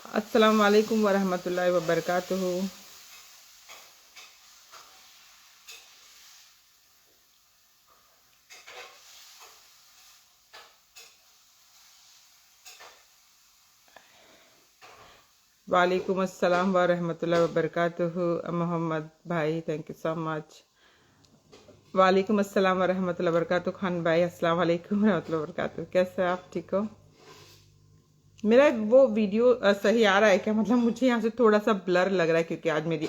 अस्सलाम वालेकुम वरहमतुल्लाहि वबरकातुहू। वालेकुम अस्सलाम वरहमतुल्लाहि वबरकातुहू। मोहम्मद भाई, थैंक यू सो मच। वालेकुम अस्सलाम वरहमतुल्लाहि वबरकातुहू। खान भाई, अस्सलाम वालेकुम वरहमतुल्लाहि वबरकातुहू। कैसे हैं आप? ठीक हो? मेरा वो वीडियो सही आ रहा है क्या? मतलब मुझे यहाँ से थोड़ा सा ब्लर लग रहा है क्योंकि आज मेरी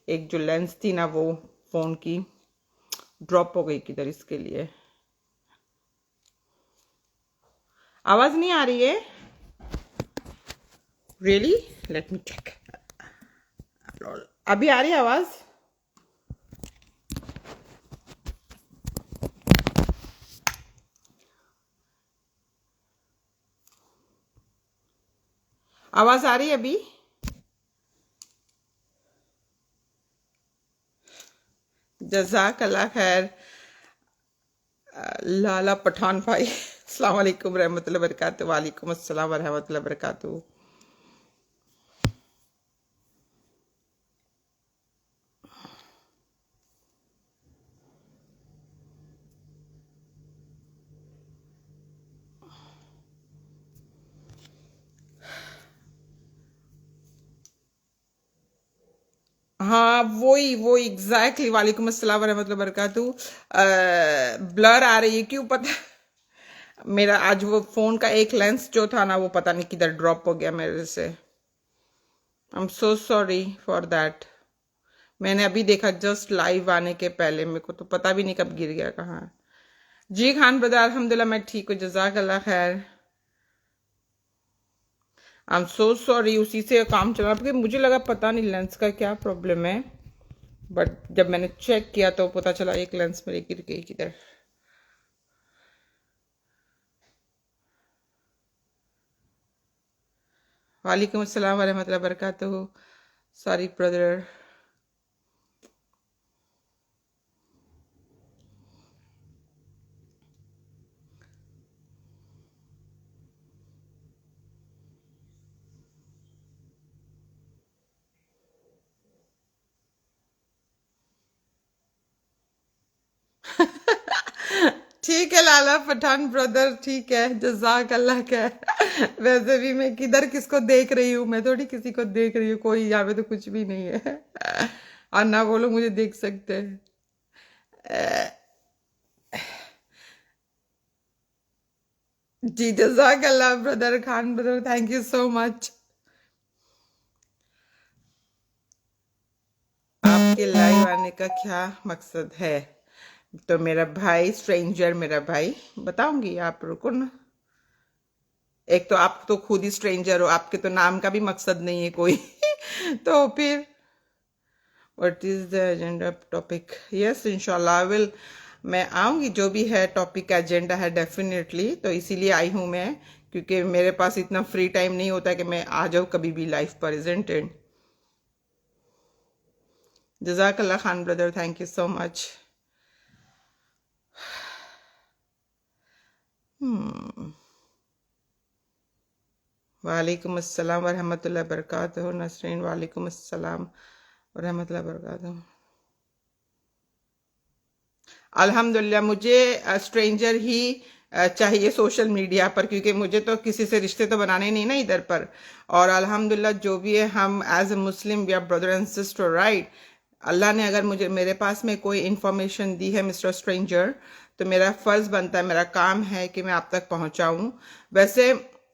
एक जो लेंस थी ना, वो फ़ोन की ड्रॉप हो गई किधर, इसके लिए आवाज़ नहीं आ रही है। रियली? Let me check. अभी आ रही है आवाज़? आवाज़ आ रही है अभी? जज़ाक अल्लाह खैर। लाला पठान भाई, अस्सलाम वालेकुम रहमतुल्लाहि वबरकातुहू। वालेकुम अस्सलाम रहमतुल्लाहि वबरकातुहू। हाँ, वही एग्जैक्टली। वालेकुम अस्सलाम रहमतुल्लाहि वबरकातुहू। ब्लर आ रही है, क्यों पता? मेरा आज वो फोन का एक लेंस जो था ना, वो पता नहीं किधर ड्रॉप हो गया मेरे से। I am so sorry for that. मैंने अभी देखा जस्ट लाइव आने के पहले, मेरे को तो पता भी नहीं कब गिर गया कहाँ। जी खान ब्रदर, अल्हम्दुलिल्लाह मैं ठीक हूँ, जज़ाक अल्लाह खैर। आई एम सो सॉरी, उसी से काम चला क्योंकि मुझे लगा पता नहीं लेंस का क्या प्रॉब्लम है, बट जब मैंने चेक किया तो पता चला एक लेंस मेरी गिर गई किधर। वालेकुम अस्सलाम वरहमतुल्लाहि वबरकातुहू। Sorry brother. ठीक है लाला पठान ब्रदर, ठीक है, जज़ाक अल्लाह खैर। वैसे भी मैं किधर किसको देख रही हूँ? मैं थोड़ी किसी को देख रही हूँ, कोई यहाँ पे तो कुछ भी नहीं है। और ना वो लोग मुझे देख सकते हैं। जी जज़ाक अल्लाह brother, Khan brother, thank you so much. आपके लाइव आने का क्या मकसद है? तो मेरा भाई स्ट्रेंजर, मेरा भाई बताऊंगी, आप रुको ना। एक तो आप तो खुद ही स्ट्रेंजर हो, आपके तो नाम का भी मकसद नहीं है कोई। तो फिर what is the agenda topic? Yes इंशाल्लाह विल, मैं आऊंगी। जो भी है टॉपिक का एजेंडा है डेफिनेटली, तो इसीलिए आई हूं मैं, क्योंकि मेरे पास इतना फ्री टाइम नहीं होता कि मैं आ जाऊँ कभी भी लाइफ पर, इजंट इट? जज़ाकल्लाह Khan brother, thank you so much. वालेकुम अस्सलाम वरहमतुल्लाहि वबरकातुहू। नसरीन, वालेकुम अस्सलाम वरहमतुल्लाहि वबरकातुहू। अल्हम्दुलिल्लाह मुझे स्ट्रेंजर ही चाहिए सोशल मीडिया पर, क्योंकि मुझे तो किसी से रिश्ते तो बनाने नहीं ना इधर पर। और अल्हम्दुलिल्लाह जो भी है, हम as a Muslim we are brother and sister, right? अल्लाह ने अगर मुझे मेरे पास में कोई इन्फॉर्मेशन दी है मिस्टर स्ट्रेंजर, तो मेरा फर्ज बनता है, मेरा काम है कि मैं आप तक पहुंचाऊं। वैसे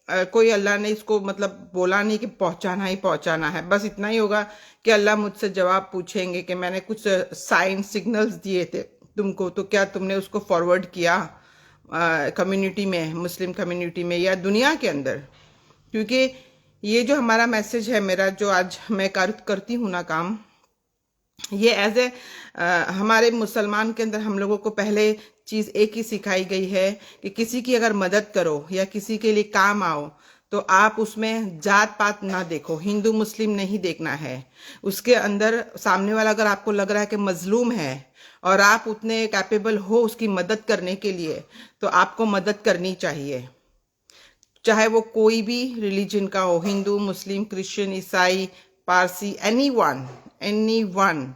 कोई अल्लाह ने इसको मतलब बोला नहीं कि पहुंचाना ही पहुंचाना है, बस इतना ही होगा कि अल्लाह मुझसे जवाब पूछेंगे कि मैंने कुछ साइन सिग्नल्स दिए थे तुमको, तो क्या तुमने उसको फॉरवर्ड किया कम्युनिटी में, मुस्लिम कम्युनिटी में या दुनिया के अंदर? क्योंकि ये जो हमारा मैसेज है, मेरा जो आज मैं करती हूँ ना काम, ये एज ए हमारे मुसलमान के अंदर हम लोगों को पहले चीज एक ही सिखाई गई है कि किसी की अगर मदद करो या किसी के लिए काम आओ, तो आप उसमें जात पात ना देखो, हिंदू मुस्लिम नहीं देखना है। उसके अंदर सामने वाला अगर आपको लग रहा है कि मजलूम है और आप उतने कैपेबल हो उसकी मदद करने के लिए, तो आपको मदद करनी चाहिए। चाहे वो कोई भी रिलीजन का हो, हिंदू, मुस्लिम, क्रिश्चियन, ईसाई, पारसी, एनी वन।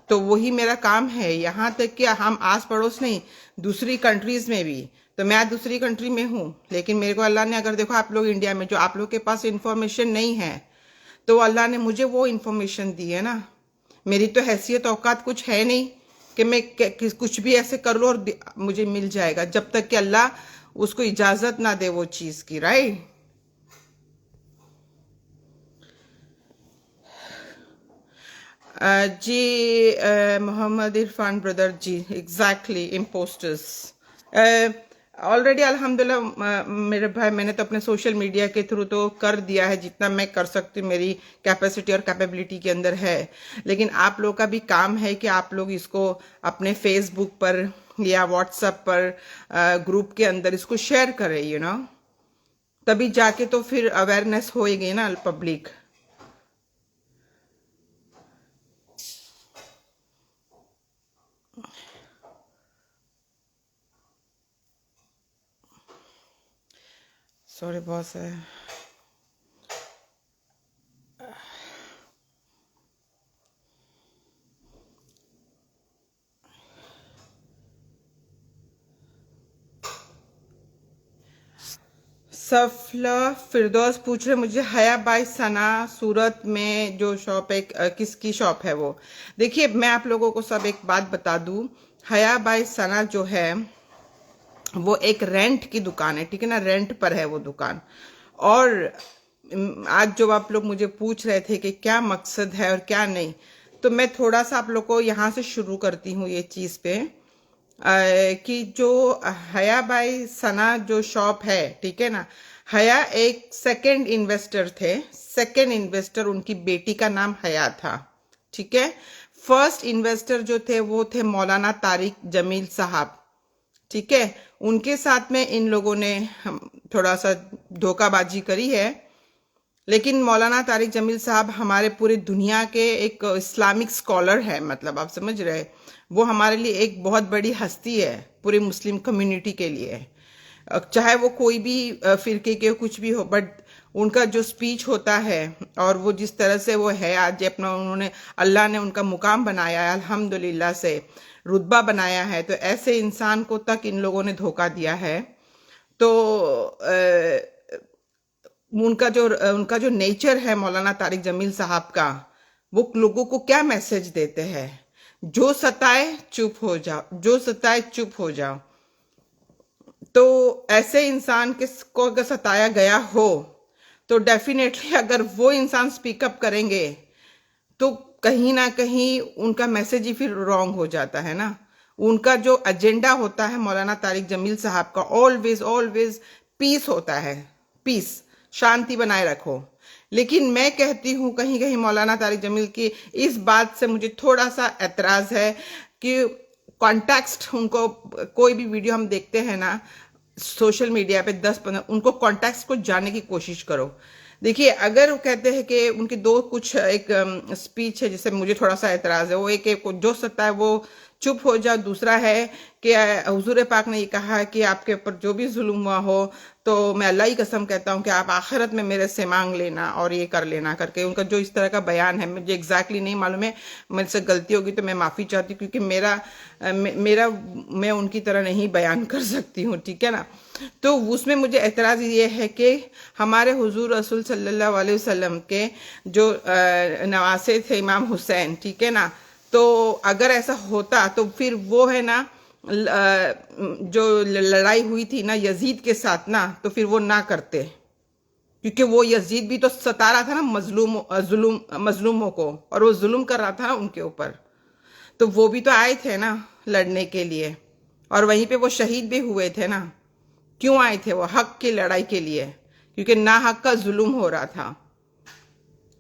तो वही मेरा काम है। यहाँ तक कि हम आस पड़ोस नहीं, दूसरी कंट्रीज में भी, तो मैं दूसरी कंट्री में हूँ, लेकिन मेरे को अल्लाह ने, अगर देखो आप लोग इंडिया में जो आप लोग के पास इंफॉर्मेशन नहीं है, तो अल्लाह ने मुझे वो इंफॉर्मेशन दी है ना। मेरी तो हैसियत औकात कुछ है नहीं कि मैं कुछ भी ऐसे कर लूँ और मुझे मिल जाएगा, जब तक कि अल्लाह उसको इजाजत ना दे वो चीज की, राइट। जी मोहम्मद इरफान ब्रदर जी, एग्जैक्टली, इम्पोस्टर्स। ऑलरेडी अल्हम्दुलिल्लाह मेरे भाई, मैंने तो अपने सोशल मीडिया के थ्रू तो कर दिया है जितना मैं कर सकती हूँ, मेरी कैपेसिटी और कैपेबिलिटी के अंदर है। लेकिन आप लोग का भी काम है कि आप लोग इसको अपने फेसबुक पर या व्हाट्सएप पर ग्रुप के अंदर इसको शेयर करें, तभी जाके तो फिर अवेयरनेस होएगी ना पब्लिक। सॉरी बॉस है। सफला फिरदौस पूछ रहे मुझे, हया बाई सना सूरत में जो शॉप है, किसकी शॉप है वो? देखिए, मैं आप लोगों को सब एक बात बता दूं, हया बाई सना जो है वो एक रेंट की दुकान है, ठीक है ना, रेंट पर है वो दुकान। और आज जो आप लोग मुझे पूछ रहे थे कि क्या मकसद है और क्या नहीं, तो मैं थोड़ा सा आप लोग को यहाँ से शुरू करती हूँ ये चीज़ पे, कि जो हया बाई सना जो शॉप है, ठीक है ना, हया एक सेकंड इन्वेस्टर थे। सेकंड इन्वेस्टर उनकी बेटी का नाम हया था, ठीक है। फर्स्ट इन्वेस्टर जो थे वो थे मौलाना तारिक जमील साहब, ठीक है। उनके साथ में इन लोगों ने थोड़ा सा धोखाबाजी करी है, लेकिन मौलाना तारिक जमील साहब हमारे पूरी दुनिया के एक इस्लामिक स्कॉलर है, मतलब आप समझ रहे, वो हमारे लिए एक बहुत बड़ी हस्ती है पूरी मुस्लिम कम्युनिटी के लिए। चाहे वो कोई भी फिरके के कुछ भी हो, बट उनका जो स्पीच होता है और वो जिस तरह से वो है आज अपना, उन्होंने, अल्लाह ने उनका मुकाम बनाया है, अल्हम्दुलिल्लाह से रुतबा बनाया है, तो ऐसे इंसान को तक इन लोगों ने धोखा दिया है। तो उनका जो नेचर है मौलाना तारिक जमील साहब का, वो लोगों को क्या मैसेज देते हैं, जो सताए चुप हो जाओ, जो सताए चुप हो जाओ। तो ऐसे इंसान को अगर सताया गया हो, तो डेफिनेटली अगर वो इंसान स्पीकअप करेंगे तो कहीं ना कहीं उनका मैसेज ही फिर रॉन्ग हो जाता है ना। उनका जो एजेंडा होता है मौलाना तारिक जमील साहब का, ऑलवेज ऑलवेज पीस होता है, पीस, शांति बनाए रखो। लेकिन मैं कहती हूँ कहीं कहीं मौलाना तारिक जमील की इस बात से मुझे थोड़ा सा एतराज है कि कॉन्टेक्स्ट, उनको कोई भी वीडियो हम देखते हैं ना सोशल मीडिया पे 10-15, उनको कॉन्टेक्स्ट को जानने की कोशिश करो। देखिए, अगर वो कहते हैं कि उनके दो कुछ एक स्पीच है जिससे मुझे थोड़ा सा एतराज है, वो एक जो सत्ता है वो चुप हो जाओ, दूसरा है कि हुजूर पाक ने ये कहा कि आपके ऊपर जो भी जुल्म हुआ हो तो मैं अल्लाह ही कसम कहता हूँ कि आप आखिरत में मेरे से मांग लेना और ये कर लेना करके, उनका जो इस तरह का बयान है, मुझे एग्जैक्टली नहीं मालूम है, मेरे से गलती होगी तो मैं माफ़ी चाहती हूँ, क्योंकि मैं उनकी तरह नहीं बयान कर सकती हूँ, ठीक है ना। तो उसमें मुझे एतराज़ ये है कि हमारे हुजूर रसूल सल्लल्लाहु अलैहि वसल्लम के जो नवासे थे इमाम हुसैन, ठीक है ना, तो अगर ऐसा होता तो फिर वो है ना जो लड़ाई हुई थी ना यजीद के साथ ना, तो फिर वो ना करते, क्योंकि वो यजीद भी तो सता रहा था ना मजलूमों को, और वो जुल्म कर रहा था ना उनके ऊपर, तो वो भी तो आए थे ना लड़ने के लिए, और वहीं पे वो शहीद भी हुए थे ना। क्यों आए थे? वो हक की लड़ाई के लिए, क्योंकि ना हक का जुल्म हो रहा था।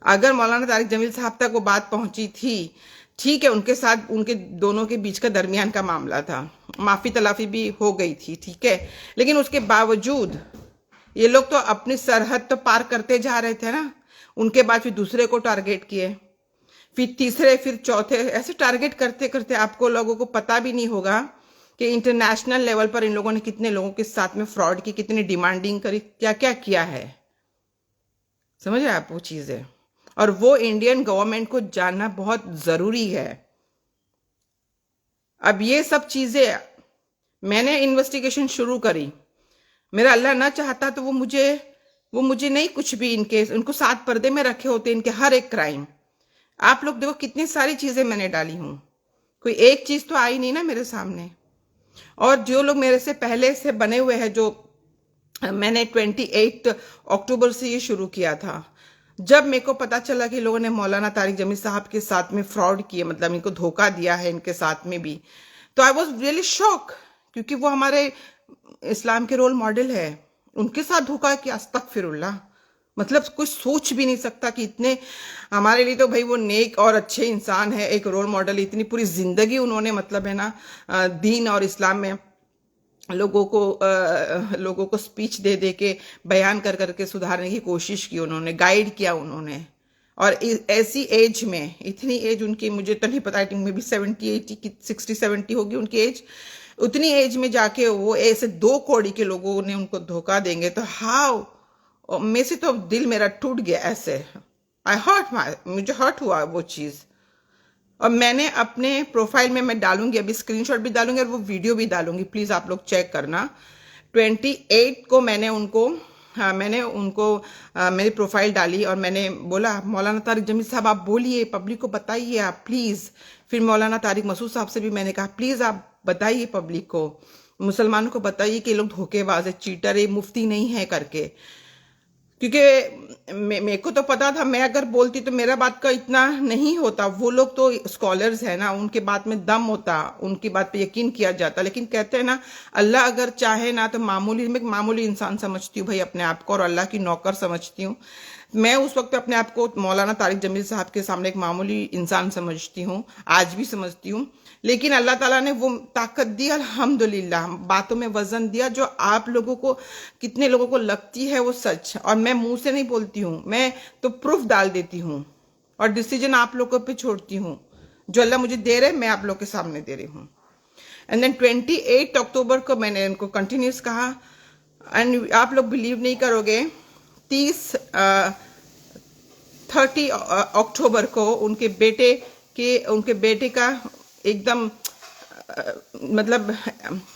अगर मौलाना तारिक जमील साहब तक वो बात पहुंची थी, ठीक है, उनके साथ उनके दोनों के बीच का दरमियान का मामला था, माफी तलाफी भी हो गई थी, ठीक है, लेकिन उसके बावजूद ये लोग तो अपनी सरहद तो पार करते जा रहे थे ना। उनके बाद फिर दूसरे को टारगेट किए, फिर तीसरे, फिर चौथे, ऐसे टारगेट करते करते आपको लोगों को पता भी नहीं होगा कि इंटरनेशनल लेवल पर इन लोगों ने कितने लोगों के साथ में फ्रॉड की, कितनी डिमांडिंग करी, क्या क्या किया है। समझ रहे आप वो चीजें, और वो इंडियन गवर्नमेंट को जानना बहुत जरूरी है। अब ये सब चीजें मैंने इन्वेस्टिगेशन शुरू करी, मेरा अल्लाह ना चाहता तो वो मुझे नहीं कुछ भी, इनके उनको 7 पर्दे में रखे होते इनके हर एक क्राइम। आप लोग देखो कितनी सारी चीजें मैंने डाली हूं, कोई एक चीज तो आई नहीं ना मेरे सामने। और जो लोग मेरे से पहले से बने हुए हैं, जो मैंने 28 अक्टूबर से ये शुरू किया था, जब मेरे को पता चला कि लोगों ने मौलाना तारिक जमील साहब के साथ में फ्रॉड किया, मतलब इनको धोखा दिया है इनके साथ में भी, तो आई वॉज रियली शॉक, क्योंकि वो हमारे इस्लाम के रोल मॉडल है। उनके साथ धोखा किया, अस्तगफिरुल्लाह। मतलब कुछ सोच भी नहीं सकता कि इतने, हमारे लिए तो भाई वो नेक और अच्छे इंसान है, एक रोल मॉडल। इतनी पूरी जिंदगी उन्होंने मतलब है ना दीन और इस्लाम में लोगों को स्पीच दे दे के, बयान कर करके सुधारने की कोशिश की उन्होंने, गाइड किया उन्होंने। और ऐसी एज में, इतनी एज उनकी, मुझे तो नहीं पता, आई थिंक मे बी 70 80 60 70 होगी उनकी एज। उतनी एज में जाके वो ऐसे 2 कौड़ी के लोगों ने उनको धोखा देंगे, तो हाउ, में से तो दिल मेरा टूट गया ऐसे। मुझे हर्ट हुआ वो चीज। और मैंने अपने प्रोफाइल में मैं डालूंगी, अभी स्क्रीनशॉट भी डालूंगी और वो वीडियो भी डालूंगी, प्लीज आप लोग चेक करना। 28 को मैंने उनको, हाँ मैंने उनको मेरी प्रोफाइल डाली और मैंने बोला मौलाना तारिक जमील साहब आप बोलिए, पब्लिक को बताइए आप प्लीज। फिर मौलाना तारिक मसूद साहब से भी मैंने कहा प्लीज आप बताइए पब्लिक को, मुसलमानों को बताइए कि ये लोग धोखेबाज है, चीटर है, मुफ्ती नहीं है करके। क्योंकि मेरे को तो पता था, मैं अगर बोलती तो मेरा बात का इतना नहीं होता। वो लोग तो स्कॉलर्स है ना, उनके बात में दम होता, उनकी बात पे यकीन किया जाता। लेकिन कहते हैं ना, अल्लाह अगर चाहे ना तो मैं मामूली इंसान समझती हूँ भाई अपने आप को, और अल्लाह की नौकर समझती हूँ। मैं उस वक्त अपने आप को मौलाना तारिक जमील साहब के सामने एक मामूली इंसान समझती हूँ, आज भी समझती हूँ। लेकिन अल्लाह ताला ने वो ताकत दी, अल्हम्दुलिल्लाह, बातों में वजन दिया, जो आप लोगों को, कितने लोगों को लगती है वो सच। और मैं मुंह से नहीं बोलती हूँ, मैं तो प्रूफ डाल देती हूँ, और डिसीजन आप लोगों पे छोड़ती हूँ। जो अल्लाह मुझे दे रहे, मैं आप लोग के सामने दे रही हूँ। एंड देन 28 अक्टूबर को मैंने इनको कंटिन्यूस कहा, एंड आप लोग बिलीव नहीं करोगे, 30 अक्टूबर को उनके बेटे का एकदम मतलब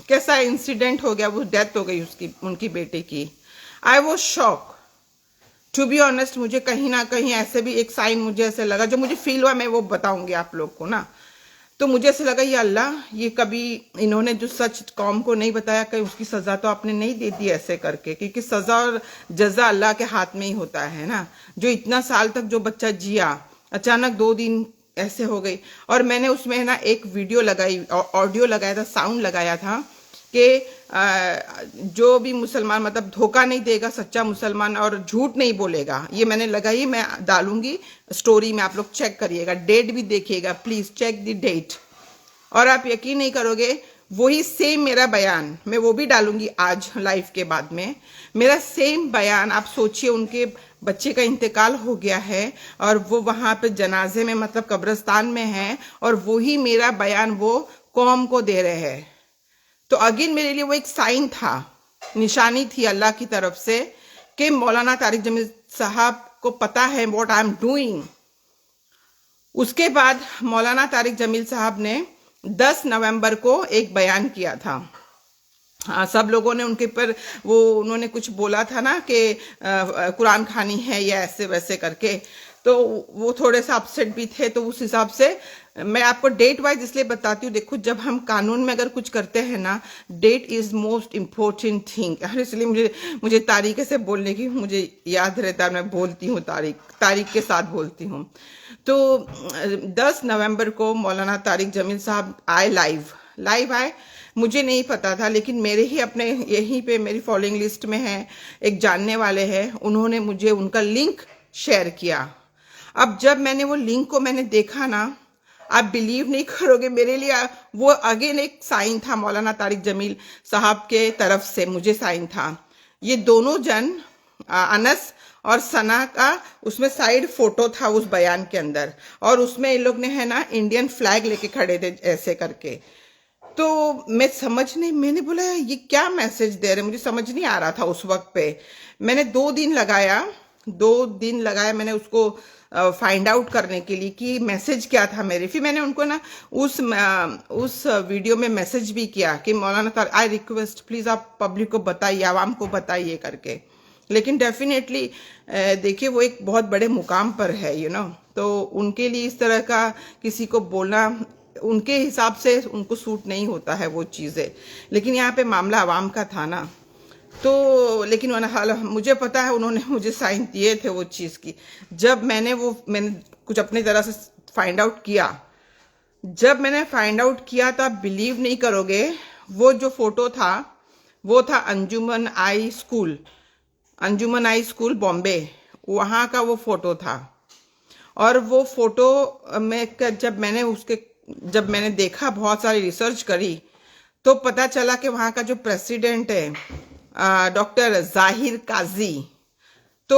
कैसा इंसिडेंट हो गया, वो डेथ हो गई उनकी बेटे की। I was shock to be honest. मुझे कहीं ना कहीं ऐसे भी एक साइन मुझे ऐसे लगा, जो मुझे फील हुआ, मैं वो बताऊंगी आप लोग को ना। तो मुझे ऐसे लगा, ये अल्लाह, ये कभी इन्होंने जो सच कौम को नहीं बताया, कहीं उसकी सजा तो आपने नहीं दे दी ऐसे करके, क्योंकि सजा और जजा अल्लाह के हाथ में ही होता है ना। जो इतना साल तक जो बच्चा जिया, अचानक 2 दिन ऐसे हो गई। और मैंने उसमें ना एक वीडियो लगाई, ऑडियो लगाया था, साउंड लगाया था कि जो भी मुसलमान मतलब धोखा नहीं देगा, सच्चा मुसलमान, और झूठ नहीं बोलेगा, ये मैंने लगाई, मैं डालूंगी स्टोरी में, आप लोग चेक करिएगा, डेट भी देखिएगा प्लीज, चेक द डेट। और आप यकीन नहीं करोगे, वही सेम मेरा बयान मैं वो भी डालूंगी आज लाइव के बाद में। मेरा सेम बयान, आप सोचिए, उनके बच्चे का इंतकाल हो गया है और वो वहां पे जनाजे में, मतलब कब्रिस्तान में है, और वही मेरा बयान वो कौम को दे रहे हैं। तो अगेन मेरे लिए वो एक साइन था, निशानी थी अल्लाह की तरफ से, कि मौलाना तारिक जमील साहब को पता है व्हाट आई एम डूइंग। उसके बाद मौलाना तारिक जमील साहब ने 10 नवंबर को एक बयान किया था। हाँ, सब लोगों ने उनके पर वो, उन्होंने कुछ बोला था ना कि कुरान खानी है या ऐसे वैसे करके, तो वो थोड़े से अपसेट भी थे। तो उस हिसाब से मैं आपको डेट वाइज इसलिए बताती हूँ, देखो जब हम कानून में अगर कुछ करते हैं ना, date is most important thing. इसलिए मुझे तारीख से बोलने की मुझे याद रहता है, मैं बोलती हूँ तारीख के साथ बोलती हूँ। तो 10 नवंबर को मौलाना तारिक जमील साहब आए, लाइव आए। मुझे नहीं पता था, लेकिन मेरे ही अपने यहीं पे मेरी फॉलोइंग लिस्ट में है, एक जानने वाले हैं, उन्होंने मुझे उनका लिंक शेयर किया। अब जब मैंने वो लिंक को मैंने देखा ना, आप बिलीव नहीं करोगे, मेरे लिए वो अगेन एक साइन था, मौलाना तारिक जमील साहब के तरफ से मुझे साइन था। ये दोनों जन, अनस और सना का उसमें साइड फोटो था उस बयान के अंदर, और उसमें इन लोग ने है ना इंडियन फ्लैग लेके खड़े थे ऐसे करके। तो मैं समझ नहीं, मैंने बोला ये क्या मैसेज दे रहे, मुझे समझ नहीं आ रहा था उस वक्त पे। मैंने 2 दिन लगाया मैंने उसको फाइंड आउट करने के लिए कि मैसेज क्या था मेरे। फिर मैंने उनको ना उस वीडियो में मैसेज भी किया कि मौलाना तार आई रिक्वेस्ट प्लीज आप पब्लिक को बताइए, आवाम को बताइए करके। लेकिन डेफिनेटली देखिए वो एक बहुत बड़े मुकाम पर है तो उनके लिए इस तरह का किसी को बोलना उनके हिसाब से उनको सूट नहीं होता है वो चीज़ें। लेकिन यहाँ पे मामला आवाम का था ना, तो लेकिन मुझे पता है उन्होंने मुझे साइन दिए थे वो चीज़ की। जब मैंने कुछ अपनी तरह से फाइंड आउट किया, जब मैंने फाइंड आउट किया तो आप बिलीव नहीं करोगे, वो जो फोटो था वो था अंजुमन आई स्कूल बॉम्बे, वहाँ का वो फोटो था। और वो फोटो में जब मैंने देखा, बहुत सारी रिसर्च करी, तो पता चला कि वहाँ का जो प्रेसिडेंट है डॉक्टर जाहिर काजी, तो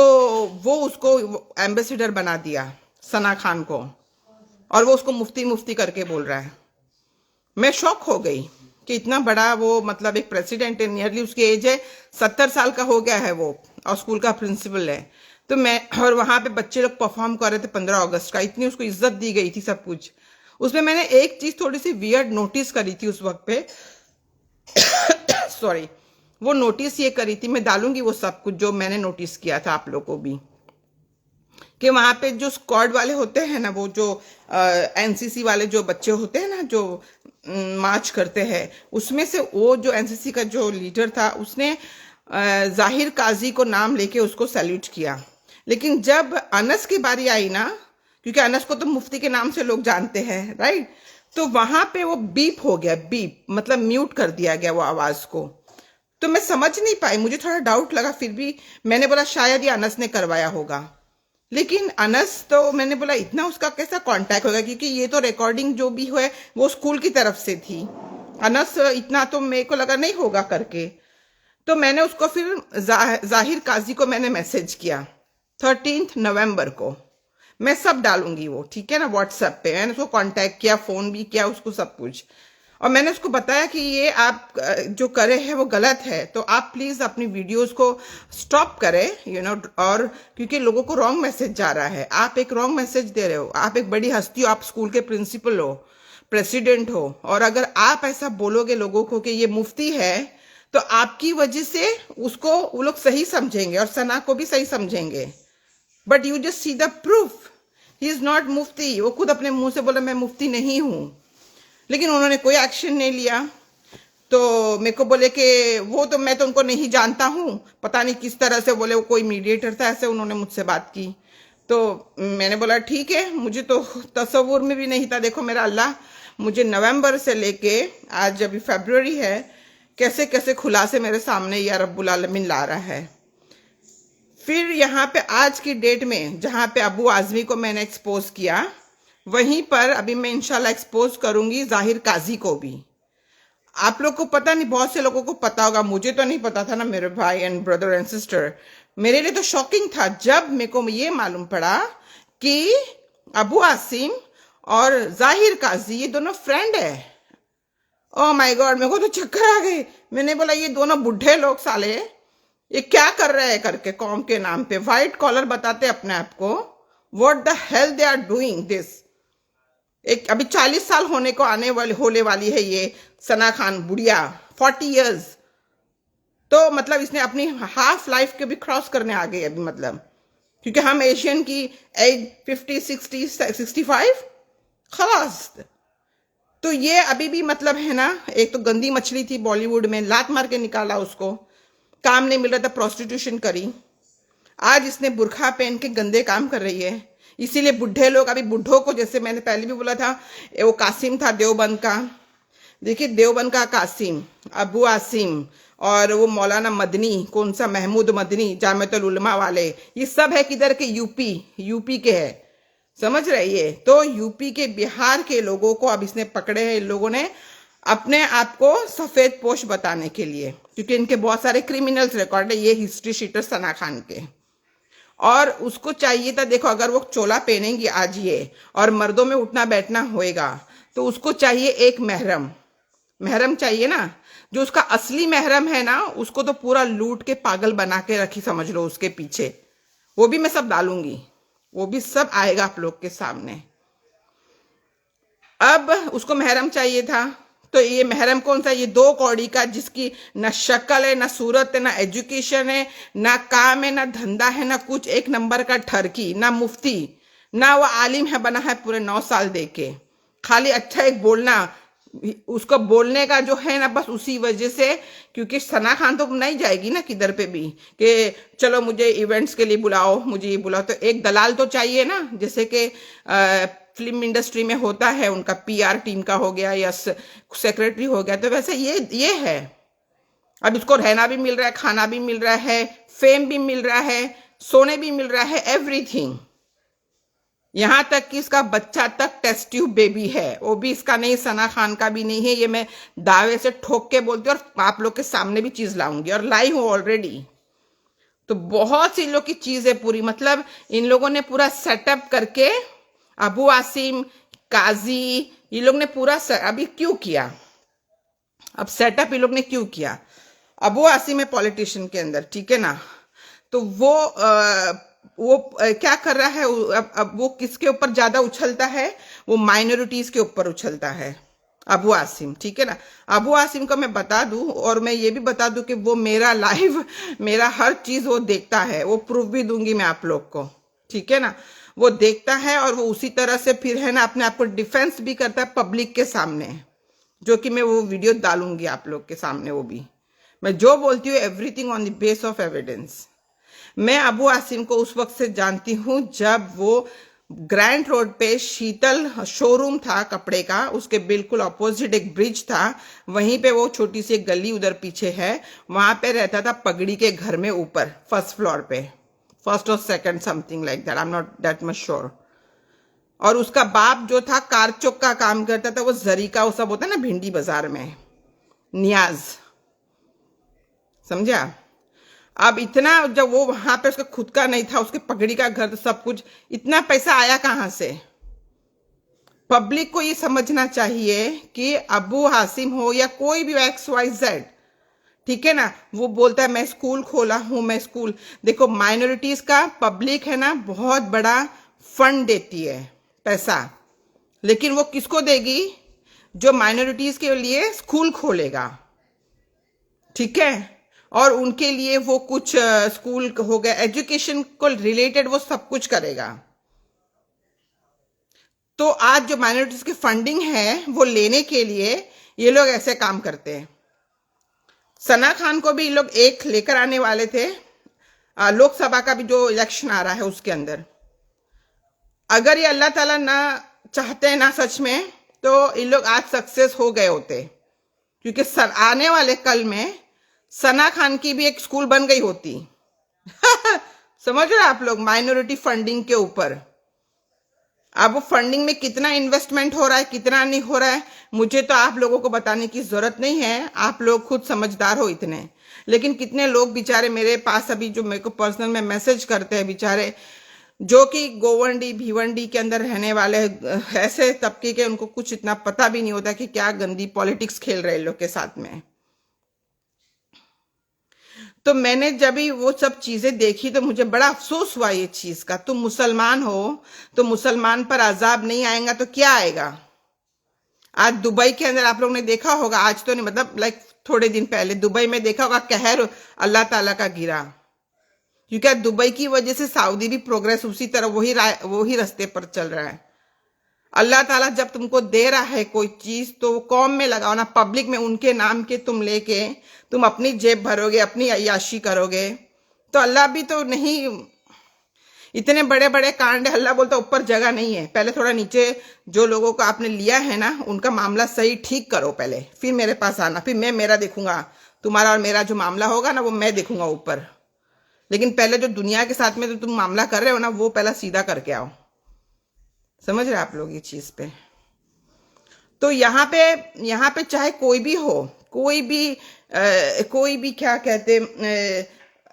वो उसको एम्बेसडर बना दिया सना खान को, और वो उसको मुफ्ती मुफ्ती करके बोल रहा है। मैं शॉक हो गई कि इतना बड़ा वो मतलब एक प्रेसिडेंट है, नियरली उसकी एज है 70 साल का हो गया है वो, और स्कूल का प्रिंसिपल है। तो और वहां पे बच्चे लोग परफॉर्म कर रहे थे 15 अगस्त का, इतनी उसको इज्जत दी गई थी सब कुछ। उसमें मैंने एक चीज थोड़ी सी वियर्ड नोटिस करी थी उस वक्त पे सॉरी, वो नोटिस ये करी थी, मैं डालूंगी वो सब कुछ जो मैंने नोटिस किया था आप लोगों को भी, कि वहां पे जो स्क्वाड वाले होते हैं ना, वो जो एनसीसी वाले जो बच्चे होते हैं ना जो मार्च करते हैं, उसमें से वो जो एनसीसी का जो लीडर था उसने जाहिर काजी को नाम लेके उसको सैल्यूट किया। लेकिन जब अनस की बारी आई ना, क्योंकि अनस को तो मुफ्ती के नाम से लोग जानते हैं राइट, तो वहां पे वो बीप हो गया, बीप मतलब म्यूट कर दिया गया वो आवाज को। तो मैं समझ नहीं पाई, मुझे थोड़ा डाउट लगा, फिर भी मैंने बोला शायद ये अनस ने करवाया होगा। लेकिन अनस तो मैंने बोला इतना उसका कैसा कांटेक्ट होगा, क्योंकि ये तो रिकॉर्डिंग जो भी है वो स्कूल की तरफ से थी, अनस इतना तो मेरे को लगा नहीं होगा करके। तो मैंने उसको फिर जाहिर काजी को मैंने मैसेज किया 13 नवंबर को, मैं सब डालूंगी वो, ठीक है ना, व्हाट्सएप पे मैंने उसको कांटेक्ट किया, फोन भी किया उसको, सब कुछ। और मैंने उसको बताया कि ये आप जो करे हैं वो गलत है, तो आप प्लीज अपनी वीडियोस को स्टॉप करें और क्योंकि लोगों को रॉन्ग मैसेज जा रहा है, आप एक रॉन्ग मैसेज दे रहे हो, आप एक बड़ी हस्ती हो, आप स्कूल के प्रिंसिपल हो, प्रेसिडेंट हो, और अगर आप ऐसा बोलोगे लोगों को कि ये मुफ्ती है, तो आपकी वजह से उसको वो लोग सही समझेंगे और सना को भी सही समझेंगे। But you just see the proof, he is not मुफ्ती। वो खुद अपने मुंह से बोला मैं मुफ्ती नहीं हूं, लेकिन उन्होंने कोई एक्शन नहीं लिया। तो मेरे को बोले कि वो तो मैं तो उनको नहीं जानता हूं, पता नहीं किस तरह से बोले, वो कोई मीडिएटर था, ऐसे उन्होंने मुझसे बात की। तो मैंने बोला ठीक है, मुझे तो तस्वुर में भी नहीं था। देखो मेरा अल्लाह मुझे नवंबर से लेके आज अभी फरवरी है, कैसे कैसे खुलासे मेरे सामने या रब्बुल आलमीन ला रहा है। फिर यहाँ पे आज की डेट में जहाँ पे अबू आजमी को मैंने एक्सपोज किया, वहीं पर अभी मैं इंशाल्लाह एक्सपोज करूंगी जाहिर काजी को भी। आप लोग को पता नहीं, बहुत से लोगों को पता होगा, मुझे तो नहीं पता था ना मेरे भाई एंड ब्रदर एंड सिस्टर। मेरे लिए तो शॉकिंग था जब मेरे को ये मालूम पड़ा कि अबू आसिम और जाहिर काजी ये दोनों फ्रेंड है। ओह माय गॉड, मेरे को तो चक्कर आ गए। मैंने बोला ये दोनों बुढ़े लोग साले ये क्या कर रहे हैं करके, कौम के नाम पे व्हाइट कॉलर बताते अपने आप को, what the hell they are doing this. एक अभी 40 साल होने वाली है ये सना खान बुढ़िया, 40 इयर्स। तो मतलब इसने अपनी हाफ लाइफ के भी क्रॉस करने आ गई अभी, मतलब क्योंकि हम एशियन की एज 50 60 65 खलास। तो ये अभी भी मतलब है ना, एक तो गंदी मछली थी बॉलीवुड में, लात मार के निकाला उसको, काम नहीं मिल रहा था, प्रोस्टिट्यूशन करी। आज इसने बुरखा पहन के गंदे काम कर रही है। इसीलिए बुढ़े लोग, अभी बुढ़ों को, जैसे मैंने पहले भी बोला था, वो कासिम था देवबंद का, देखिए देवबंद का कासिम, अबू आसिम, और वो मौलाना मदनी, कौन सा महमूद मदनी जामिअतुल उलमा वाले, ये सब है किधर के, यूपी के है, समझ रही है। तो यूपी के, बिहार के लोगों को अब इसने पकड़े हैं इन लोगों ने अपने आप को सफेद पोश बताने के लिए, क्योंकि इनके बहुत सारे क्रिमिनल्स रिकॉर्ड है, ये हिस्ट्री शीटर सना खान के। और उसको चाहिए था, देखो अगर वो चोला पहनेंगी आज ये और मर्दों में उठना बैठना होएगा, तो उसको चाहिए एक महरम, महरम चाहिए ना। जो उसका असली महरम है ना, उसको तो पूरा लूट के पागल बना के रखी समझ लो उसके पीछे। वो भी मैं सब डालूंगी, वो भी सब आएगा आप लोग के सामने। अब उसको महरम चाहिए था, तो ये महरम कौन सा, ये 2 कौड़ी का, जिसकी ना शक्ल है, ना सूरत है, ना एजुकेशन है, ना काम है, ना धंधा है, ना कुछ, 1 नंबर का ठरकी, ना मुफ्ती, ना वो आलिम है बना है पूरे 9 साल दे के, खाली अच्छा एक बोलना। उसको बोलने का जो है ना, बस उसी वजह से, क्योंकि सना खान तो नहीं जाएगी ना किधर पे भी कि चलो मुझे इवेंट्स के लिए बुलाओ, मुझे ये बुलाओ, तो एक दलाल तो चाहिए ना। जैसे कि फिल्म इंडस्ट्री में होता है, उनका पीआर टीम का हो गया या सेक्रेटरी हो गया, तो वैसे ये है। अब इसको रहना भी मिल रहा है, खाना भी मिल रहा है, फेम भी मिल रहा है, सोने भी मिल रहा है, एवरीथिंग। यहां तक कि इसका बच्चा तक टेस्ट ट्यूब बेबी है, वो भी इसका नहीं, सना खान का भी नहीं है। ये मैं दावे से ठोक के बोलती हूँ, और आप लोग के सामने भी चीज लाऊंगी, और लाई हूं ऑलरेडी। तो बहुत सी लोग की चीज है पूरी, मतलब इन लोगों ने पूरा सेटअप करके, अबू आसिम, काजी, ये लोग ने पूरा अभी क्यों किया, अब सेटअप ये लोग ने क्यों किया। अबू आसिम है पॉलिटिशियन के अंदर, ठीक है ना, तो वो क्या कर रहा है, अब वो किसके ऊपर ज्यादा उछलता है, वो माइनॉरिटीज के ऊपर उछलता है अबू आसिम, ठीक है ना। अबू आसिम को मैं बता दूं, और मैं ये भी बता दूं कि वो मेरा लाइव, मेरा हर चीज वो देखता है, वो प्रूफ भी दूंगी मैं आप लोग को, ठीक है ना। वो देखता है, और वो उसी तरह से फिर है ना अपने आप को डिफेंस भी करता है पब्लिक के सामने, जो कि मैं वो वीडियो डालूंगी आप लोग के सामने। वो भी मैं जो बोलती हूँ, everything on the base of evidence. मैं अबू आसिम को उस वक्त से जानती हूँ जब वो ग्रैंड रोड पे शीतल शोरूम था कपड़े का, उसके बिल्कुल अपोजिट एक ब्रिज था, वहीं पे वो छोटी सी एक गली उधर पीछे है, वहां पे रहता था पगड़ी के घर में ऊपर, फर्स्ट फ्लोर पे, फर्स्ट और second, something like that, I am not that much sure. और उसका बाप जो था कारचौक का काम करता था, वो जरी का वो सब होता है ना भिंडी बाजार में, नियाज, समझा। अब इतना, जब वो वहां पे उसका खुद का नहीं था, उसके पगड़ी का घर, तो सब कुछ, इतना पैसा आया कहां से। पब्लिक को ये समझना चाहिए कि अबू हासिम हो या कोई भी XYZ, ठीक है ना, वो बोलता है मैं स्कूल खोला हूं, मैं स्कूल, देखो माइनॉरिटीज का पब्लिक है ना बहुत बड़ा फंड देती है पैसा, लेकिन वो किसको देगी, जो माइनॉरिटीज के लिए स्कूल खोलेगा, ठीक है। और उनके लिए वो कुछ स्कूल हो गया, एजुकेशन को रिलेटेड वो सब कुछ करेगा। तो आज जो माइनॉरिटीज की फंडिंग है वो लेने के लिए ये लोग ऐसे काम करते हैं। सना खान को भी ये लोग एक लेकर आने वाले थे, लोकसभा का भी जो इलेक्शन आ रहा है उसके अंदर। अगर ये अल्लाह ताला ना चाहते हैं ना सच में, तो ये लोग आज सक्सेस हो गए होते, क्योंकि आने वाले कल में सना खान की भी एक स्कूल बन गई होती। समझ रहे आप लोग, माइनॉरिटी फंडिंग के ऊपर। अब वो फंडिंग में कितना इन्वेस्टमेंट हो रहा है, कितना नहीं हो रहा है, मुझे तो आप लोगों को बताने की जरूरत नहीं है, आप लोग खुद समझदार हो इतने। लेकिन कितने लोग बेचारे मेरे पास अभी जो मेरे को पर्सनल में मैसेज करते हैं बेचारे, जो कि गोवंडी भिवंडी के अंदर रहने वाले ऐसे तबके के, उनको कुछ इतना पता भी नहीं होता कि क्या गंदी पॉलिटिक्स खेल रहे लोग के साथ में। तो मैंने जब भी वो सब चीजें देखी तो मुझे बड़ा अफसोस हुआ ये चीज का। तुम मुसलमान हो तो मुसलमान पर अजाब नहीं आएगा तो क्या आएगा। आज दुबई के अंदर आप लोग ने देखा होगा, आज तो नहीं, मतलब लाइक थोड़े दिन पहले दुबई में देखा होगा, कहर अल्लाह ताला का गिरा, क्योंकि दुबई की वजह से सऊदी भी प्रोग्रेस उसी तरह वही रास्ते पर चल रहा है। अल्लाह ताला जब तुमको दे रहा है कोई चीज, तो वो कौम में लगाओ ना, पब्लिक में उनके नाम के तुम लेके तुम अपनी जेब भरोगे, अपनी अय्याशी करोगे, तो अल्लाह भी तो नहीं। इतने बड़े बड़े कांड है, अल्लाह बोलता ऊपर जगह नहीं है, पहले थोड़ा नीचे जो लोगों को आपने लिया है ना, उनका मामला सही ठीक करो पहले, फिर मेरे पास आना, फिर मैं मेरा देखूंगा। तुम्हारा और मेरा जो मामला होगा ना, वो मैं देखूंगा ऊपर। लेकिन पहले जो दुनिया के साथ में तो तुम मामला कर रहे हो ना, वो पहला सीधा करके आओ। समझ रहे आप लोग ये चीज पे। तो यहाँ पे चाहे कोई भी हो, कोई भी क्या कहते,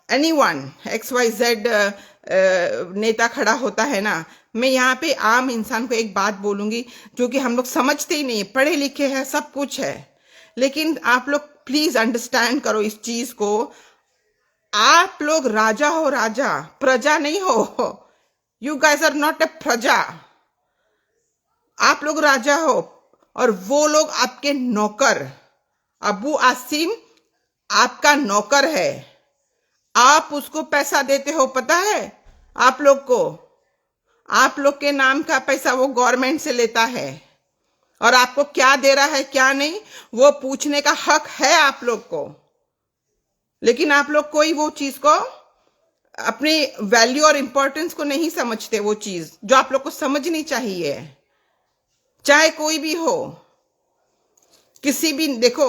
एनीवन XYZ नेता खड़ा होता है ना, मैं यहाँ पे आम इंसान को एक बात बोलूंगी, जो कि हम लोग समझते ही नहीं, पढ़े लिखे हैं, सब कुछ है, लेकिन आप लोग प्लीज अंडरस्टैंड करो इस चीज को। आप लोग राजा हो, राजा, प्रजा नहीं हो। You guys are not a praja. आप लोग राजा हो और वो लोग आपके नौकर। अबू आसिम आपका नौकर है, आप उसको पैसा देते हो, पता है आप लोग को? आप लोग के नाम का पैसा वो गवर्नमेंट से लेता है और आपको क्या दे रहा है क्या नहीं वो पूछने का हक है आप लोग को। लेकिन आप लोग कोई वो चीज को, अपनी वैल्यू और इंपॉर्टेंस को नहीं समझते, वो चीज जो आप लोग को समझनी चाहिए। चाहे कोई भी हो, किसी भी, देखो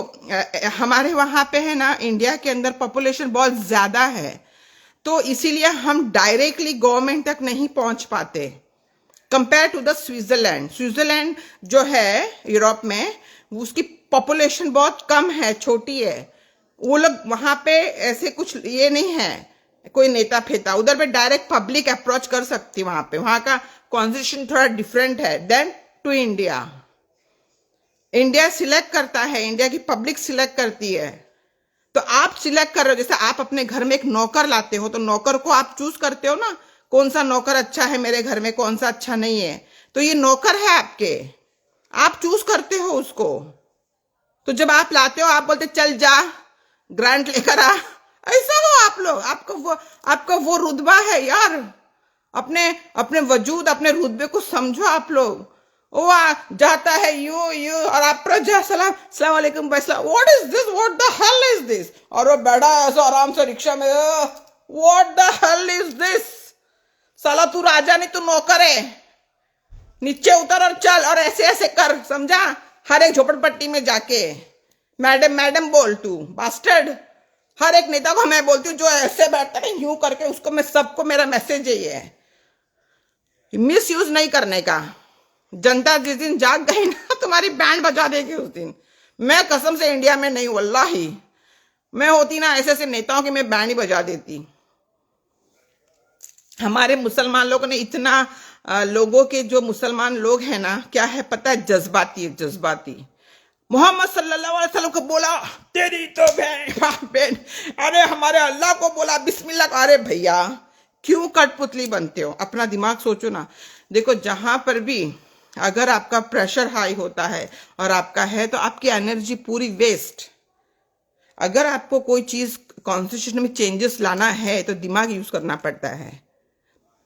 हमारे वहां पे है ना, इंडिया के अंदर पॉपुलेशन बहुत ज्यादा है, तो इसीलिए हम डायरेक्टली गवर्नमेंट तक नहीं पहुंच पाते compare to the Switzerland. Switzerland जो है यूरोप में, उसकी पॉपुलेशन बहुत कम है, छोटी है। वो लोग वहां पे ऐसे कुछ ये नहीं है, कोई नेता फेता, उधर पे डायरेक्ट पब्लिक अप्रोच कर सकती। वहां पे वहां का कॉन्स्टिट्यूशन थोड़ा डिफरेंट है then to India. India select करता है, इंडिया की पब्लिक सिलेक्ट करती है। तो आप सिलेक्ट कर रहे हो, जैसे आप अपने घर में एक नौकर लाते हो तो नौकर को आप चूज करते हो ना, कौन सा नौकर अच्छा है मेरे घर में, कौन सा अच्छा नहीं है। तो ये नौकर है आपके, आप चूज करते हो उसको। तो जब आप लाते हो आप बोलते चल जा ग्रांट लेकर आ, ऐसा हो आप लोग। आपका वो रुतबा है यार, अपने अपने वजूद, अपने रुतबे को समझो आप लोग। वो जाता है यू और आप प्रजा सलाम सलाम वालेकुम Bainsla, what is this, what the hell is this. और वो बैठा ऐसा आराम से रिक्शा में, what the hell is this. साला तू राजा नहीं, तू नौकर है। नीचे उतर और चल और ऐसे ऐसे कर, समझा? हर एक झोपड़पट्टी में जाके मैडम मैडम बोल तू बास्टर्ड। हर एक नेता को मैं बोलती हूँ जो ऐसे बैठता है यूं करके, उसको मैं, सबको मेरा मैसेज यही है, मिस यूज नहीं करने का। जनता जिस दिन जाग गई ना, तुम्हारी बैंड बजा देगी उस दिन। मैं कसम से इंडिया में नहीं, वल्लाही मैं होती ना ऐसे ऐसे नेताओं की, मैं बैंड ही बजा देती। हमारे मुसलमान लोगों ने इतना, लोगों के जो मुसलमान लोग हैं ना, क्या है पता है, जज्बाती है, जज्बाती। मोहम्मद सल्लल्लाहु अलैहि वसल्लम को बोला तेरी तो बहन, अरे हमारे अल्लाह को बोला बिस्मिल्लाह। अरे भैया क्यों कठपुतली बनते हो? अपना दिमाग सोचो ना। देखो जहां पर भी अगर आपका प्रेशर हाई होता है और आपका है, तो आपकी एनर्जी पूरी वेस्ट। अगर आपको कोई चीज कॉन्स्टिट्यूशन में चेंजेस लाना है तो दिमाग यूज करना पड़ता है।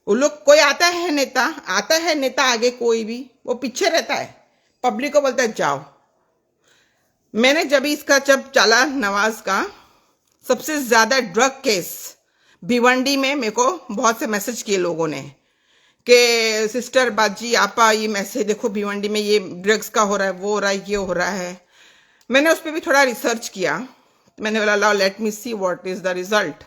वो लोग, कोई आता है नेता आगे, कोई भी वो पीछे रहता है, पब्लिक को बोलता है जाओ। मैंने जब चला नवाज का सबसे ज्यादा ड्रग केस भिवंडी में, मेरे को बहुत से मैसेज किए लोगों ने कि सिस्टर बाजी आपा ये मैसेज देखो, भिवंडी में ये ड्रग्स का हो रहा है, वो हो रहा है, ये हो रहा है। मैंने उस पर भी थोड़ा रिसर्च किया। मैंने बोला let me see what is the result.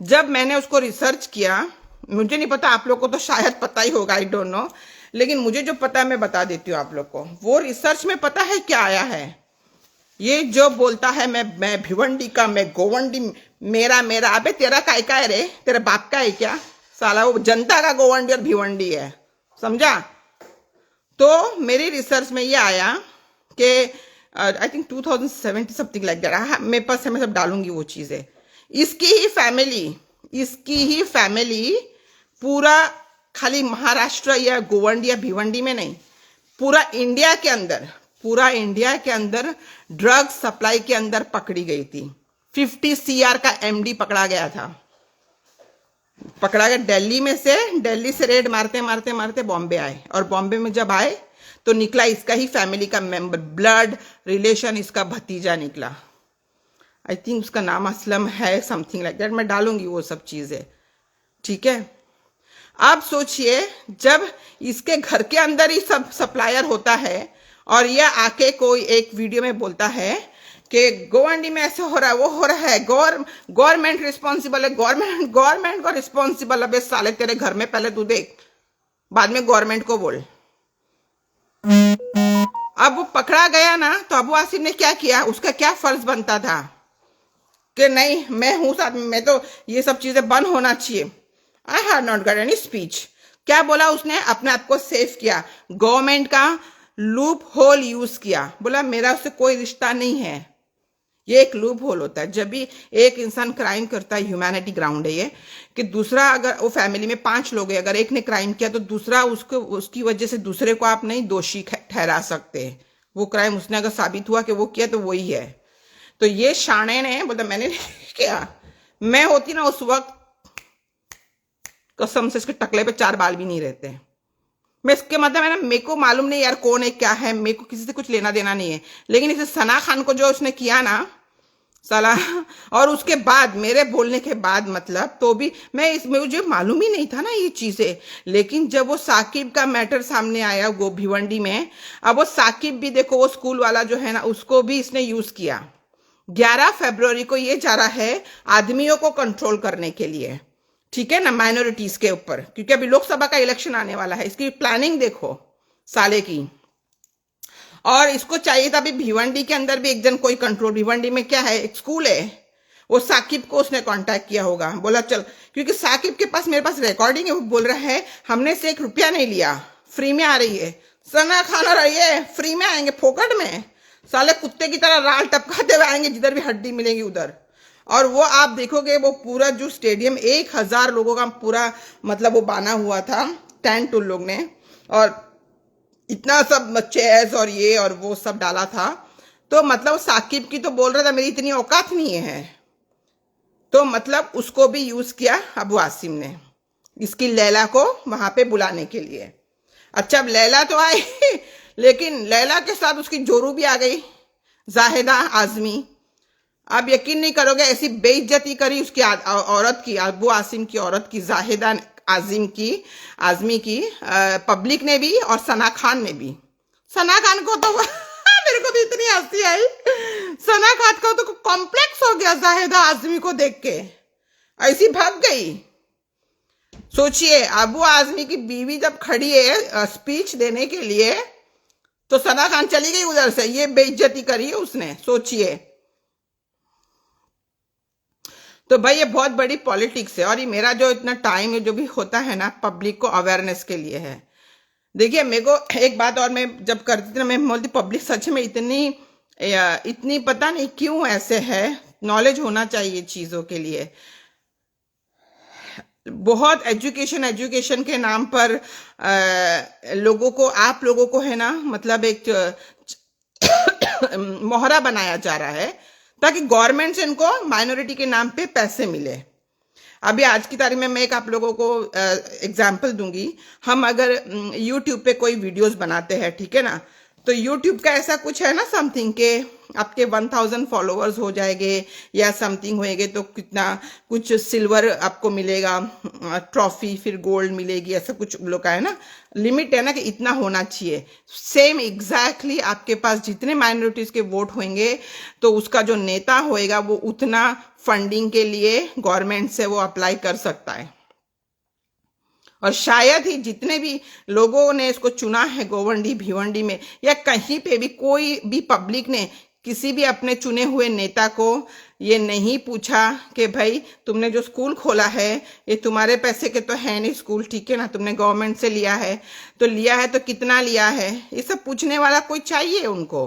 जब मैंने उसको रिसर्च किया, मुझे नहीं पता, आप लोग को तो शायद पता ही होगा, आई डोंट नो, लेकिन मुझे जो पता है मैं बता देती हूँ आप लोग को। वो रिसर्च में पता है क्या आया है? ये जो बोलता है मैं भिवंडी का, मैं गोवंडी, मेरा, अबे तेरा का है रे, तेरे बाप का है क्या? साला वो जनता का गोवंडी और भिवंडी है, समझा? तो मेरी रिसर्च में ये आया कि I think 2070 something like that, मेरे पास है, मैं सब डालूंगी वो चीजें। इसकी ही फैमिली पूरा, खाली महाराष्ट्र या गोवंडी या भिवंडी में नहीं, पूरा इंडिया के अंदर ड्रग सप्लाई के अंदर पकड़ी गई थी। 50 CR का MD पकड़ा गया दिल्ली से रेड मारते बॉम्बे आए, और बॉम्बे में जब आए तो निकला इसका ही फैमिली का मेंबर, ब्लड रिलेशन, इसका भतीजा निकला। आई थिंक उसका नाम असलम है, समथिंग लाइक दैट। मैं डालूंगी वो सब चीजें, ठीक है? आप सोचिए, जब इसके घर के अंदर ही सब सप्लायर होता है और ये आके कोई एक वीडियो में बोलता है कि गोवंडी में ऐसे हो रहा है, वो हो रहा है, गवर्नमेंट रिस्पॉन्सिबल है, गवर्नमेंट को रिस्पॉन्सिबल। अबे साले तेरे घर में पहले तू देख, बाद में गवर्नमेंट को बोल। अब वो पकड़ा गया ना, तो अबू आसिम ने क्या किया? उसका क्या फर्ज बनता था कि नहीं मैं हूं साथ में, तो ये सब चीजें बंद होना चाहिए। I have not got any speech. क्या बोला उसने? अपने आप को सेफ किया। गवर्नमेंट का लूप होल यूज किया, बोला मेरा उससे कोई रिश्ता नहीं है। ये एक लूप होल होता है। जब भी एक इंसान क्राइम करता है, ह्यूमैनिटी ग्राउंड है ये, कि दूसरा, अगर वो फैमिली में 5 लोग हैं, अगर एक ने क्राइम किया तो दूसरा उसको, उसकी वजह से दूसरे को आप नहीं दोषी ठहरा सकते। वो क्राइम उसने अगर साबित हुआ कि वो किया तो वही है। तो ये शाणे ने बोला मैंने नहीं किया, मैं होती ना उस वक्त, कसम से इसके टकले पे 4 बाल भी नहीं रहते। मैं इसके मतलब है ना, मेरे को मालूम नहीं यार कौन है क्या है, मेरे को किसी से कुछ लेना देना नहीं है, लेकिन इसे सना खान को जो उसने किया ना साला, और उसके बाद मेरे बोलने के बाद मतलब, तो भी मैं इसमें, मुझे मालूम ही नहीं था ना ये चीजें। लेकिन जब वो साकिब का मैटर सामने आया वो भिवंडी में, अब वो साकिब भी देखो, वो स्कूल वाला जो है ना, उसको भी इसने यूज किया। 11 फरवरी को ये जा रहा है आदमियों को कंट्रोल करने के लिए, ठीक है ना, माइनॉरिटीज के ऊपर, क्योंकि अभी लोकसभा का इलेक्शन आने वाला है। इसकी प्लानिंग देखो साले की। और इसको चाहिए था अभी भिवंडी के अंदर भी एक जन कोई कंट्रोल। भिवंडी में क्या है, एक स्कूल है, वो साकिब को उसने कांटेक्ट किया होगा, बोला चल, क्योंकि साकिब के पास, मेरे पास रिकॉर्डिंग है, वो बोल रहा है हमने से 1 रुपया नहीं लिया, फ्री में आ रही है। सना खाना रही है, फ्री में आएंगे, फोकट में, साले कुत्ते की तरह राल टपकाते हुए आएंगे, जिधर भी हड्डी मिलेगी उधर। और वो आप देखोगे, वो पूरा जो स्टेडियम 1000 लोगों का पूरा मतलब वो बना हुआ था, टेंट उन लोग ने, और इतना सब चेयर्स और ये और वो सब डाला था। तो मतलब साकिब की तो बोल रहा था मेरी इतनी औकात नहीं है, तो मतलब उसको भी यूज किया अबू आसिम ने, इसकी लैला को वहां पे बुलाने के लिए। अच्छा, अब लैला तो आई लेकिन लैला के साथ उसकी जोरू भी आ गई, जाहिदा आजमी। आप यकीन नहीं करोगे, ऐसी बेइज्जती करी उसकी औरत की, अबू आसिम की औरत की, जाहिदा आजमी की, पब्लिक ने भी और सना खान ने भी। सना खान को तो मेरे को तो इतनी हंसी आई, सना खान को तो कॉम्प्लेक्स हो गया जाहिदा आजमी को देख के, ऐसी भाग गई। सोचिए, अबू आजमी की बीवी जब खड़ी है स्पीच देने के लिए, तो सना खान चली गई उधर से, ये बेइज्जती करी है उसने, सोचिए। तो भाई ये बहुत बड़ी पॉलिटिक्स है, और ये मेरा जो इतना टाइम जो भी होता है ना, पब्लिक को अवेयरनेस के लिए है। देखिए, मेरे को एक बात और मैं जब करती थी ना, मैं बोलती पब्लिक सच में इतनी पता नहीं क्यों ऐसे है, नॉलेज होना चाहिए चीजों के लिए। बहुत एजुकेशन के नाम पर आप लोगों को है ना, मतलब एक मोहरा बनाया जा रहा है, ताकि गवर्नमेंट से इनको माइनॉरिटी के नाम पे पैसे मिले। अभी आज की तारीख में मैं एक आप लोगों को एग्जाम्पल दूंगी। हम अगर यूट्यूब पे कोई वीडियोस बनाते हैं, ठीक है ना, तो यूट्यूब का ऐसा कुछ है ना समथिंग के आपके 1000 फॉलोअर्स हो जाएंगे या समथिंग होएंगे, तो कितना कुछ सिल्वर आपको मिलेगा, ट्रॉफी, फिर गोल्ड मिलेगी, ऐसा कुछ लोग का है ना, लिमिट है ना कि इतना होना चाहिए। सेम एग्जैक्टली आपके पास जितने माइनॉरिटीज के वोट होंगे, तो उसका जो नेता होएगा वो उतना फंडिंग के लिए गवर्नमेंट से वो अप्लाई कर सकता है। और शायद ही जितने भी लोगों ने इसको चुना है गोवंडी भिवंडी में या कहीं पे भी, कोई भी पब्लिक ने किसी भी अपने चुने हुए नेता को ये नहीं पूछा कि भाई तुमने जो स्कूल खोला है ये तुम्हारे पैसे के तो है नहीं स्कूल, ठीक है ना, तुमने गवर्नमेंट से लिया है तो कितना लिया है, ये सब पूछने वाला कोई चाहिए उनको।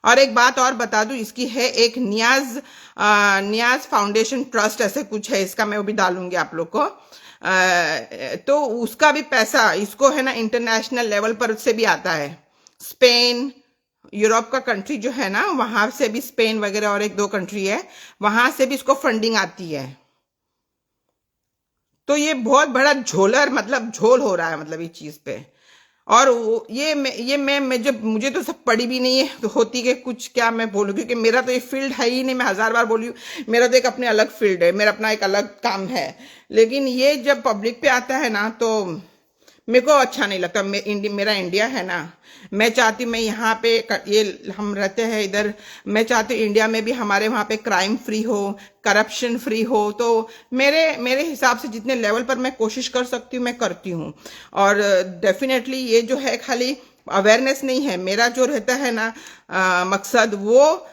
और एक बात और बता दूं, इसकी है एक नियाज फाउंडेशन ट्रस्ट ऐसे कुछ है, इसका मैं वो भी डालूंगी आप लोग को। तो उसका भी पैसा इसको है ना इंटरनेशनल लेवल पर से भी आता है। स्पेन, यूरोप का कंट्री जो है ना, वहां से भी, स्पेन वगैरह और 1-2 कंट्री है, वहां से भी इसको फंडिंग आती है। तो ये बहुत बड़ा झोल हो रहा है मतलब इस चीज पे। और मैं जब, मुझे तो सब पढ़ी भी नहीं है तो होती कि कुछ क्या मैं बोलूँ, क्योंकि मेरा तो ये फील्ड है ही नहीं, मैं 1000 बार बोली हूँ, मेरा तो एक अपने अलग फील्ड है, मेरा अपना एक अलग काम है। लेकिन ये जब पब्लिक पे आता है ना, तो मेरे को अच्छा नहीं लगता। मेरा इंडिया है ना, मैं चाहती हूँ, मैं यहाँ पे ये हम रहते हैं इधर, मैं चाहती हूँ इंडिया में भी हमारे वहाँ पे क्राइम फ्री हो, करप्शन फ्री हो। तो मेरे हिसाब से जितने लेवल पर मैं कोशिश कर सकती हूँ मैं करती हूँ। और डेफिनेटली ये जो है खाली अवेयरनेस नहीं है, मेरा जो रहता है ना मकसद, वो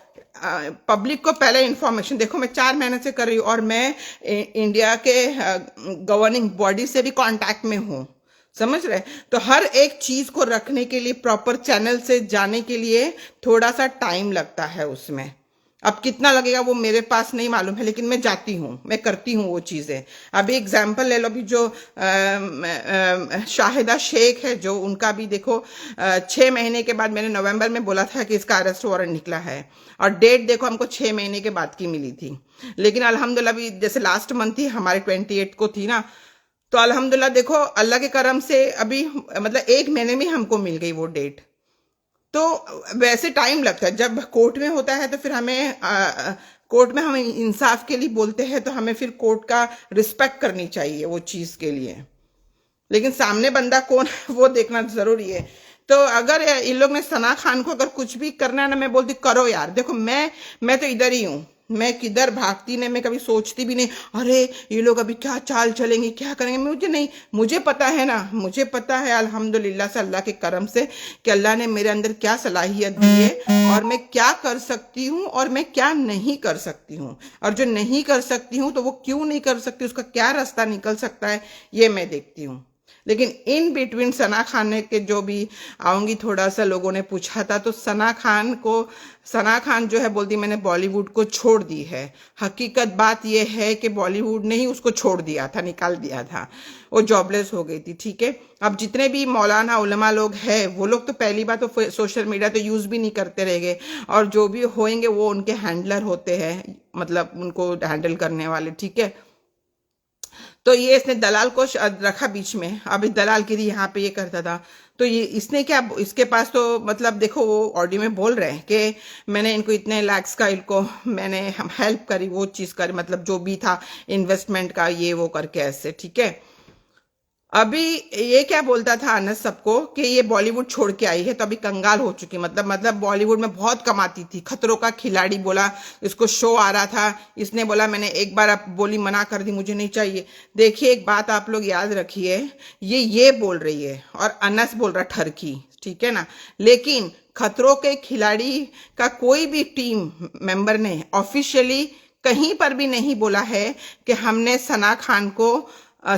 पब्लिक को पहले इंफॉर्मेशन। देखो मैं 4 महीने से कर रही हूँ और मैं इंडिया के गवर्निंग बॉडी से भी कांटेक्ट में हूँ, समझ रहे? तो हर एक चीज को रखने के लिए, प्रॉपर चैनल से जाने के लिए थोड़ा सा टाइम लगता है उसमें। अब कितना लगेगा वो मेरे पास नहीं मालूम है, लेकिन मैं जाती हूँ, मैं करती हूँ वो चीजें। अभी एग्जाम्पल ले लो, अभी जो शाहिदा शेख है, जो उनका भी देखो 6 महीने के बाद, मैंने नवंबर में बोला था कि इसका अरेस्ट वारंट निकला है, और डेट देखो हमको 6 महीने के बाद की मिली थी। लेकिन अल्हम्दुलिल्लाह भी जैसे लास्ट मंथ थी हमारे 28 को थी ना, तो अल्हम्दुलिल्लाह देखो अल्लाह के करम से अभी मतलब 1 महीने में हमको मिल गई वो डेट। तो वैसे टाइम लगता है, जब कोर्ट में होता है तो फिर हमें कोर्ट में हम इंसाफ के लिए बोलते हैं, तो हमें फिर कोर्ट का रिस्पेक्ट करनी चाहिए वो चीज के लिए। लेकिन सामने बंदा कौन है वो देखना जरूरी है। तो अगर इन लोग ने सना खान को अगर कुछ भी करना है ना, मैं बोलती करो यार। देखो मैं तो इधर ही हूँ, मैं किधर भागती नहीं, मैं कभी सोचती भी नहीं अरे ये लोग अभी क्या चाल चलेंगे, क्या करेंगे, मुझे नहीं, मुझे पता है ना, मुझे पता है अल्हम्दुलिल्लाह से, अल्लाह के करम से कि अल्लाह ने मेरे अंदर क्या सलाहियत दी है, और मैं क्या कर सकती हूँ और मैं क्या नहीं कर सकती हूँ, और जो नहीं कर सकती हूँ तो वो क्यों नहीं कर सकती, उसका क्या रास्ता निकल सकता है, ये मैं देखती हूँ। लेकिन इन बिटवीन सना खान के जो भी आऊंगी, थोड़ा सा लोगों ने पूछा था, तो सना खान जो है बोलती मैंने बॉलीवुड को छोड़ दी है। हकीकत बात यह है कि बॉलीवुड ने ही उसको छोड़ दिया था, निकाल दिया था, वो जॉबलेस हो गई थी। ठीक है, अब जितने भी मौलाना उलमा लोग हैं वो लोग तो पहली बात तो सोशल मीडिया तो यूज भी नहीं करते रहेंगे, और जो भी होंगे वो उनके हैंडलर होते हैं, मतलब उनको हैंडल करने वाले। ठीक है, तो ये इसने दलाल को रखा बीच में। अब इस दलालगिरी यहाँ पे ये करता था, तो ये इसने क्या, इसके पास तो मतलब देखो वो ऑडियो में बोल रहे हैं कि मैंने इनको इतने लैक्स का, इनको मैंने हेल्प करी, वो चीज करी, मतलब जो भी था इन्वेस्टमेंट का ये वो करके ऐसे। ठीक है, अभी ये क्या बोलता था अनस सबको कि ये बॉलीवुड छोड़ के आई है तो अभी कंगाल हो चुकी, मतलब बॉलीवुड में बहुत कमाती थी। खतरों का खिलाड़ी बोला, इसको शो आ रहा था, इसने बोला मैंने एक बार अब बोली मना कर दी, मुझे नहीं चाहिए। देखिए एक बात आप लोग याद रखिए, ये बोल रही है और अनस बोल रहा ठरकी, ठीक है ना। लेकिन खतरों के खिलाड़ी का कोई भी टीम मेंबर ने ऑफिशियली कहीं पर भी नहीं बोला है कि हमने सना खान को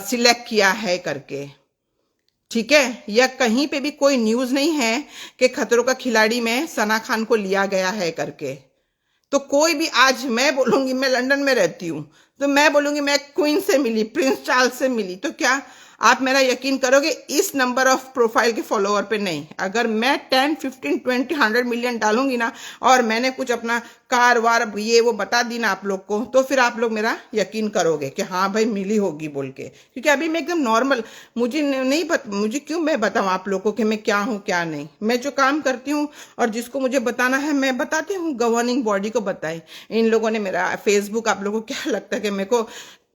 सिलेक्ट किया है करके। ठीक है, या कहीं पे भी कोई न्यूज नहीं है कि खतरों का खिलाड़ी में सना खान को लिया गया है करके। तो कोई भी, आज मैं बोलूंगी, मैं लंदन में रहती हूँ, तो मैं बोलूंगी मैं क्वीन से मिली, प्रिंस चार्ल्स से मिली, तो क्या आप मेरा यकीन करोगे इस नंबर ऑफ प्रोफाइल के फॉलोअर पे नहीं? अगर मैं 10, 15, 20, 100 मिलियन डालूंगी ना, और मैंने कुछ अपना कार वार ये वो बता दी ना आप लोग को, तो फिर आप लोग मेरा यकीन करोगे कि हाँ भाई मिली होगी बोल के। क्योंकि अभी मैं एकदम नॉर्मल, मुझे क्यों मैं बताऊं आप लोग को कि मैं क्या हूं क्या नहीं। मैं जो काम करती हूँ और जिसको मुझे बताना है मैं बताती हूँ, गवर्निंग बॉडी को बताई। इन लोगों ने मेरा फेसबुक, आप लोगों को क्या लगता है कि मेरे को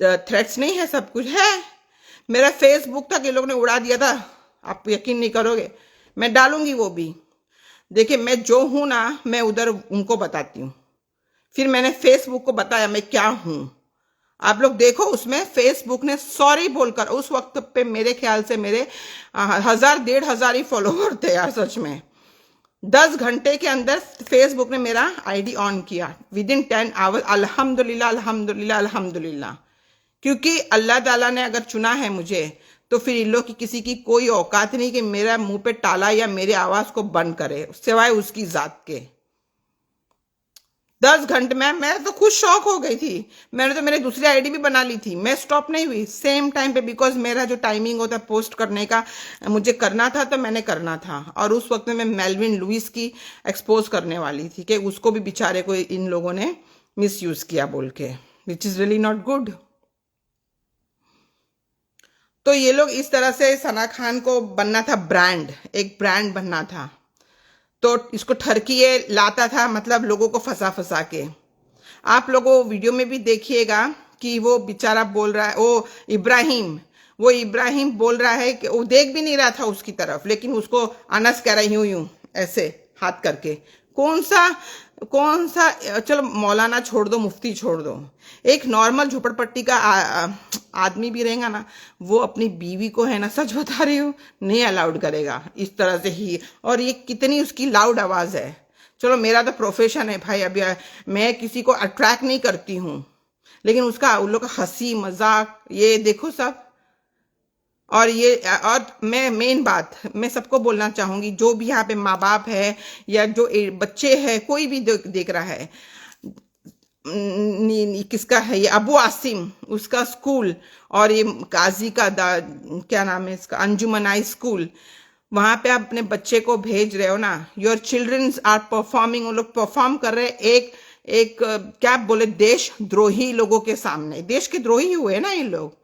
थ्रेट्स नहीं है? सब कुछ है। मेरा फेसबुक तक ये लोग ने उड़ा दिया था, आप यकीन नहीं करोगे। मैं डालूंगी वो भी, देखिए मैं जो हूं ना, मैं उधर उनको बताती हूँ। फिर मैंने फेसबुक को बताया मैं क्या हूं, आप लोग देखो। उसमें फेसबुक ने सॉरी बोलकर, उस वक्त पे मेरे ख्याल से मेरे 1000, 1500 ही फॉलोवर थे यार, सच में। 10 घंटे के अंदर फेसबुक ने मेरा आईडी ऑन किया, विद इन 10 आवर्स। अल्हम्दुलिल्लाह अल्हम्दुलिल्लाह अल्हम्दुलिल्लाह। क्योंकि अल्लाह ताला ने अगर चुना है मुझे, तो फिर इन लोग की किसी की कोई औकात नहीं कि मेरा मुंह पे ताला या मेरे आवाज को बंद करे, सिवाय उसकी जात के। 10 घंटे में मैं तो खुद शॉक हो गई थी। मैंने तो मेरी दूसरी आईडी भी बना ली थी, मैं स्टॉप नहीं हुई सेम टाइम पे, बिकॉज मेरा जो टाइमिंग होता है पोस्ट करने का, मुझे करना था तो मैंने करना था। और उस वक्त में मैं मेल्विन लुइस की एक्सपोज करने वाली थी कि उसको भी बेचारे को इन लोगों ने मिस यूज किया बोल के, which is really not good. तो ये लोग इस तरह से सना खान को बनना था ब्रांड, एक ब्रांड बनना था, तो इसको ठरकिए लाता था, मतलब लोगों को फंसा फंसा के। आप लोगों वीडियो में भी देखिएगा कि वो बेचारा बोल रहा है, वो इब्राहिम बोल रहा है कि वो देख भी नहीं रहा था उसकी तरफ, लेकिन उसको अनस कह रहा है यूं यूं ऐसे हाथ करके। कौन सा चलो मौलाना छोड़ दो, मुफ्ती छोड़ दो, एक नॉर्मल झोपड़पट्टी का आदमी भी रहेगा ना, वो अपनी बीवी को है ना, सच बता रही हूँ, नहीं अलाउड करेगा इस तरह से ही। और ये कितनी उसकी लाउड आवाज है। चलो मेरा तो प्रोफेशन है भाई, अभी मैं किसी को अट्रैक्ट नहीं करती हूँ, लेकिन उसका उन लोग का हंसी मजाक ये देखो सब। और ये और मैं मेन बात मैं सबको बोलना चाहूंगी, जो भी यहाँ पे माँ बाप है या जो बच्चे हैं, कोई भी देख रहा है, किसका है ये अबू आसिम, उसका स्कूल, और ये काजी का क्या नाम है इसका, अंजुमन हाई स्कूल, वहां पे आप अपने बच्चे को भेज रहे हो ना, योर चिल्ड्रंस आर परफॉर्मिंग, वो लोग परफॉर्म कर रहे हैं एक एक क्या बोले, देशद्रोही लोगों के सामने। देश के द्रोही हुए ना ये लोग।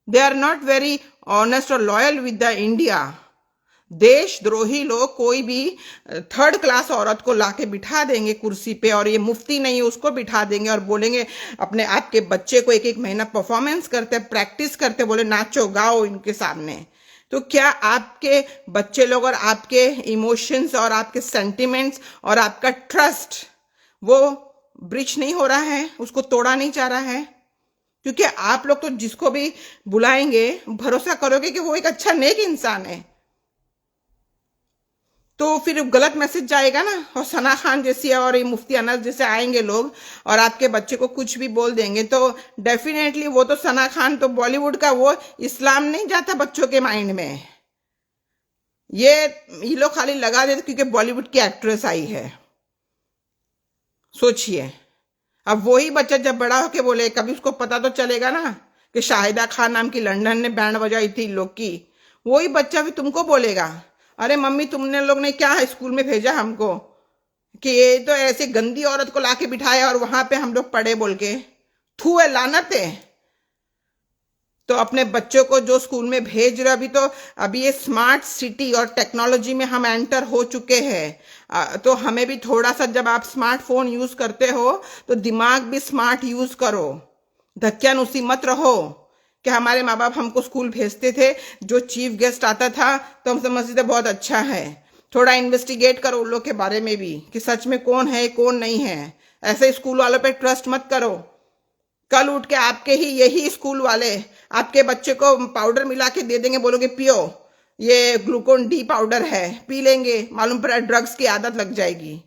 They are not very honest और लॉयल विद द इंडिया। देशद्रोही लोग कोई भी थर्ड क्लास औरत को लाके बिठा देंगे कुर्सी पे, और ये मुफ्ती नहीं है उसको बिठा देंगे और बोलेंगे अपने आपके बच्चे को एक एक महीना परफॉर्मेंस करते, प्रैक्टिस करते, बोले नाचो गाओ इनके सामने। तो क्या आपके बच्चे लोग और आपके इमोशंस और आपके सेंटिमेंट्स और आपका ट्रस्ट वो ब्रिच नहीं हो रहा है, उसको तोड़ा नहीं जा रहा है? क्योंकि आप लोग तो जिसको भी बुलाएंगे भरोसा करोगे कि वो एक अच्छा नेक इंसान है, तो फिर गलत मैसेज जाएगा ना। और सना खान जैसी और ये मुफ्ती अनस जैसे आएंगे लोग और आपके बच्चे को कुछ भी बोल देंगे, तो डेफिनेटली वो तो सना खान तो बॉलीवुड का, वो इस्लाम नहीं जाता बच्चों के माइंड में। ये लोग खाली लगा देते क्योंकि बॉलीवुड की एक्ट्रेस आई है। सोचिए, अब वही बच्चा जब बड़ा होके बोले, कभी उसको पता तो चलेगा ना कि शाहिदा खान नाम की लंदन ने बैंड बजाई थी लोग की। वही बच्चा भी तुमको बोलेगा, अरे मम्मी तुमने लोग ने क्या स्कूल में भेजा हमको कि ये तो ऐसे गंदी औरत को लाके बिठाया और वहां पे हम लोग पढ़े बोल के। थू है, लानत है। तो अपने बच्चों को जो स्कूल में भेज रहे, अभी ये स्मार्ट सिटी और टेक्नोलॉजी में हम एंटर हो चुके हैं, तो हमें भी थोड़ा सा, जब आप स्मार्टफोन यूज करते हो तो दिमाग भी स्मार्ट यूज करो। धक्यानुसी मत रहो कि हमारे माँ बाप हमको स्कूल भेजते थे, जो चीफ गेस्ट आता था तो हम समझते थे बहुत अच्छा है। थोड़ा इन्वेस्टिगेट करो उन लोग के बारे में भी कि सच में कौन है कौन नहीं है। ऐसे स्कूल वालों पे ट्रस्ट मत करो। कल उठ के आपके ही यही स्कूल वाले आपके बच्चे को पाउडर मिला के दे देंगे, बोलोगे पियो, ये ग्लूकोन डी पाउडर है, पी लेंगे, मालूम पड़ा ड्रग्स की आदत लग जाएगी।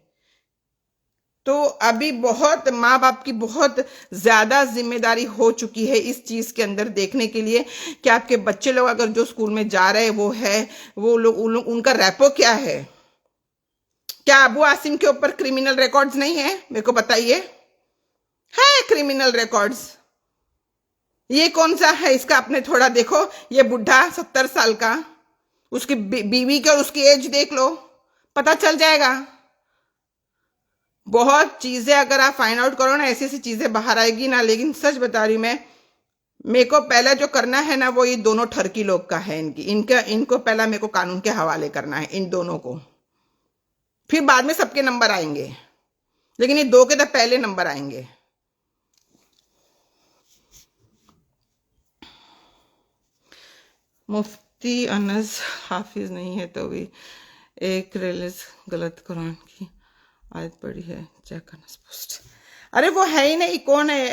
तो अभी बहुत माँ बाप की बहुत ज्यादा जिम्मेदारी हो चुकी है इस चीज के अंदर देखने के लिए कि आपके बच्चे लोग अगर जो स्कूल में जा रहे हैं वो लोग उनका रैपो क्या है। क्या अबू आसिम के ऊपर क्रिमिनल रिकॉर्ड्स नहीं है? मेरे को बताइए। है क्रिमिनल रिकॉर्ड्स। ये कौन सा है इसका? आपने थोड़ा देखो, ये बुढ़ा 70 साल का, उसकी बीवी की और उसकी एज देख लो, पता चल जाएगा। बहुत चीजें अगर आप फाइंड आउट करो ना, ऐसी ऐसी चीजें बाहर आएगी ना। लेकिन सच बता रही हूं मैं, मेरे को पहले जो करना है ना, वो ये दोनों ठरकी लोग का है। इनको पहला मेरे को कानून के हवाले करना है, इन दोनों को। फिर बाद में सबके नंबर आएंगे, लेकिन ये दो के तो पहले नंबर आएंगे। मुफ्ती अनस हाफिज नहीं है तो भी एक रिलीज गलत कुरान की आयत पड़ी है, चेक करना पोस्ट। अरे वो है ही नहीं। कौन है?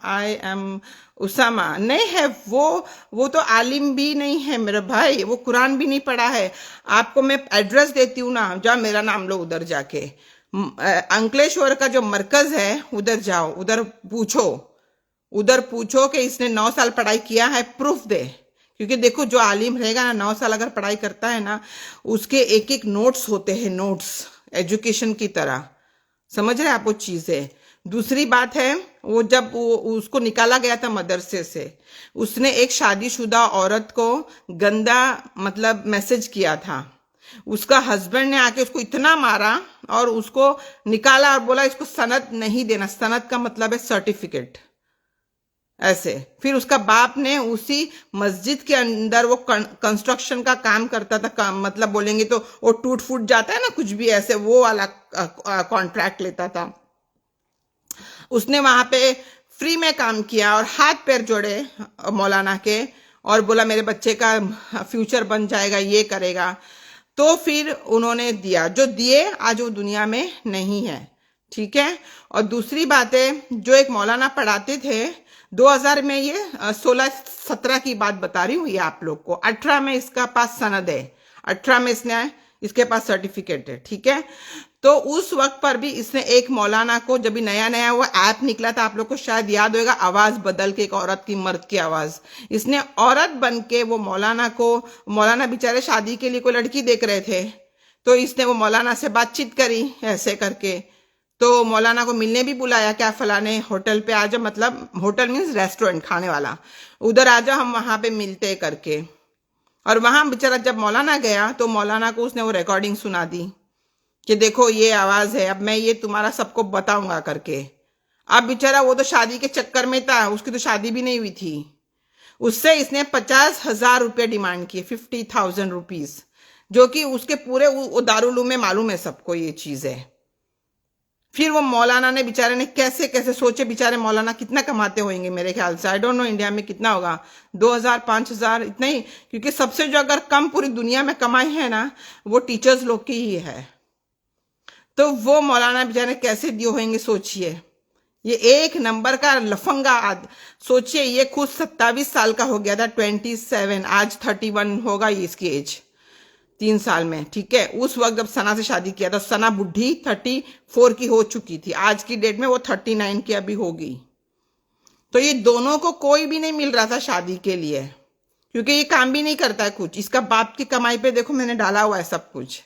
आई एम उसामा नहीं है वो तो आलिम भी नहीं है मेरा भाई, वो कुरान भी नहीं पढ़ा है। आपको मैं एड्रेस देती हूँ ना, जाओ मेरा नाम लो, उधर जाके अंकलेश्वर का जो मरकज है उधर जाओ, उधर पूछो कि इसने 9 साल पढ़ाई किया है, प्रूफ दे। क्योंकि देखो, जो आलिम रहेगा ना 9 साल अगर पढ़ाई करता है ना, उसके एक एक नोट्स होते हैं, नोट्स एजुकेशन की तरह। समझ रहे आप वो चीजें? दूसरी बात है, वो जब उसको निकाला गया था मदरसे से, उसने एक शादीशुदा औरत को गंदा मतलब मैसेज किया था। उसका हस्बैंड ने आके उसको इतना मारा और उसको निकाला और बोला इसको सनद नहीं देना। सनद का मतलब है सर्टिफिकेट। ऐसे फिर उसका बाप ने उसी मस्जिद के अंदर, वो कंस्ट्रक्शन का काम करता था, मतलब बोलेंगे तो वो टूट फूट जाता है ना कुछ भी, ऐसे वो वाला कॉन्ट्रैक्ट लेता था। उसने वहां पे फ्री में काम किया और हाथ पैर जोड़े मौलाना के और बोला मेरे बच्चे का फ्यूचर बन जाएगा, ये करेगा। तो फिर उन्होंने दिया, जो दिए आज वो दुनिया में नहीं है। ठीक है। और दूसरी बात है, जो एक मौलाना पढ़ाते थे 2000 में, ये 16-17 की बात बता रही हूँ ये आप लोग को, 18 में इसका पास सनद है, 18 में इसके पास सर्टिफिकेट है। ठीक है। तो उस वक्त पर भी इसने एक मौलाना को, जब भी नया नया वो ऐप निकला था, आप लोग को शायद याद होगा, आवाज बदल के, एक औरत की, मर्द की आवाज, इसने औरत बन के वो मौलाना को, मौलाना बेचारे शादी के लिए कोई लड़की देख रहे थे, तो इसने वो मौलाना से बातचीत करी ऐसे करके, तो मौलाना को मिलने भी बुलाया, क्या फलाने होटल पे आ जाओ, मतलब होटल मीन्स रेस्टोरेंट, खाने वाला, उधर आ जाओ, हम वहां पे मिलते करके। और वहां बेचारा जब मौलाना गया तो मौलाना को उसने वो रिकॉर्डिंग सुना दी कि देखो ये आवाज है, अब मैं ये तुम्हारा सबको बताऊंगा करके। अब बेचारा वो तो शादी के चक्कर में था, उसकी तो शादी भी नहीं हुई थी, उससे इसने 50,000 रुपये डिमांड किए, 50,000 रुपीज, जो कि उसके पूरे वो दारुल में मालूम है सबको ये चीज है। फिर वो मौलाना ने, बेचारे ने कैसे कैसे सोचे, बेचारे मौलाना कितना कमाते होंगे, मेरे ख्याल से, आई डोंट नो इंडिया में कितना होगा, 2,000 5,000 इतना ही, क्योंकि सबसे जो अगर कम पूरी दुनिया में कमाई है ना, वो टीचर्स लोग की ही है। तो वो मौलाना बेचारे कैसे दिए होंगे सोचिए, ये एक नंबर का लफंगा सोचिए, ये खुद 27 साल का हो गया था, 27, आज 31 होगा ये इसकी एज, 3 साल में, ठीक है। उस वक्त जब सना से शादी किया था, सना बुढ़ी 34 की हो चुकी थी, आज की डेट में वो 39 की अभी होगी। तो ये दोनों को कोई भी नहीं मिल रहा था शादी के लिए, क्योंकि ये काम भी नहीं करता है कुछ, इसका बाप की कमाई पे देखो मैंने डाला हुआ है सब कुछ।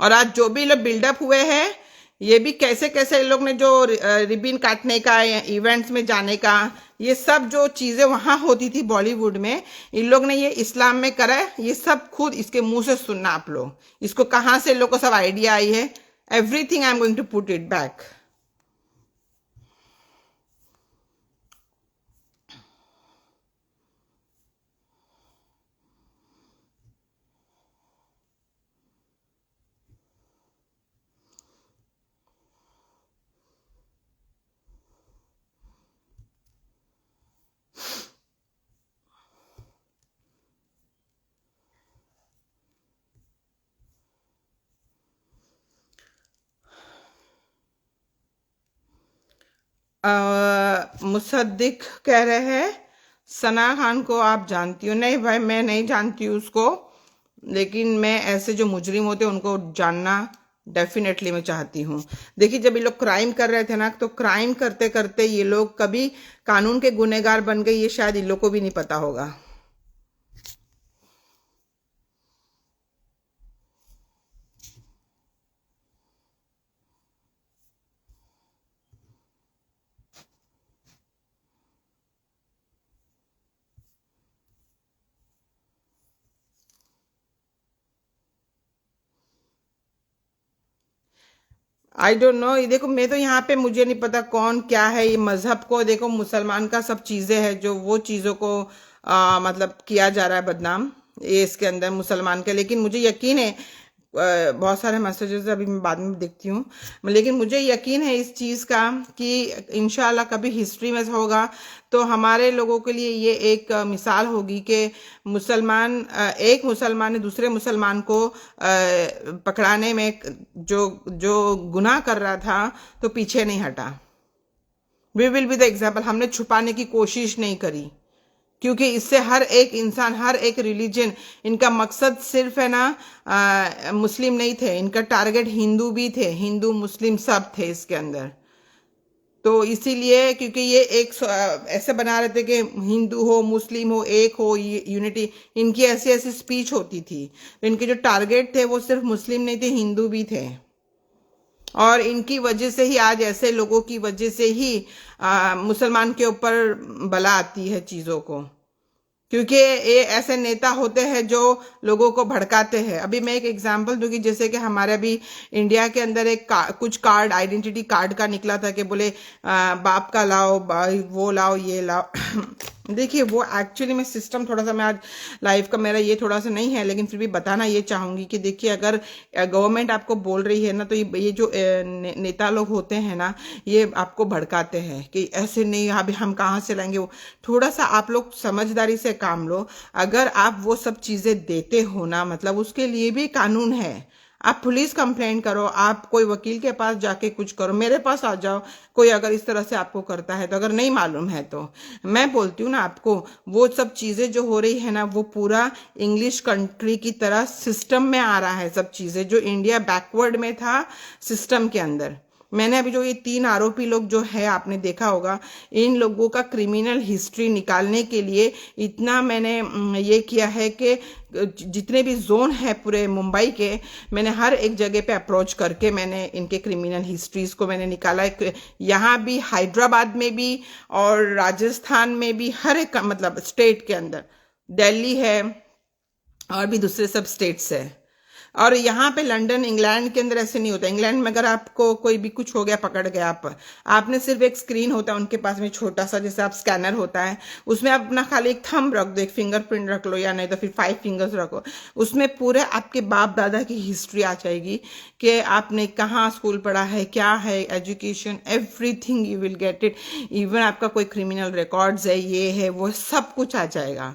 और आज जो भी लोग बिल्डअप हुए हैं, ये भी कैसे कैसे लोग ने, जो रिबिन काटने का, इवेंट्स में जाने का, ये सब जो चीजें वहां होती थी बॉलीवुड में, इन लोग ने ये इस्लाम में करा है, ये सब खुद इसके मुंह से सुनना आप लोग, इसको कहां से इन लोग को सब आइडिया आई है, everything I am going to put it back. Musaddiq कह रहे हैं सना खान को आप जानती हो? नहीं भाई, मैं नहीं जानती हूँ उसको, लेकिन मैं ऐसे जो मुजरिम होते हैं उनको जानना डेफिनेटली मैं चाहती हूँ। देखिए, जब ये लोग क्राइम कर रहे थे ना, तो क्राइम करते करते ये लोग कभी कानून के गुनहगार बन गए, ये शायद इन लोग को भी नहीं पता होगा। आई डोंट नो, ये देखो, मैं तो यहाँ पे मुझे नहीं पता कौन क्या है, ये मजहब को देखो, मुसलमान का सब चीजें हैं, जो वो चीजों को मतलब किया जा रहा है बदनाम, ये इसके अंदर मुसलमान के। लेकिन मुझे यकीन है, बहुत सारे मैसेजेस अभी मैं बाद में देखती हूँ, लेकिन मुझे यकीन है इस चीज का कि इंशाल्लाह कभी हिस्ट्री में होगा तो हमारे लोगों के लिए ये एक मिसाल होगी कि मुसलमान, एक मुसलमान ने दूसरे मुसलमान को पकड़ाने में, जो जो गुनाह कर रहा था तो पीछे नहीं हटा। We will be the example. हमने छुपाने की कोशिश नहीं करी, क्योंकि इससे हर एक इंसान, हर एक रिलीजन, इनका मकसद सिर्फ है ना, मुस्लिम नहीं थे, इनका टारगेट हिंदू भी थे, हिंदू मुस्लिम सब थे इसके अंदर। तो इसीलिए, क्योंकि ये एक ऐसे बना रहे थे कि हिंदू हो मुस्लिम हो एक हो, यूनिटी, इनकी ऐसी ऐसी स्पीच होती थी। तो इनके जो टारगेट थे वो सिर्फ मुस्लिम नहीं थे, हिंदू भी थे। और इनकी वजह से ही आज, ऐसे लोगों की वजह से ही मुसलमान के ऊपर बला आती है चीजों को, क्योंकि ये ऐसे नेता होते हैं जो लोगों को भड़काते हैं। अभी मैं एक एग्जांपल दूंगी, जैसे कि हमारे अभी इंडिया के अंदर एक कुछ कार्ड, आइडेंटिटी कार्ड का निकला था कि बोले बाप का लाओ, वो लाओ, ये लाओ। देखिए, वो एक्चुअली में सिस्टम थोड़ा सा, मैं आज लाइफ का मेरा ये थोड़ा सा नहीं है, लेकिन फिर भी बताना ये चाहूंगी कि देखिए, अगर गवर्नमेंट आपको बोल रही है ना, तो ये जो नेता लोग होते हैं ना, ये आपको भड़काते हैं कि ऐसे नहीं, अभी हम कहाँ से लाएंगे। वो थोड़ा सा आप लोग समझदारी से काम लो। अगर आप वो सब चीजें देते हो ना, मतलब उसके लिए भी कानून है। आप पुलिस कंप्लेंट करो, आप कोई वकील के पास जाके कुछ करो, मेरे पास आ जाओ, कोई अगर इस तरह से आपको करता है तो, अगर नहीं मालूम है तो। मैं बोलती हूँ ना आपको, वो सब चीजें जो हो रही है ना, वो पूरा इंग्लिश कंट्री की तरह सिस्टम में आ रहा है। सब चीजें जो इंडिया बैकवर्ड में था सिस्टम के अंदर। मैंने अभी जो ये 3 आरोपी लोग जो है, आपने देखा होगा, इन लोगों का क्रिमिनल हिस्ट्री निकालने के लिए इतना मैंने ये किया है कि जितने भी जोन है पूरे मुंबई के, मैंने हर एक जगह पे अप्रोच करके मैंने इनके क्रिमिनल हिस्ट्रीज को मैंने निकाला। यहाँ भी, हैदराबाद में भी, और राजस्थान में भी, हर एक मतलब स्टेट के अंदर, दिल्ली है और भी दूसरे सब स्टेट्स है। और यहाँ पे लंदन, इंग्लैंड के अंदर ऐसे नहीं होता। इंग्लैंड में अगर आपको कोई भी कुछ हो गया, पकड़ गया आप, आपने सिर्फ एक स्क्रीन होता है उनके पास में, छोटा सा, जैसे आप स्कैनर होता है, उसमें आप अपना खाली एक थंब रख दो, एक फिंगरप्रिंट रख लो, या नहीं तो फिर 5 फिंगर्स रखो, उसमें पूरे आपके बाप दादा की हिस्ट्री आ जाएगी कि आपने कहाँ स्कूल पढ़ा है, क्या है education, everything you will get it. Even आपका कोई क्रिमिनल रिकॉर्ड्स है, ये है वो, सब कुछ आ जाएगा।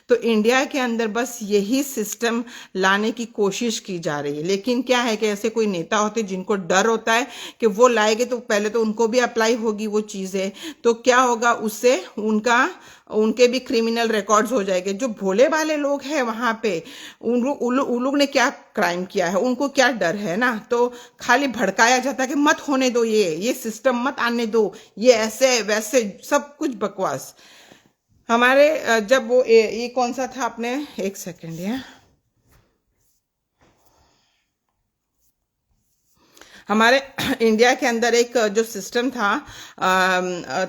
तो इंडिया के अंदर बस यही सिस्टम लाने की कोशिश की जा रही है। लेकिन क्या है कि ऐसे कोई नेता होते जिनको डर होता है कि वो लाएंगे तो पहले तो उनको भी अप्लाई होगी वो चीजें, तो क्या होगा उससे, उनके भी क्रिमिनल रिकॉर्ड्स हो जाएंगे। जो भोले भाले लोग हैं वहां पे, उन लोग ने क्या क्राइम किया है, उनको क्या डर है ना। तो खाली भड़काया जाता है कि मत होने दो, ये सिस्टम मत आने दो, ये ऐसे वैसे, सब कुछ बकवास। हमारे जब वो ये कौन सा था, आपने, एक सेकंड है, हमारे इंडिया के अंदर एक जो सिस्टम था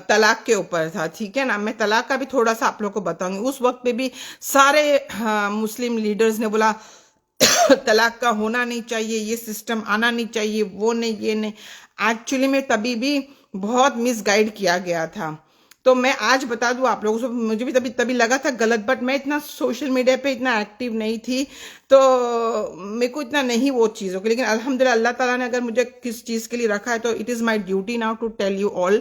तलाक के ऊपर था, ठीक है ना। मैं तलाक का भी थोड़ा सा आप लोग को बताऊंगी। उस वक्त पे भी सारे मुस्लिम लीडर्स ने बोला तलाक का होना नहीं चाहिए, ये सिस्टम आना नहीं चाहिए, वो नहीं, ये नहीं। एक्चुअली में तभी भी बहुत मिसगाइड किया गया था। तो मैं आज बता दूं आप लोगों को, मुझे भी तभी तभी लगा था गलत, बट मैं इतना सोशल मीडिया पे इतना एक्टिव नहीं थी, तो मेरे को इतना नहीं वो चीज़ होगी। लेकिन अल्हम्दुलिल्लाह, अल्लाह ताला ने अगर मुझे किस चीज़ के लिए रखा है, तो it is my duty now to tell you all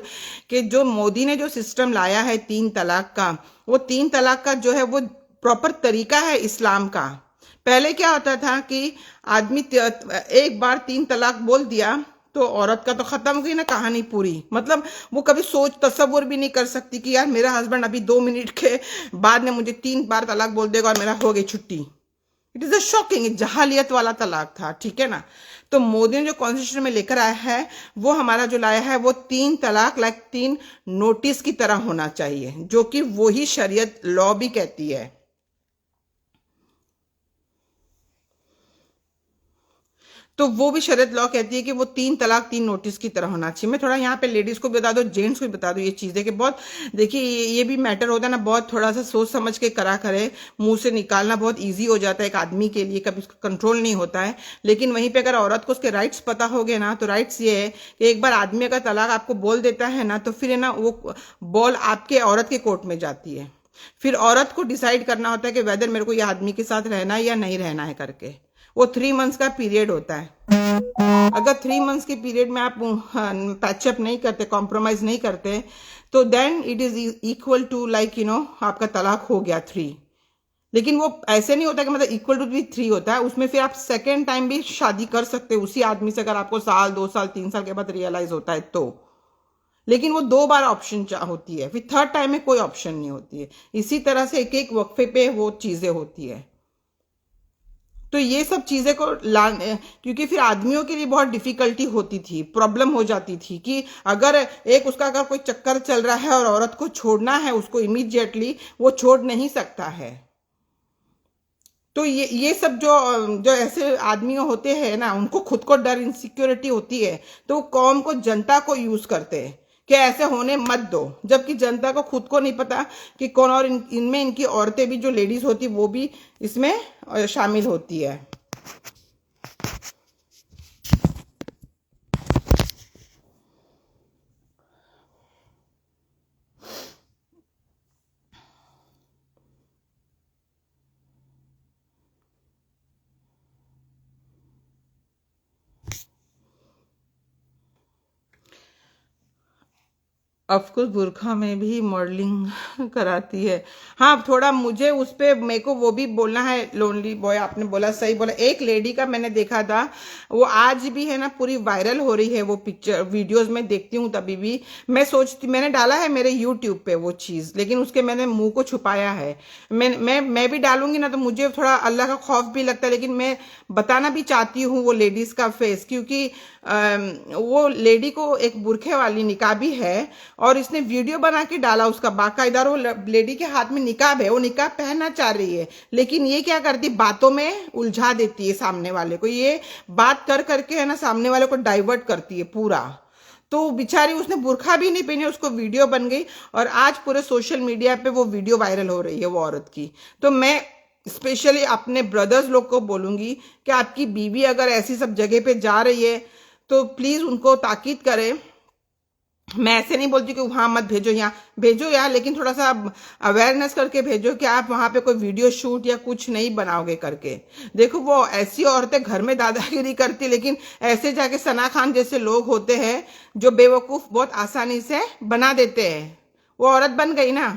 कि जो मोदी ने जो सिस्टम लाया है 3 तलाक का, वो 3 तलाक का जो है वो प्रॉपर तरीका है इस्लाम का। पहले क्या होता था कि आदमी एक बार 3 तलाक बोल दिया तो औरत का तो खत्म हो गई ना कहानी पूरी। मतलब वो कभी सोच तसव्वुर भी नहीं कर सकती कि यार मेरा हस्बैंड अभी 2 मिनट के बाद में मुझे 3 बार तलाक बोल देगा और मेरा हो गई छुट्टी। इट इज अ शॉकिंग, जहालियत वाला तलाक था, ठीक है ना। तो मोदी ने जो कॉन्स्टिट्यूशन में लेकर आया है, वो हमारा जो लाया है, वो 3 तलाक लाइक 3 नोटिस की तरह होना चाहिए, जो कि वही शरीयत लॉ भी कहती है। तो वो भी शरीयत लॉ कहती है कि वो 3 तलाक 3 नोटिस की तरह होना चाहिए। मैं थोड़ा यहाँ पे लेडीज को भी बता दो, जेंट्स को भी बता दो ये चीजें, कि बहुत देखिए ये भी मैटर होता है ना, बहुत थोड़ा सा सोच समझ के करा करे। मुंह से निकालना बहुत ईजी हो जाता है एक आदमी के लिए, कभी उसका कंट्रोल नहीं होता है। लेकिन वहीं पे अगर औरत को उसके राइट्स पता हो गए ना, तो राइट्स ये है कि एक बार आदमी अगर तलाक आपको बोल देता है ना, तो फिर है ना वो बॉल आपके औरत के कोर्ट में जाती है। फिर औरत को डिसाइड करना होता है कि वेदर मेरे को ये आदमी के साथ रहना है या नहीं रहना है करके। वो 3 मंथ्स का पीरियड होता है। अगर 3 मंथ्स के पीरियड में आप पैचअप नहीं करते, कॉम्प्रोमाइज नहीं करते, तो then it is equal to like आपका तलाक हो गया 3। लेकिन वो ऐसे नहीं होता कि मतलब इक्वल टू भी 3 होता है, उसमें फिर आप सेकेंड टाइम भी शादी कर सकते हो उसी आदमी से, अगर आपको साल 2 साल 3 साल के बाद रियलाइज होता है तो। लेकिन वो 2 बार ऑप्शन होती है, फिर थर्ड टाइम में कोई ऑप्शन नहीं होती है। इसी तरह से एक एक वक्फे पे वो चीजें होती है। तो ये सब चीजें को लाने, क्योंकि फिर आदमियों के लिए बहुत डिफिकल्टी होती थी, प्रॉब्लम हो जाती थी कि अगर एक उसका अगर कोई चक्कर चल रहा है और औरत को छोड़ना है उसको इमीडिएटली, वो छोड़ नहीं सकता है। तो ये सब जो जो ऐसे आदमी होते हैं ना, उनको खुद को डर, इनसिक्योरिटी होती है, तो वो कौम को, जनता को यूज करते हैं कि ऐसे होने मत दो। जबकि जनता को खुद को नहीं पता कि कौन, और इनमें इनकी औरतें भी जो लेडीज होती वो भी इसमें शामिल होती है। ऑफ कोर्स बुरखा में भी मॉडलिंग कराती है। हाँ, थोड़ा मुझे उस पे मेरे को वो भी बोलना है। लोनली बॉय आपने बोला, सही बोला। एक लेडी का मैंने देखा था, वो आज भी है ना पूरी वायरल हो रही है वो पिक्चर, वीडियोस में देखती हूँ तभी भी मैं सोचती, मैंने डाला है मेरे यूट्यूब पे वो चीज़, लेकिन उसके मैंने मुंह को छुपाया है। मैं भी डालूंगी ना तो मुझे थोड़ा अल्लाह का खौफ भी लगता है, लेकिन मैं बताना भी चाहती हूँ वो लेडीज का फेस, क्योंकि वो लेडी को एक बुरखे वाली निकाबी है और इसने वीडियो बना के डाला उसका बाकायदा। वो लेडी के हाथ में निकाब है, वो निकाब पहनना चाह रही है, लेकिन ये क्या करती, बातों में उलझा देती है सामने वाले को। ये बात कर करके है ना सामने वाले को डाइवर्ट करती है पूरा। तो बेचारी उसने बुरखा भी नहीं पहनी, उसको वीडियो बन गई और आज पूरे सोशल मीडिया पे वो वीडियो वायरल हो रही है वो औरत की। तो मैं स्पेशली अपने ब्रदर्स लोग को बोलूंगी कि आपकी बीवी अगर ऐसी सब जगह पे जा रही है तो प्लीज उनको ताकीद करें। मैं ऐसे नहीं बोलती कि वहां मत भेजो, यहाँ भेजो यार, लेकिन थोड़ा सा अवेयरनेस करके भेजो कि आप वहां पे कोई वीडियो शूट या कुछ नहीं बनाओगे करके। देखो वो ऐसी औरतें घर में दादागिरी करती, लेकिन ऐसे जाके सना खान जैसे लोग होते हैं जो बेवकूफ बहुत आसानी से बना देते हैं। वो औरत बन गई ना।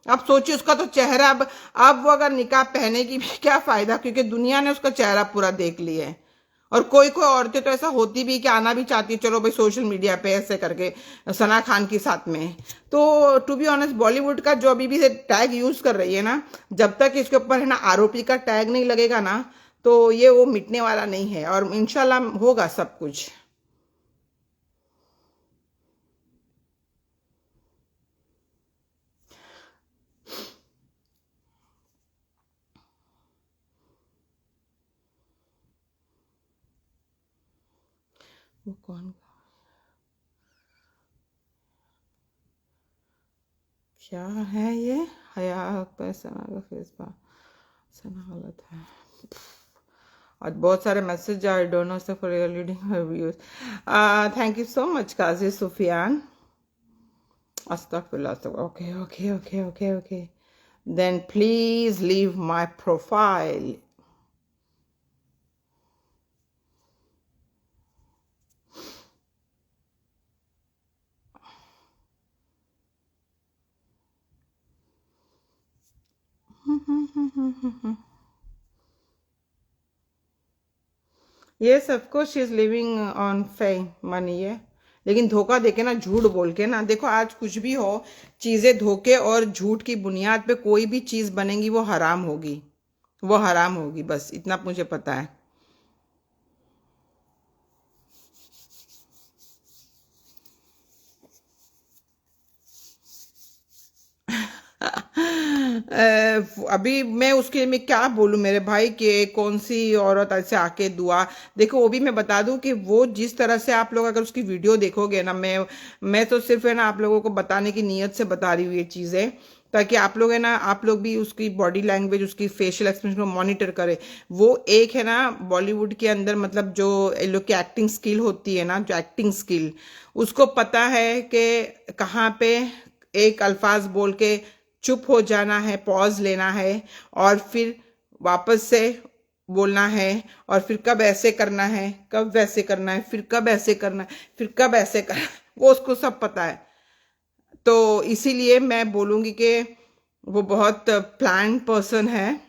अब सोचिए उसका तो चेहरा, अब वो अगर निकाब पहनेगी भी क्या फायदा, क्योंकि दुनिया ने उसका चेहरा पूरा देख लिया है। और कोई कोई औरतें तो ऐसा होती भी कि आना भी चाहती है, चलो भाई सोशल मीडिया पे ऐसे करके सना खान के साथ में। तो टू बी ऑनेस्ट बॉलीवुड का जो अभी भी टैग यूज कर रही है ना, जब तक इसके ऊपर है ना आरोपी का टैग नहीं लगेगा ना, तो ये वो मिटने वाला नहीं है और इंशाल्लाह होगा सब कुछ। वो कौन, क्या है ये? हया अख्तर सना का फेस पा, सना गलत है। और बहुत सारे message I don't know sir for your reading her views. Thank you so much Qazi Sufiyan. Astaghfirullah. Okay, okay, okay, okay, okay. Then please leave my profile. Yes, of course she is living on fame money है, लेकिन धोखा देके ना, झूठ बोल के ना, देखो आज कुछ भी हो, चीजें धोखे और झूठ की बुनियाद पे कोई भी चीज बनेगी वो हराम होगी, वो हराम होगी, बस इतना मुझे पता है। अभी मैं उसके में क्या बोलूं मेरे भाई कि कौन सी औरत ऐसे आके दुआ, देखो वो भी मैं बता दूं कि वो जिस तरह से आप लोग अगर उसकी वीडियो देखोगे ना, मैं तो सिर्फ है ना आप लोगों को बताने की नीयत से बता रही हूँ ये चीजें, ताकि आप लोग है ना, आप लोग भी उसकी बॉडी लैंग्वेज, उसकी फेशियल एक्सप्रेशन को मॉनिटर करें। वो एक है ना बॉलीवुड के अंदर, मतलब जो ये लोग की एक्टिंग स्किल होती है ना, जो एक्टिंग स्किल, उसको पता है कि कहाँ पे एक अल्फाज बोल के चुप हो जाना है, पॉज लेना है और फिर वापस से बोलना है, और फिर कब ऐसे करना है, कब वैसे करना है, फिर कब ऐसे करना है, फिर कब ऐसे करना है, वो उसको सब पता है। तो इसीलिए मैं बोलूंगी कि वो बहुत प्लान पर्सन है।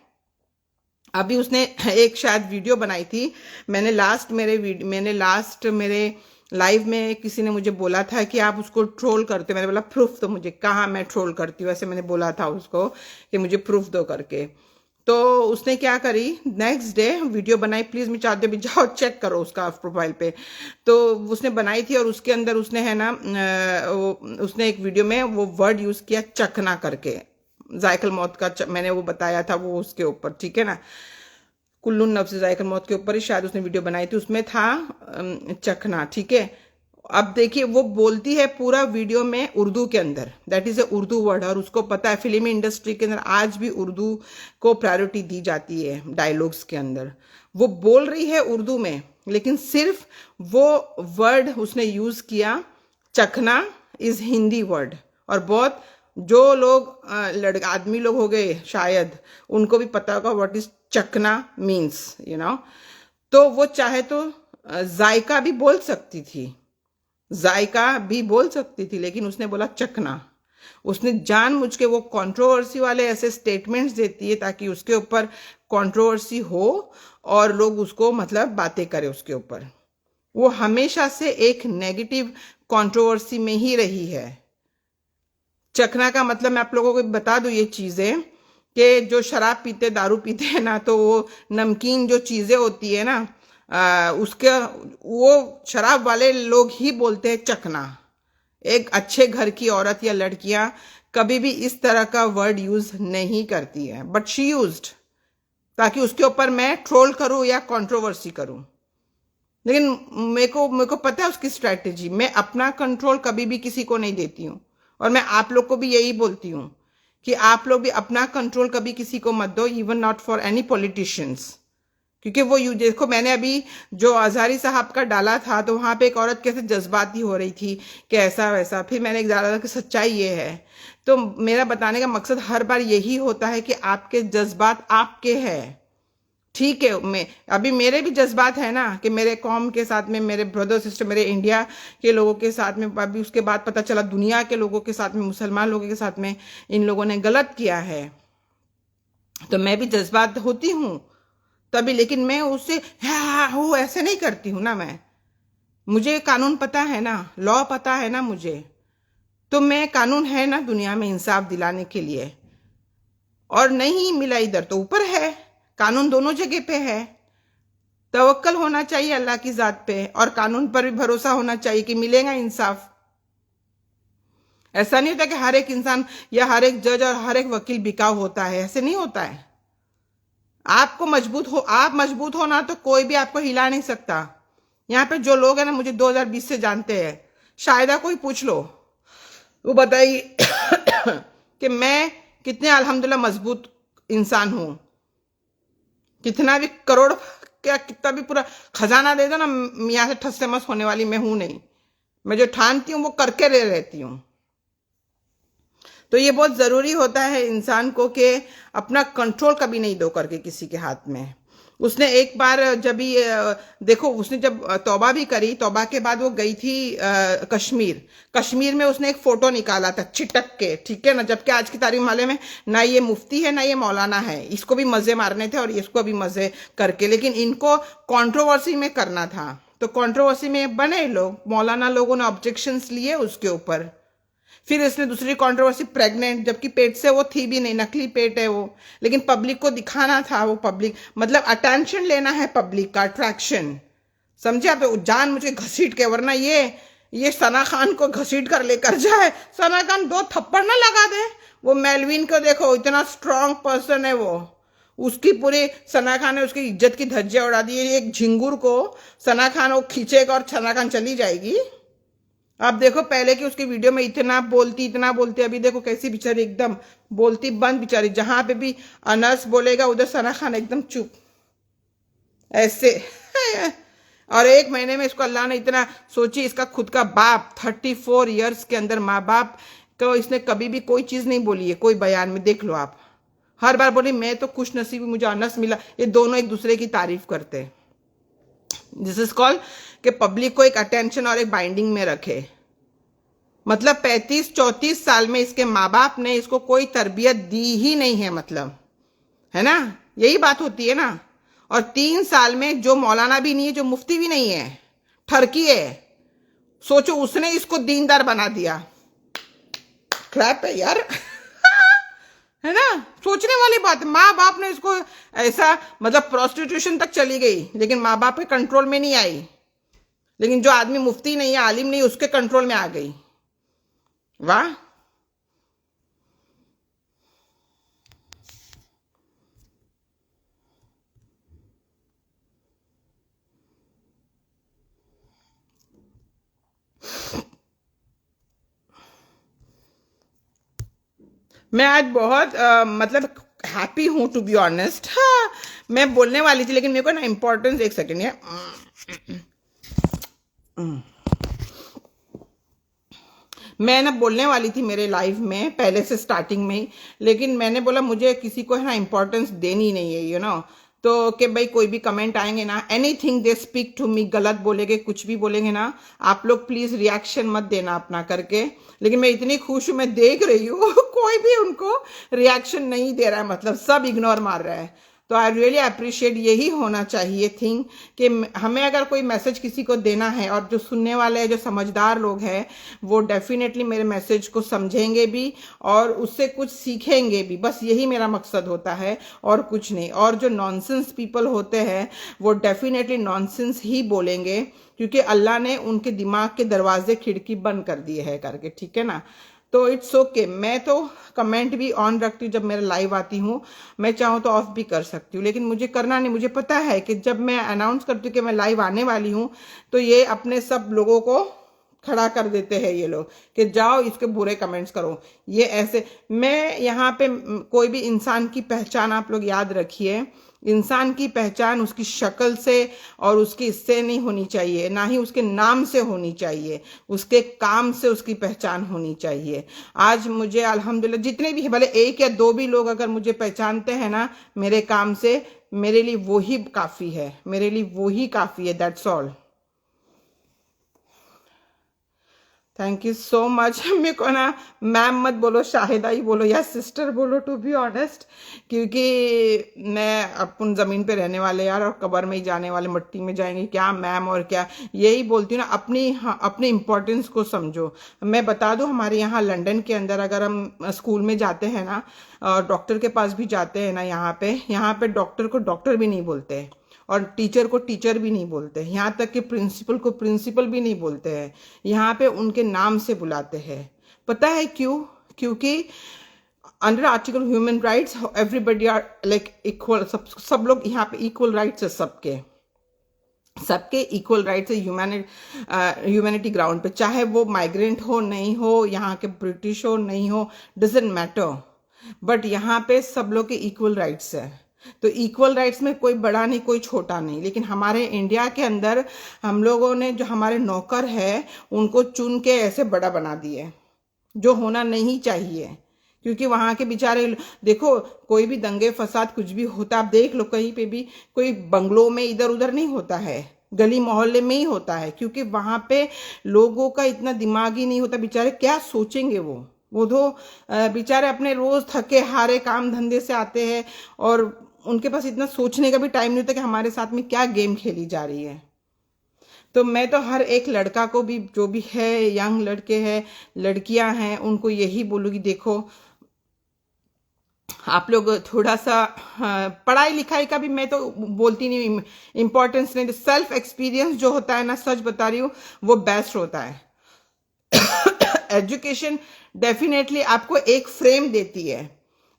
अभी उसने एक शायद वीडियो बनाई थी, मैंने लास्ट मेरे लाइव में किसी ने मुझे बोला था कि आप उसको ट्रोल करते हो। मैंने बोला प्रूफ तो मुझे, कहाँ मैं ट्रोल करती हूँ, ऐसे मैंने बोला था उसको कि मुझे प्रूफ दो करके। तो उसने क्या करी, नेक्स्ट डे वीडियो बनाई, प्लीज मैं चाहती हूँ जाओ चेक करो उसका प्रोफाइल पे। तो उसने बनाई थी और उसके अंदर उसने है ना उसने एक वीडियो में वो वर्ड यूज किया चखना करके, जायकल मौत का मैंने वो बताया था वो उसके ऊपर, ठीक है ना, कुल्लुन नफ्स जायकल मौत के ऊपर ही शायद उसने वीडियो बनाई थी, उसमें था चखना, ठीक है। अब देखिए वो बोलती है पूरा वीडियो में उर्दू के अंदर, that is a Urdu word, और उसको पता है फिल्मी इंडस्ट्री के अंदर आज भी उर्दू को प्रायोरिटी दी जाती है डायलॉग्स के अंदर। वो बोल रही है उर्दू में, लेकिन सिर्फ वो वर्ड उसने यूज किया, चखना इज हिंदी वर्ड। और बहुत जो लोग लड़के आदमी लोग हो गए शायद उनको भी पता होगा व्हाट इज चखना मीन्स, यू नो। तो वो चाहे तो जायका भी बोल सकती थी, जायका भी बोल सकती थी, लेकिन उसने बोला चखना। उसने जानबूझ के वो कंट्रोवर्सी वाले ऐसे स्टेटमेंट्स देती है ताकि उसके ऊपर कंट्रोवर्सी हो और लोग उसको मतलब बातें करें उसके ऊपर। वो हमेशा से एक नेगेटिव कंट्रोवर्सी में ही रही है। चखना का मतलब मैं आप लोगों को बता दूं ये चीजें, कि जो शराब पीते दारू पीते हैं ना, तो वो नमकीन जो चीजें होती है ना, उसके वो शराब वाले लोग ही बोलते हैं चखना। एक अच्छे घर की औरत या लड़कियां कभी भी इस तरह का वर्ड यूज नहीं करती है, बट शी यूज्ड, ताकि उसके ऊपर मैं ट्रोल करूं या कंट्रोवर्सी करूं। लेकिन मेरे को पता है उसकी स्ट्रेटेजी। मैं अपना कंट्रोल कभी भी किसी को नहीं देती हूँ, और मैं आप लोग को भी यही बोलती हूँ कि आप लोग भी अपना कंट्रोल कभी किसी को मत दो, even not for any politicians. क्योंकि वो यू देखो, मैंने अभी जो अजहरी साहब का डाला था, तो वहां पे एक औरत कैसे जज्बाती हो रही थी कि ऐसा वैसा, फिर मैंने एक डाला कि सच्चाई ये है। तो मेरा बताने का मकसद हर बार यही होता है कि आपके जज्बात आपके हैं, ठीक है। मैं अभी मेरे भी जज्बात है ना, कि मेरे कौम के साथ में, मेरे ब्रदर सिस्टर, मेरे इंडिया के लोगों के साथ में, अभी उसके बाद पता चला दुनिया के लोगों के साथ में, मुसलमान लोगों के साथ में इन लोगों ने गलत किया है, तो मैं भी जज्बात होती हूँ तभी। लेकिन मैं उससे हो ऐसे नहीं करती हूँ ना। मैं, मुझे कानून पता है ना, लॉ पता है ना मुझे, तो मैं, कानून है ना दुनिया में इंसाफ दिलाने के लिए, और नहीं मिला इधर तो ऊपर है, कानून दोनों जगह पे है। तवक्कल होना चाहिए अल्लाह की जात पे, और कानून पर भी भरोसा होना चाहिए कि मिलेगा इंसाफ। ऐसा नहीं होता कि हर एक इंसान या हर एक जज और हर एक वकील बिकाऊ होता है, ऐसे नहीं होता है। आपको मजबूत हो, आप मजबूत हो ना, तो कोई भी आपको हिला नहीं सकता। यहाँ पे जो लोग हैं ना, मुझे 2020 से जानते हैं, शायद कोई पूछ लो, वो बताइए कि मैं कितने अल्हम्दुलिल्लाह मजबूत इंसान हूं। कितना भी करोड़ क्या, कितना भी पूरा खजाना दे दो ना, यहाँ से ठस से मस होने वाली मैं हूं नहीं। मैं जो ठानती हूँ वो करके रहती हूँ। तो ये बहुत जरूरी होता है इंसान को कि अपना कंट्रोल कभी नहीं दो करके किसी के हाथ में। उसने एक बार जब भी देखो, उसने जब तौबा भी करी, तौबा के बाद वो गई थी कश्मीर। कश्मीर में उसने एक फोटो निकाला था छिटक के, ठीक है ना, जबकि आज की तारीख माले में ना ये मुफ्ती है ना ये मौलाना है। इसको भी मजे मारने थे और इसको भी मजे करके, लेकिन इनको कंट्रोवर्सी में करना था, तो कंट्रोवर्सी में बने लोग, मौलाना लोगों ने ऑब्जेक्शंस लिए उसके ऊपर। फिर इसने दूसरी कंट्रोवर्सी, प्रेग्नेंट, जबकि पेट से वो थी भी नहीं, नकली पेट है वो, लेकिन पब्लिक को दिखाना था। वो पब्लिक मतलब अटेंशन लेना है, पब्लिक का अट्रैक्शन, समझे आप। जान मुझे घसीट के, वरना ये सना खान को घसीट कर लेकर जाए, सना खान 2 थप्पड़ ना लगा दे। वो मेलविन को देखो, इतना स्ट्रांग पर्सन है वो, उसकी पूरी सना खान ने उसकी इज्जत की धज्जियां उड़ा दी। एक झिंगुर को सना खान वो खींचेगा और सना खान चली जाएगी। आप देखो पहले की उसकी वीडियो में इतना बोलती, अभी देखो कैसी बेचारी एकदम बोलती बंद बेचारी। जहां पे भी अनस बोलेगा उधर सना खान एकदम चुप ऐसे। और 1 महीने में इसको अल्लाह ने इतना, सोची इसका खुद का बाप 34 इयर्स के अंदर माँ बाप को इसने कभी भी कोई चीज नहीं बोली है, कोई बयान में देख लो आप। हर बार बोली मैं तो खुश नसीबी, मुझे अनस मिला। ये दोनों एक दूसरे की तारीफ करते हैं। दिस इज कॉल्ड कि पब्लिक को एक अटेंशन और एक बाइंडिंग में रखे। मतलब 35-34 साल में इसके माँ बाप ने इसको कोई तरबियत दी ही नहीं है, मतलब, है ना, यही बात होती है ना। और 3 साल में जो मौलाना भी नहीं है, जो मुफ्ती भी नहीं है, ठरकी है, सोचो उसने इसको दीनदार बना दिया। क्लैप है यार। है ना, सोचने वाली बात। माँ बाप ने इसको ऐसा, मतलब प्रोस्टिट्यूशन तक चली गई, लेकिन माँ बाप के कंट्रोल में नहीं आई। लेकिन जो आदमी मुफ्ती नहीं है, आलिम नहीं, उसके कंट्रोल में आ गई। वाह। मैं आज बहुत मतलब हैप्पी हूं, टू बी ऑनेस्ट। हाँ, मैं बोलने वाली थी, लेकिन मेरे को ना इम्पोर्टेंस, एक सेकेंड है, मैं ना बोलने वाली थी मेरे लाइफ में पहले से स्टार्टिंग में ही, लेकिन मैंने बोला मुझे किसी को है ना इम्पोर्टेंस देनी नहीं है, यू नो। तो कि भाई कोई भी कमेंट आएंगे ना, anything they speak to me, गलत बोलेंगे, कुछ भी बोलेंगे ना, आप लोग प्लीज रिएक्शन मत देना अपना करके। लेकिन मैं इतनी खुश हूं, मैं देख रही हूँ कोई भी उनको रिएक्शन नहीं दे रहा है, मतलब सब इग्नोर मार रहा है। तो आई रियली अप्रिशिएट, यही होना चाहिए थिंग कि हमें अगर कोई मैसेज किसी को देना है, और जो सुनने वाले हैं, जो समझदार लोग हैं, वो डेफिनेटली मेरे मैसेज को समझेंगे भी और उससे कुछ सीखेंगे भी। बस यही मेरा मकसद होता है और कुछ नहीं। और जो नॉनसेंस पीपल होते हैं वो डेफिनेटली नॉनसेंस ही बोलेंगे, क्योंकि अल्लाह ने उनके दिमाग के दरवाजे खिड़की बंद कर दिए है करके, ठीक है ना। तो इट्स ओके, मैं तो कमेंट भी ऑन रखती हूँ जब मेरा लाइव आती हूँ, मैं चाहूँ तो ऑफ भी कर सकती हूँ, लेकिन मुझे करना नहीं। मुझे पता है कि जब मैं अनाउंस करती हूँ कि मैं लाइव आने वाली हूँ, तो ये अपने सब लोगों को खड़ा कर देते हैं ये लोग कि जाओ इसके बुरे कमेंट्स करो, ये ऐसे। मैं यहाँ पे कोई भी इंसान की पहचान आप लोग याद रखिए, इंसान की पहचान उसकी शक्ल से और उसकी इससे नहीं होनी चाहिए, ना ही उसके नाम से होनी चाहिए, उसके काम से उसकी पहचान होनी चाहिए। आज मुझे अल्हम्दुलिल्लाह जितने भी, भले एक या दो भी लोग अगर मुझे पहचानते हैं ना मेरे काम से, मेरे लिए वो ही काफ़ी है, मेरे लिए वो ही काफ़ी है, that's all. Thank you so much. मेरे को ना मैम मत बोलो, शाहिदा ही बोलो या सिस्टर बोलो, टू बी ऑनेस्ट, क्योंकि मैं अपन ज़मीन पे रहने वाले यार, और कब्र में ही जाने वाले, मिट्टी में जाएंगे, क्या मैम और क्या। यही बोलती हूँ ना, अपनी, हाँ, अपनी इम्पोर्टेंस को समझो। मैं बता दूँ, हमारे यहाँ लंदन के अंदर अगर हम स्कूल में जाते हैं ना, डॉक्टर के पास भी जाते हैं ना, यहाँ पे डॉक्टर को डॉक्टर भी नहीं बोलते, और टीचर को टीचर भी नहीं बोलते, यहाँ तक कि प्रिंसिपल को प्रिंसिपल भी नहीं बोलते हैं, यहाँ पे उनके नाम से बुलाते हैं। पता है क्यों? क्योंकि under article human rights everybody are like equal, सब लोग यहाँ पे इक्वल राइट्स है, सबके सबके इक्वल राइट्स है ह्यूमैनिटी ग्राउंड पे, चाहे वो माइग्रेंट हो नहीं हो, यहाँ के ब्रिटिश हो नहीं हो, डजेंट मैटर, बट यहाँ पे सब लोग के इक्वल राइट्स है। तो इक्वल राइट्स में कोई बड़ा नहीं कोई छोटा नहीं। लेकिन हमारे इंडिया के अंदर हम लोगों ने जो हमारे नौकर है उनको चुन के ऐसे बड़ा बना दिए, जो होना नहीं चाहिए। क्योंकि वहां के बेचारे, देखो कोई भी दंगे फसाद कुछ भी होता, आप देख लो कहीं पे भी, कोई बंगलों में इधर उधर नहीं होता है, गली मोहल्ले में ही होता है, क्योंकि वहां पे लोगों का इतना दिमाग ही नहीं होता। बेचारे क्या सोचेंगे वो तो बेचारे अपने रोज थके हारे काम धंधे से आते हैं, और उनके पास इतना सोचने का भी टाइम नहीं होता कि हमारे साथ में क्या गेम खेली जा रही है। तो मैं तो हर एक लड़का को भी, जो भी है, यंग लड़के हैं, लड़कियां हैं, उनको यही बोलूँगी, देखो आप लोग थोड़ा सा, पढ़ाई लिखाई का भी मैं तो बोलती नहीं, इम्पोर्टेंस नहीं, सेल्फ एक्सपीरियंस जो होता है ना, सच बता रही हूँ, वो बेस्ट होता है। एजुकेशन डेफिनेटली आपको एक फ्रेम देती है,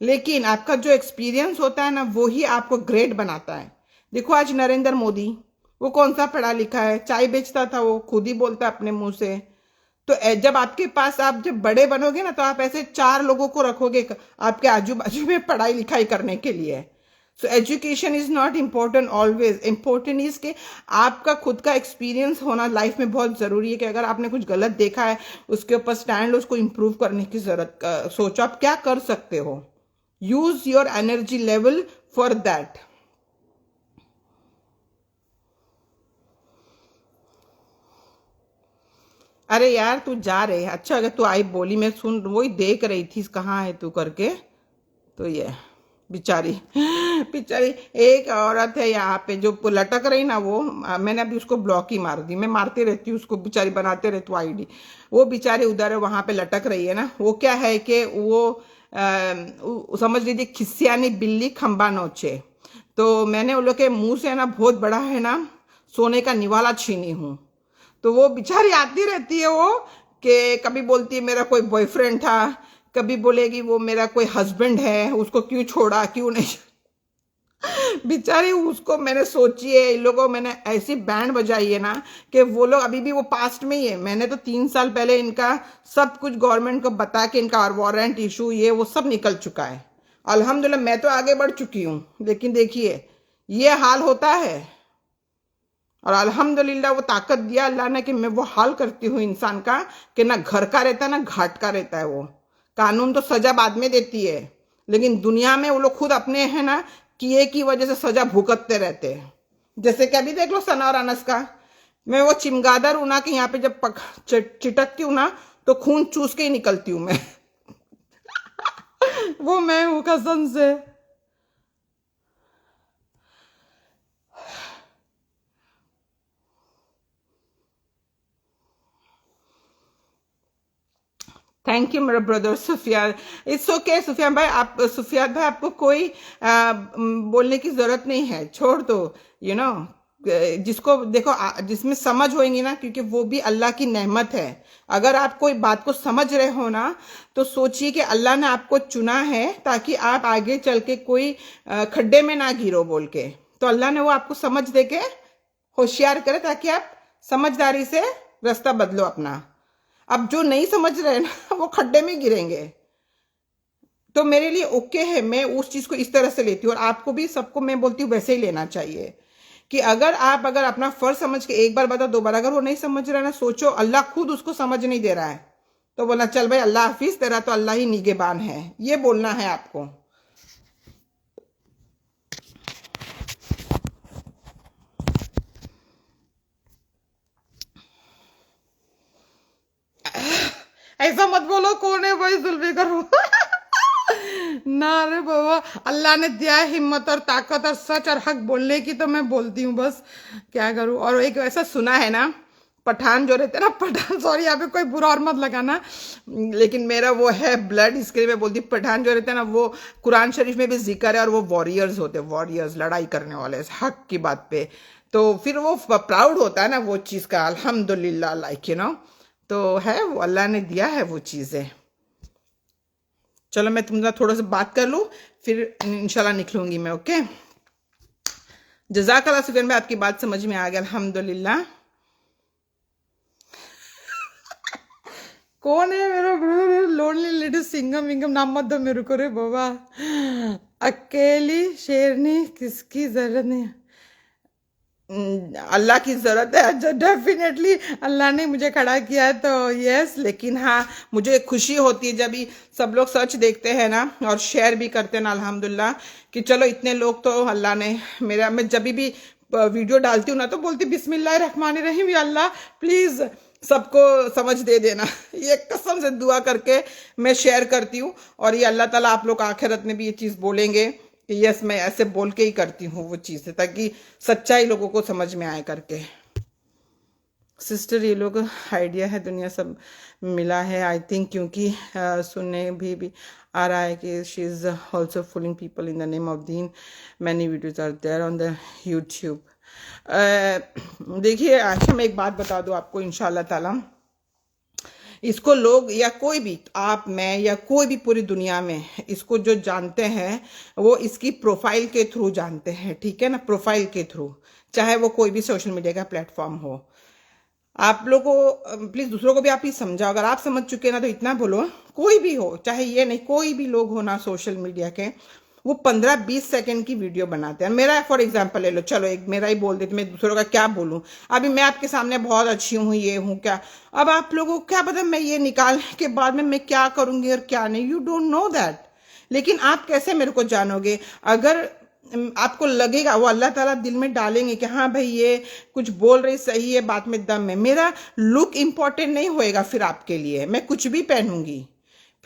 लेकिन आपका जो एक्सपीरियंस होता है ना, वो ही आपको ग्रेट बनाता है। देखो आज नरेंद्र मोदी, वो कौन सा पढ़ा लिखा है, चाय बेचता था, वो खुद ही बोलता है अपने मुंह से। तो जब आपके पास, आप जब बड़े बनोगे ना, तो आप ऐसे 4 लोगों को रखोगे आपके आजू बाजू में पढ़ाई लिखाई करने के लिए। So education is not important always, important is कि आपका खुद का एक्सपीरियंस होना लाइफ में बहुत जरूरी है, कि अगर आपने कुछ गलत देखा है उसके ऊपर स्टैंड लो, उसको इम्प्रूव करने की जरूरत, सोचो आप क्या कर सकते हो, use your energy level for that. अरे यार तू जा रहे, अच्छा अगर तू आई बोली, मैं सुन वही देख रही थी कहाँ है तू करके। तो ये बेचारी बेचारी एक औरत है यहाँ पे जो लटक रही ना, वो मैंने अभी उसको ब्लॉक ही मार दी, मैं मारती रहती हूँ उसको, बेचारी बनाते रहती हूँ आईडी। वो बेचारी उधर वहां पे लटक रही है ना, वो क्या है कि वो समझ लीजिए खिसियानी बिल्ली खंबा नोचे। तो मैंने उन लोग के मुंह से ना बहुत बड़ा है ना सोने का निवाला छीनी हूँ। तो वो बेचारी आती रहती है, वो कि कभी बोलती है मेरा कोई बॉयफ्रेंड था, कभी बोलेगी वो मेरा कोई हस्बैंड है, उसको क्यों छोड़ा क्यों नहीं। बेचारी उसको मैंने सोची है, इन लोगों मैंने ऐसी बैंड बजाई है ना कि वो लोग अभी भी वो पास्ट में ही है। मैंने तो 3 साल पहले इनका सब कुछ गवर्नमेंट को बता के इनका वारंट इशू ये वो सब निकल चुका है। अल्हम्दुलिल्लाह मैं तो आगे बढ़ चुकी हूँ, लेकिन देखिए ये हाल होता है। और अल्हम्दुलिल्लाह वो ताकत दिया अल्लाह ने कि मैं वो हाल करती हूँ इंसान का, कि ना घर का रहता है ना घाट का रहता है। वो कानून तो सजा बाद में देती है, लेकिन दुनिया में वो लोग खुद अपने है ना किए की वजह से सजा भुगतते रहते हैं। जैसे कि अभी देख लो सना और अनस का, मैं वो चिमगादड़ हूं ना कि यहाँ पे जब चिटकती हूँ ना तो खून चूस के ही निकलती हूँ मैं। वो मैं हूँ कसम से। थैंक यू मेरा brother Sufiyan. It's okay Sufiyan भाई, आप सुफियान भाई आपको कोई बोलने की जरूरत नहीं है, छोड़ दो। यू नो जिसको देखो जिसमें समझ होएगी ना, क्योंकि वो भी अल्लाह की नेमत है। अगर आप कोई बात को समझ रहे हो ना तो सोचिए कि अल्लाह ने आपको चुना है ताकि आप आगे चल के कोई खड्डे में ना गिरो बोल के। तो अल्लाह ने वो आपको समझ दे के होशियार करे ताकि आप समझदारी से रास्ता बदलो अपना। अब जो नहीं समझ रहे ना वो खड्डे में गिरेंगे। तो मेरे लिए ओके है, मैं उस चीज को इस तरह से लेती हूँ और आपको भी सबको मैं बोलती हूँ वैसे ही लेना चाहिए कि अगर अपना फर्ज समझ के एक बार बताओ, दोबारा अगर वो नहीं समझ रहा है ना, सोचो अल्लाह खुद उसको समझ नहीं दे रहा है तो बोलना चल भाई अल्लाह हाफिज, तेरा तो अल्लाह ही निगहबान है, ये बोलना है आपको। ऐसा मत बोलो, कौन है भाई जुल्फिकर? ना रे बाबा, अल्लाह ने दिया है हिम्मत और ताकत और सच और हक बोलने की, तो मैं बोलती हूँ बस, क्या करूँ। और एक ऐसा सुना है ना, पठान जो रहते हैं ना, पठान, सॉरी यहाँ पे कोई बुरा और मत लगाना, लेकिन मेरा वो है ब्लड, इसके लिए मैं बोलती हूँ। पठान जो रहते हैं ना वो कुरान शरीफ में भी जिक्र है और वो वॉरियर्स होते हैं, वॉरियर्स, लड़ाई करने वाले हक की बात पे। तो फिर वो प्राउड होता है ना वो चीज़ का, अल्हम्दुलिल्लाह, लाइक यू नो। तो है वो अल्लाह ने दिया है वो चीज़ें। चलो मैं तुमसे थोड़ा सा बात कर लूँ फिर इंशाल्लाह निकलूंगी मैं, ओके। जज़ाकल्लाह सुफियान भाई, आपकी बात समझ में आ गया, अल्हम्दुलिल्लाह। कौन है मेरा लोनली लिटिल सिंगम विंगम? नाम मत दो मेरे को रे बाबा। अकेली शेरनी किसकी जरूरत नहीं, अल्लाह की ज़रूरत है। जो डेफिनेटली अल्लाह ने मुझे खड़ा किया है तो यस, लेकिन हाँ मुझे खुशी होती है जब भी सब लोग सच देखते हैं ना और शेयर भी करते हैं ना, अल्हम्दुलिल्लाह, कि चलो इतने लोग तो अल्लाह ने मेरा, मैं जब भी वीडियो डालती हूँ ना तो बोलती बिस्मिल्लाह रहमान रहीम, या अल्लाह प्लीज़ सबको समझ दे देना। ये कसम से दुआ करके मैं शेयर करती हूँ और ये अल्लाह ताला आप लोग आखिरत में भी ये चीज़ बोलेंगे कि यस मैं ऐसे बोल के ही करती हूँ वो चीज़, ताकि सच्चाई लोगों को समझ में आए करके। सिस्टर ये लोग आइडिया है, दुनिया सब मिला है आई थिंक, क्योंकि सुनने भी आ रहा है कि she is also fooling people in the name of दीन, many videos are there on the YouTube. देखिए अच्छा मैं एक बात बता दूँ आपको, इंशाल्लाह ताला इसको लोग या कोई भी, आप, मैं या कोई भी पूरी दुनिया में इसको जो जानते हैं वो इसकी प्रोफाइल के थ्रू जानते हैं, ठीक है ना, प्रोफाइल के थ्रू, चाहे वो कोई भी सोशल मीडिया का प्लेटफॉर्म हो। आप लोग को प्लीज दूसरों को भी आप ही समझाओ, अगर आप समझ चुके ना तो इतना बोलो, कोई भी हो, चाहे ये नहीं कोई भी लोग हो ना सोशल मीडिया के, वो 15-20 सेकंड की वीडियो बनाते हैं। मेरा फॉर एग्जांपल ले लो, चलो एक मेरा ही बोल देते, मैं दूसरों का क्या बोलूं। अभी मैं आपके सामने बहुत अच्छी हूँ, ये हूँ क्या, अब आप लोगों को क्या पता मैं ये निकालने के बाद में मैं क्या करूंगी और क्या नहीं, यू डोंट नो दैट। लेकिन आप कैसे मेरे को जानोगे? अगर आपको लगेगा, वो अल्लाह ताला दिल में डालेंगे कि हाँ भाई ये कुछ बोल रही सही है, बात में दम है। मेरा लुक इम्पोर्टेंट नहीं होएगा फिर आपके लिए, मैं कुछ भी पहनूंगी,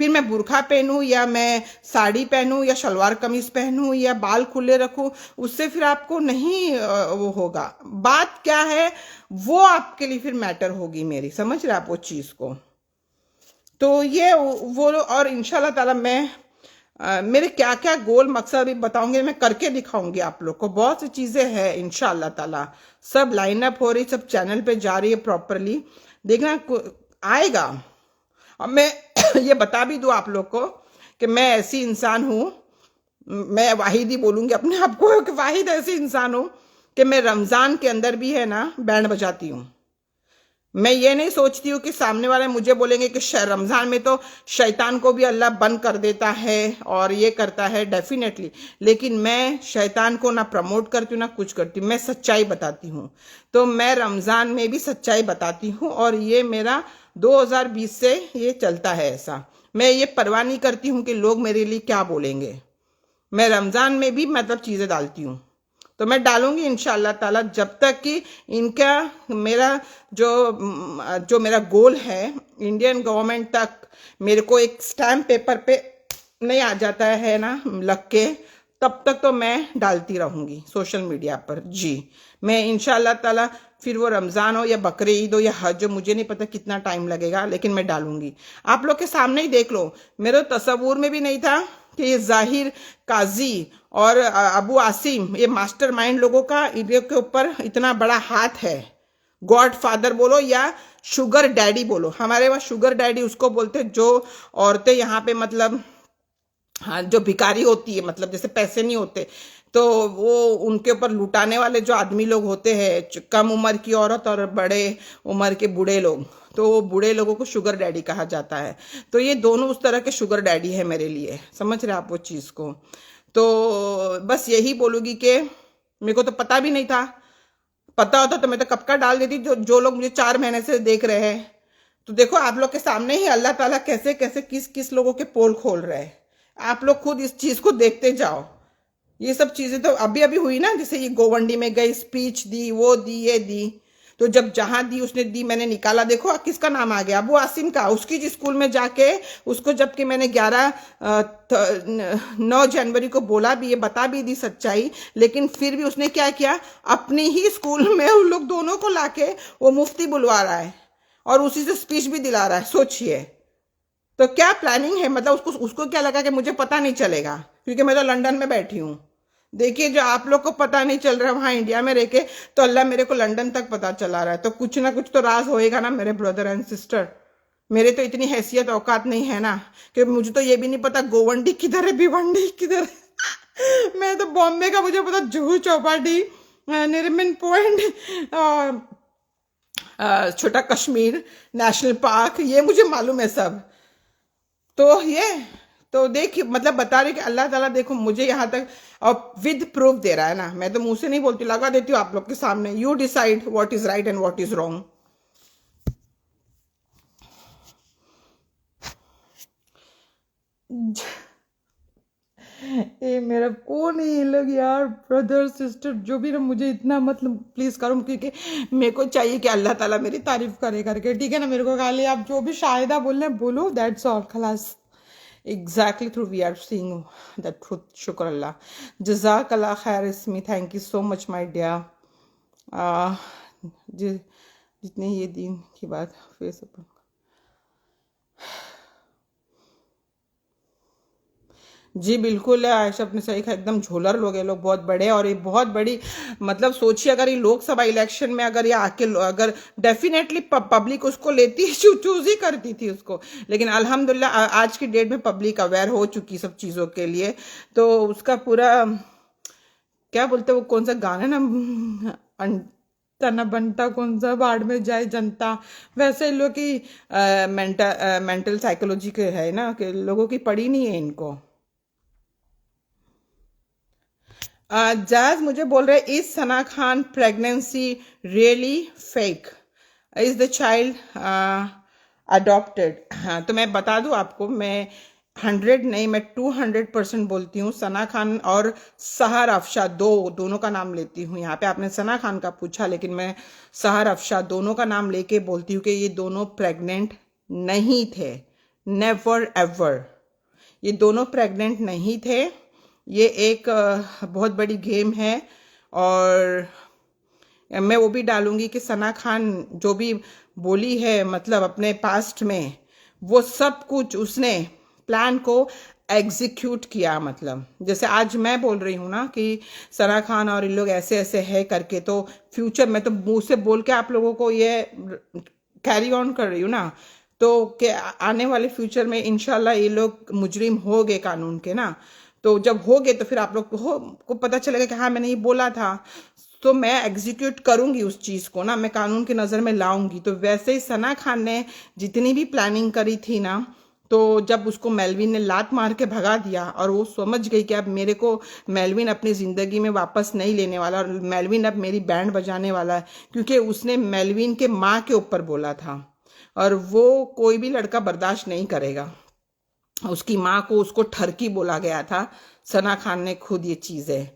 फिर मैं बुरखा पहनूं या मैं साड़ी पहनूं या शलवार कमीज पहनूं या बाल खुले रखूं, उससे फिर आपको नहीं वो होगा। बात क्या है वो आपके लिए फिर मैटर होगी मेरी, समझ रहे आप वो चीज को। तो ये वो, और इंशाल्लाह ताला मैं मेरे क्या क्या गोल मकसद भी बताऊंगी, मैं करके दिखाऊंगी आप लोग को। बहुत सी चीजें हैं इंशाल्लाह ताला, सब लाइन अप हो रही, सब चैनल पे जा रही है प्रॉपरली, देखना आएगा। अब मैं ये बता भी दूं आप लोग को कि मैं ऐसी इंसान हूं, मैं वाहिद ही बोलूंगी अपने आप को कि वाहिद ऐसी इंसान हूं कि मैं रमजान के अंदर भी है ना बैंड बजाती हूं। मैं ये नहीं सोचती हूँ कि सामने वाले मुझे बोलेंगे कि रमजान में तो शैतान को भी अल्लाह बंद कर देता है और ये करता है, डेफिनेटली, लेकिन मैं शैतान को ना प्रमोट करती हूँ ना कुछ करती हूँ, मैं सच्चाई बताती हूँ। तो मैं रमजान में भी सच्चाई बताती हूँ और ये मेरा 2020 से ये चलता है ऐसा। मैं ये परवाह नहीं करती हूँ कि लोग मेरे लिए क्या बोलेंगे, मैं रमजान में भी मतलब चीजें डालती हूँ, तो मैं डालूंगी इंशाल्लाह ताला, जब तक कि इनका मेरा जो जो मेरा गोल है इंडियन गवर्नमेंट तक मेरे को एक स्टैम्प पेपर पे नहीं आ जाता है ना लग के, तब तक तो मैं डालती रहूंगी सोशल मीडिया पर जी। मैं इंशाल्लाह ताला फिर वो रमजान हो या बकरे ईद हो या हज हो, मुझे नहीं पता कितना टाइम लगेगा, लेकिन मैं डालूंगी। आप लोग के सामने ही देख लो, मेरे तसव्वुर में भी नहीं था कि ये जाहिर काजी और अबू आसिम ये मास्टरमाइंड लोगों का इनके ऊपर इतना बड़ा हाथ है। गॉड फादर बोलो या शुगर डैडी बोलो, हमारे वहाँ शुगर डैडी उसको बोलते जो औरतें यहाँ पे मतलब हाँ जो भिखारी होती है, मतलब जैसे पैसे नहीं होते तो वो उनके ऊपर लुटाने वाले जो आदमी लोग होते हैं, कम उम्र की औरत और बड़े उम्र के बूढ़े लोग, तो वो बूढ़े लोगों को शुगर डैडी कहा जाता है। तो ये दोनों उस तरह के शुगर डैडी है मेरे लिए, समझ रहे आप वो चीज़ को। तो बस यही बोलूँगी कि मेरे को तो पता भी नहीं था, पता होता तो मैं तो कब का डाल देती। जो लोग मुझे 4 महीने से देख रहे हैं, तो देखो आप लोग के सामने ही अल्लाह ताला कैसे कैसे किस किस लोगों के पोल खोल रहे हैं। आप लोग खुद इस चीज को देखते जाओ। ये सब चीजें तो अभी अभी हुई ना, जैसे ये गोवंडी में गई, स्पीच दी, वो दी, ये दी, तो जब जहां दी उसने दी, मैंने निकाला, देखो किसका नाम आ गया, अबू आसिम का। उसकी जिस स्कूल में जाके उसको, जबकि मैंने 9 जनवरी को बोला भी, ये बता भी दी सच्चाई, लेकिन फिर भी उसने क्या किया, अपनी ही स्कूल में उन लोग दोनों को लाके वो मुफ्ती बुलवा रहा है और उसी से स्पीच भी दिला रहा है। सोचिए तो क्या प्लानिंग है, मतलब उसको उसको क्या लगा कि मुझे पता नहीं चलेगा क्योंकि मैं तो लंदन में बैठी हूँ। देखिए जो आप लोग को पता नहीं चल रहा है वहां इंडिया में रह के, तो अल्लाह मेरे को लंदन तक पता चला रहा है, तो कुछ ना कुछ तो राज होएगा ना मेरे ब्रदर एंड सिस्टर। मेरे तो इतनी हैसियत औकात नहीं है ना कि मुझे तो ये भी नहीं पता गोवंडी किधर है, भिवंडी किधर है। मैं तो बॉम्बे का मुझे पता, जुहू चौपाटी, नरीमन पॉइंट, छोटा कश्मीर नेशनल पार्क, ये मुझे मालूम है सब। तो ये तो देखिए मतलब बता रही कि अल्लाह ताला देखो मुझे यहाँ तक और विद प्रूफ दे रहा है ना। मैं तो मुंह से नहीं बोलती, लगा देती हूँ आप लोग के सामने। You decide what is right and what is wrong. ये मेरा कौन है ये लोग यार, ब्रदर सिस्टर जो भी ना, मुझे इतना मतलब प्लीज करो, क्योंकि मेरे को चाहिए कि अल्लाह ताला मेरी तारीफ करे करके, ठीक है ना। मेरे को खाली आप जो भी शायदा बोल रहे हैं बोलो, दैट्स ऑल, खलास। Exactly through we are seeing the truth. Shukr Allah. Jazakallah khair ismi. Thank you so much my dear. जितने ये दिन की बात फेसबुक, जी बिल्कुल है आयशा, आपने सही कहा, एकदम झोलर लोग हैं लोग, बहुत बड़े। और ये बहुत बड़ी मतलब सोचिए अगर ये लोकसभा इलेक्शन में अगर ये आके अगर डेफिनेटली पब्लिक उसको लेती, चूज ही करती थी उसको, लेकिन अल्हम्दुलिल्लाह आज की डेट में पब्लिक अवेयर हो चुकी सब चीज़ों के लिए। तो उसका पूरा क्या बोलते वो कौन सा गाना ना, तना बनता कौन सा, बाढ़ में जाए जनता, वैसे लोग की मेंटल साइकोलॉजी के है ना कि लोगों की पड़ी नहीं है इनको। जाज मुझे बोल रहे, is Sana Khan pregnancy really fake, is the child adopted. हाँ तो मैं बता दूं आपको, मैं 100 नहीं मैं 200% बोलती हूँ। सना खान और सहर अफशा दोनों का नाम लेती हूँ। यहाँ पे आपने सना खान का पूछा, लेकिन मैं सहर अफशा दोनों का नाम लेके बोलती हूँ कि ये दोनों प्रेग्नेंट नहीं थे, नेवर एवर। ये दोनों प्रेग्नेंट नहीं थे। ये एक बहुत बड़ी गेम है। और मैं वो भी डालूंगी कि सना खान जो भी बोली है मतलब अपने पास्ट में, वो सब कुछ उसने प्लान को एग्जीक्यूट किया। मतलब जैसे आज मैं बोल रही हूँ ना कि सना खान और इन लोग ऐसे ऐसे है करके, तो फ्यूचर में तो मुंह से बोल के आप लोगों को ये कैरी ऑन कर रही हूँ ना, तो के आने वाले फ्यूचर में इंशाल्लाह ये लोग मुजरिम हो गए कानून के ना। तो जब हो गए तो फिर आप लोग को पता चलेगा कि हाँ मैंने ये बोला था, तो मैं एग्जीक्यूट करूंगी उस चीज को ना, मैं कानून की नजर में लाऊंगी। तो वैसे ही सना खान ने जितनी भी प्लानिंग करी थी ना, तो जब उसको मेलविन ने लात मार के भगा दिया और वो समझ गई कि अब मेरे को मेलविन अपनी जिंदगी में वापस नहीं लेने वाला और मेलविन अब मेरी बैंड बजाने वाला है, क्योंकि उसने मेलविन के माँ के ऊपर बोला था और वो कोई भी लड़का बर्दाश्त नहीं करेगा। उसकी माँ को उसको ठरकी बोला गया था, सना खान ने खुद ये चीज़ें।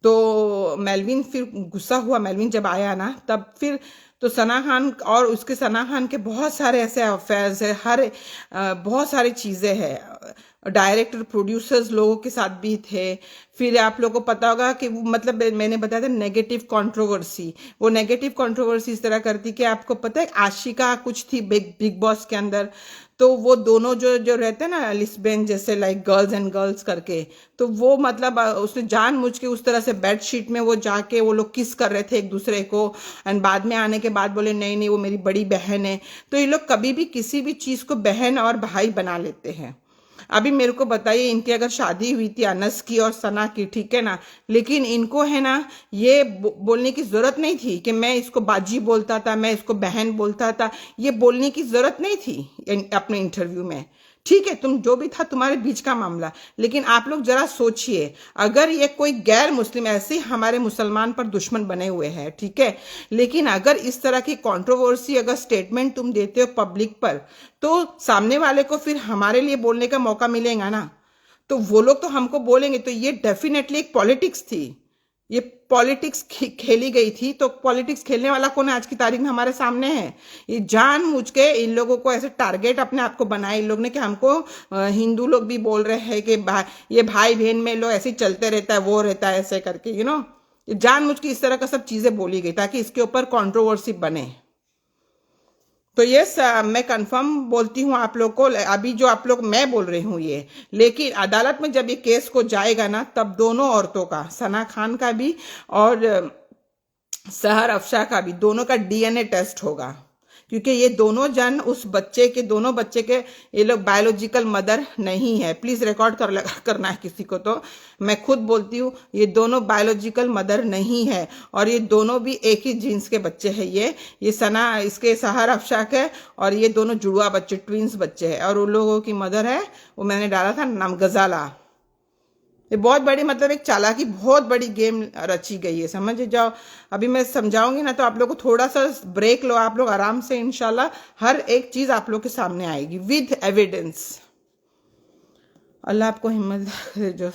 तो मेलविन फिर गुस्सा हुआ, मेलविन जब आया ना तब फिर तो सना खान और उसके सना खान के बहुत सारे ऐसे अफेयर्स है, बहुत सारी चीज़ें हैं, डायरेक्टर प्रोड्यूसर्स लोगों के साथ भी थे। फिर आप लोगों को पता होगा कि मतलब मैंने बताया था नेगेटिव कंट्रोवर्सी, वो नेगेटिव कंट्रोवर्सी इस तरह करती कि आपको पता है आशिका कुछ थी बिग बॉस के अंदर, तो वो दोनों जो जो रहते हैं ना लिस्बेन जैसे लाइक गर्ल्स एंड गर्ल्स करके, तो वो मतलब उसने जानबूझ के उस तरह से बेडशीट में वो जाके वो लोग किस कर रहे थे एक दूसरे को, एंड बाद में आने के बाद बोले नहीं नहीं वो मेरी बड़ी बहन है। तो ये लोग कभी भी किसी भी चीज को बहन और भाई बना लेते हैं। अभी मेरे को बताइए, इनकी अगर शादी हुई थी अनस की और सना की, ठीक है ना, लेकिन इनको है ना ये बोलने की जरूरत नहीं थी कि मैं इसको बाजी बोलता था, मैं इसको बहन बोलता था, ये बोलने की जरूरत नहीं थी अपने इंटरव्यू में। ठीक है, तुम जो भी था तुम्हारे बीच का मामला, लेकिन आप लोग जरा सोचिए, अगर ये कोई गैर मुस्लिम, ऐसे ही हमारे मुसलमान पर दुश्मन बने हुए हैं, ठीक है, लेकिन अगर इस तरह की कंट्रोवर्सी अगर स्टेटमेंट तुम देते हो पब्लिक पर, तो सामने वाले को फिर हमारे लिए बोलने का मौका मिलेगा ना, तो वो लोग तो हमको बोलेंगे। तो ये डेफिनेटली एक पॉलिटिक्स थी, ये पॉलिटिक्स खेली गई थी। तो पॉलिटिक्स खेलने वाला कौन है आज की तारीख में हमारे सामने है। ये जानबूझ के इन लोगों को ऐसे टारगेट अपने आप को बनाए इन लोग ने कि हमको हिंदू लोग भी बोल रहे हैं कि ये भाई बहन में लोग ऐसे ही चलते रहता है, वो रहता है ऐसे करके, जानबूझ के इस तरह का सब चीजें बोली गई ताकि इसके ऊपर कंट्रोवर्सी बने। तो ये मैं कंफर्म बोलती हूँ आप लोग को, अभी जो आप लोग मैं बोल रही हूँ ये, लेकिन अदालत में जब ये केस को जाएगा ना तब दोनों औरतों का, सना खान का भी और सहर अफशा का भी, दोनों का डीएनए टेस्ट होगा, क्योंकि ये दोनों उस बच्चे के, दोनों बच्चे के ये लोग बायोलॉजिकल मदर नहीं है। प्लीज रिकॉर्ड करना है किसी को, तो मैं खुद बोलती हूँ ये दोनों बायोलॉजिकल मदर नहीं है, और ये दोनों भी एक ही जीन्स के बच्चे हैं। ये सना इसके सहर अफशा के, और ये दोनों जुड़वा बच्चे, ट्विंस बच्चे हैं, और उन लोगों की मदर है वो मैंने डाला था नाम गजाला। ये बहुत बड़ी, मतलब एक चालाकी, बहुत बड़ी गेम रची गई है, समझ जाओ। अभी मैं समझाऊंगी ना तो आप लोग को थोड़ा सा ब्रेक लो, आप लोग आराम से, इंशाल्लाह हर एक चीज आप लोग के सामने आएगी विद एविडेंस। अल्लाह आपको हिम्मत दे जो।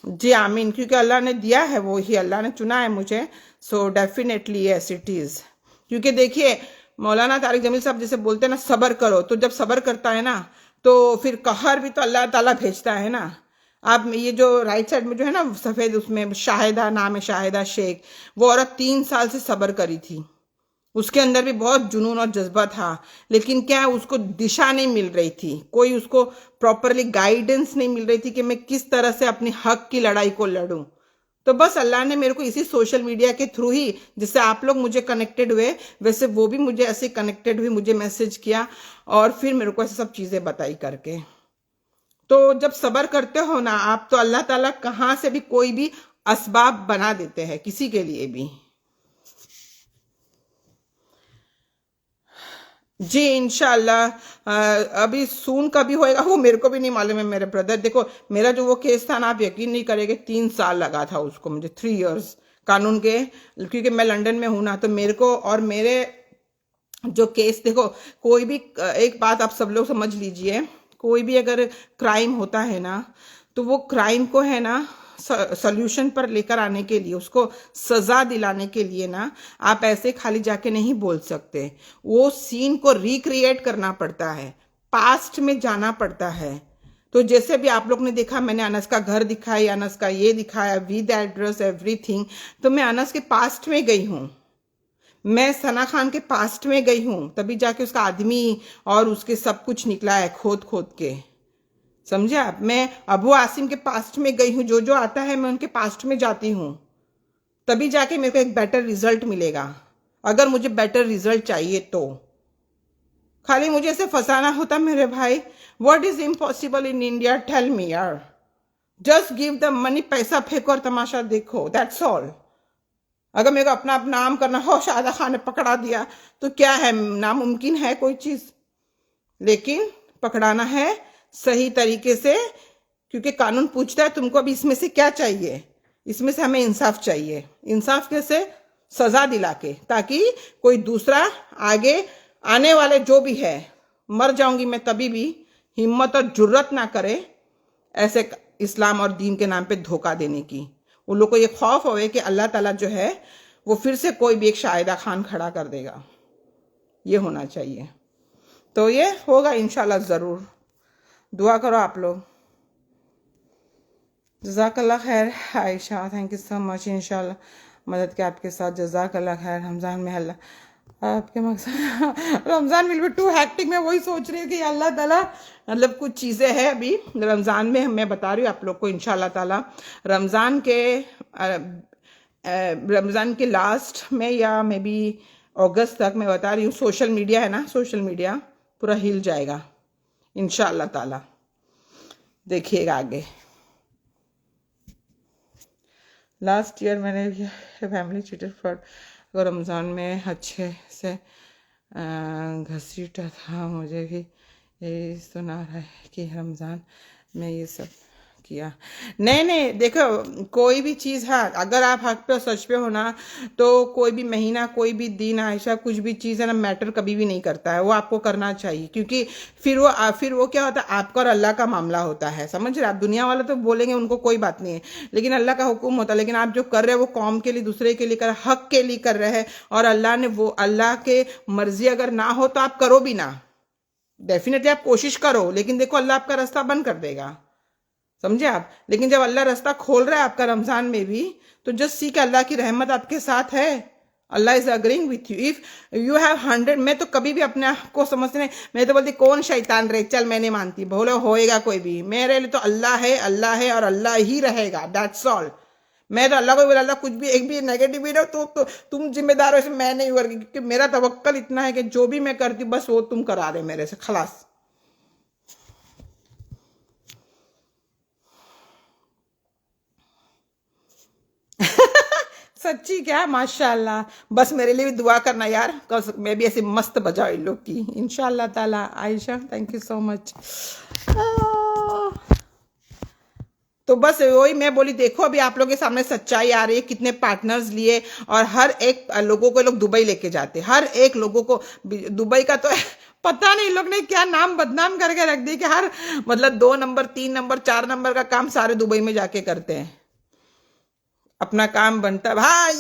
जी आमीन, क्योंकि अल्लाह ने दिया है वो ही, अल्लाह ने चुना है मुझे, so definitely yes it is. क्योंकि देखिए मौलाना तारिक जमील साहब जैसे बोलते हैं ना सबर करो, तो जब सबर करता है ना तो फिर कहर भी तो अल्लाह ताला भेजता है ना। आप ये जो राइट साइड में जो है ना सफेद, उसमें शाहिदा नाम है, शाहिदा शेख, वो औरत 3 साल से सबर करी थी। उसके अंदर भी बहुत जुनून और जज्बा था, लेकिन क्या उसको दिशा नहीं मिल रही थी, कोई उसको प्रॉपरली गाइडेंस नहीं मिल रही थी कि मैं किस तरह से अपने हक की लड़ाई को लड़ूं। तो बस अल्लाह ने मेरे को इसी सोशल मीडिया के थ्रू ही, जिससे आप लोग मुझे कनेक्टेड हुए, वैसे वो भी मुझे ऐसे कनेक्टेड हुए, मुझे मैसेज किया और फिर मेरे को ऐसे सब चीजें बताई करके। तो जब सबर करते हो ना आप, तो अल्लाह ताला कहां से भी कोई भी असबाब बना देते हैं किसी के लिए भी। जी इंशाल्लाह अभी सून कभी होएगा वो मेरे को भी नहीं मालूम है मेरे ब्रदर। देखो मेरा जो वो केस था ना, आप यकीन नहीं करेंगे, 3 साल लगा था उसको मुझे, 3 इयर्स कानून के, क्योंकि मैं लंदन में हूं ना, तो मेरे को और मेरे जो केस, देखो कोई भी, एक बात आप सब लोग समझ लीजिए, कोई भी अगर क्राइम होता है ना, तो वो क्राइम को है ना सोल्यूशन पर लेकर आने के लिए, उसको सजा दिलाने के लिए ना, आप ऐसे खाली जाके नहीं बोल सकते। वो सीन को रिक्रिएट करना पड़ता है, पास्ट में जाना पड़ता है। तो जैसे भी आप लोग ने देखा, मैंने अनस का घर दिखाया, अनस का ये दिखाया विद एड्रेस एवरीथिंग, तो मैं अनस के पास्ट में गई हूँ, मैं सना खान के पास्ट में गई हूं, तभी जाके उसका आदमी और उसके सब कुछ निकला है खोद खोद के, समझे आप। मैं अबू आसिम के पास्ट में गई हूं, जो जो आता है मैं उनके पास्ट में जाती हूं, तभी जाके मेरे को एक बेटर रिजल्ट मिलेगा। अगर मुझे बेटर रिजल्ट चाहिए तो खाली मुझे ऐसे फंसाना होता मेरे भाई। What is impossible in India, tell me यार, जस्ट गिव द मनी, पैसा फेंको और तमाशा देखो, दैट्स ऑल। अगर मेरे को अपना नाम करना हो, शाहिदा खान ने पकड़ा दिया तो क्या है, नामुमकिन है कोई चीज, लेकिन पकड़ाना है सही तरीके से, क्योंकि कानून पूछता है तुमको अभी इसमें से क्या चाहिए, इसमें से हमें इंसाफ चाहिए। इंसाफ कैसे, सजा दिला के, ताकि कोई दूसरा आगे आने वाले जो भी है, मर जाऊंगी मैं तभी भी हिम्मत और जुर्रत ना करे ऐसे इस्लाम और दीन के नाम पे धोखा देने की। उन लोग को ये खौफ होवे कि अल्लाह ताला जो है वो फिर से कोई भी एक शाहिदा खान खड़ा कर देगा। ये होना चाहिए। तो ये होगा इंशाल्लाह, ज़रूर दुआ करो आप लोग। जज़ाकल्लाह खैर Ayesha, thank you so much. इंशाल्लाह मदद के आपके साथ। जज़ाकल्लाह खैर। रमज़ान में अल्लाह आपके मकसद Ramzan will be too hectic. मैं वही सोच रही हूँ कि अल्लाह ताला मतलब कुछ चीज़ें हैं अभी रमज़ान में, मैं बता रही हूँ आप लोग को इंशाल्लाह ताला रमज़ान के लास्ट में या मे बी अगस्त तक, मैं बता रही हूँ, सोशल मीडिया है ना, सोशल मीडिया पूरा हिल जाएगा इंशाल्लाह ताला। देखिएगा आगे। लास्ट ईयर मैंने फैमिली चीटेड फॉर रमज़ान में अच्छे से घसीटा था। मुझे भी यही सुना रहा है कि रमज़ान में ये सब किया। नहीं देखो, कोई भी चीज़ है अगर आप हक पे और सच पे हो ना, तो कोई भी महीना, कोई भी दिन, आयशा, कुछ भी चीज़ है ना, मैटर कभी भी नहीं करता है। वो आपको करना चाहिए, क्योंकि फिर वो क्या होता है, आपका और अल्लाह का मामला होता है। समझ रहे आप? दुनिया वाले तो बोलेंगे, उनको कोई बात नहीं है, लेकिन अल्लाह का हुक्म होता है। लेकिन आप जो कर रहे हो वो कौम के लिए, दूसरे के लिए कर, हक के लिए कर रहे हैं, और अल्लाह ने वो, अल्लाह के मर्जी अगर ना हो तो आप करो भी ना। डेफिनेटली आप कोशिश करो, लेकिन देखो अल्लाह आपका रास्ता बंद कर देगा। समझे आप? लेकिन जब अल्लाह रास्ता खोल रहा है आपका रमजान में भी, तो जस्ट सी कि अल्लाह की रहमत आपके साथ है। Allah is agreeing with you. If you have 100, मैं तो कभी भी अपने आप को समझते नहीं, मैं तो बोलती कौन शैतान रहे, चल मैं नहीं मानती, बोलो होएगा कोई भी, मेरे लिए तो अल्लाह है और अल्लाह ही रहेगा, दैट्स ऑल। मैं तो अल्लाह को बोला, अल्लाह कुछ भी एक भी नेगेटिव भी ना तो तुम जिम्मेदार हो, इसमें मैं नहीं हुआ, क्योंकि मेरा तवक्कल इतना है कि जो भी मैं करती बस वो तुम करा रहे मेरे से, खलास। सच्ची क्या? माशाल्लाह। बस मेरे लिए भी दुआ करना यार, मैं भी ऐसे मस्त बजाओ इन लोग की इंशाल्लाह ताला। Ayesha, thank you so much. तो बस वही मैं बोली, देखो अभी आप लोगों के सामने सच्चाई आ रही है, कितने पार्टनर्स लिए, और हर एक लोगों को लोग दुबई लेके जाते, हर एक लोगों को दुबई का तो पता नहीं लोग ने क्या नाम बदनाम करके रख दिया कि हर मतलब 2 नंबर 3 नंबर 4 नंबर का काम सारे दुबई में जाके करते हैं। अपना काम बनता है, हाँ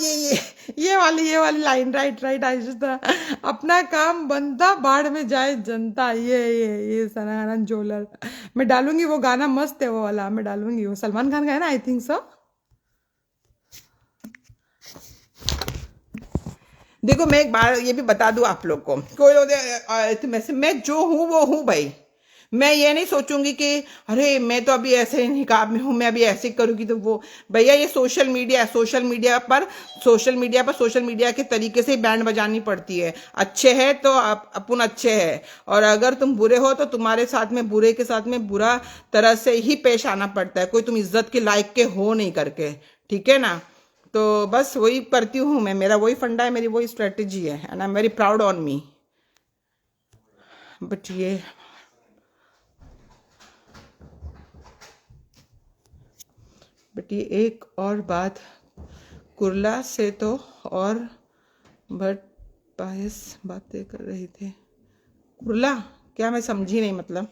ये वाली लाइन, राइट आयशा, अपना काम बनता बाढ़ में जाए जनता। ये सनातन जोलर मैं डालूंगी, वो गाना मस्त है, वो वाला मैं डालूंगी, वो सलमान खान का है ना, आई थिंक सो। देखो मैं एक बार ये भी बता दूं आप लोग को, कोई लोग मैं जो हूं वो हूं भाई। मैं ये नहीं सोचूंगी कि अरे मैं तो अभी ऐसे निकाब में हूं, मैं अभी ऐसे करूंगी तो वो, भैया ये सोशल मीडिया पर सोशल मीडिया के तरीके से ही बैंड बजानी पड़ती है। अच्छे है तो अपन अच्छे है, और अगर तुम बुरे हो तो तुम्हारे साथ में बुरे के साथ में बुरा तरह से ही पेश आना पड़ता है, कोई तुम इज्जत के लायक के हो नहीं करके, ठीक है ना? तो बस वही करती हूँ मैं, मेरा वही फंडा है, मेरी वही स्ट्रेटेजी है, and I am very proud on me. But ये एक और बात, कुरला से तो और बट पायस बातें कर रही थे। कुरला क्या? मैं समझी नहीं, मतलब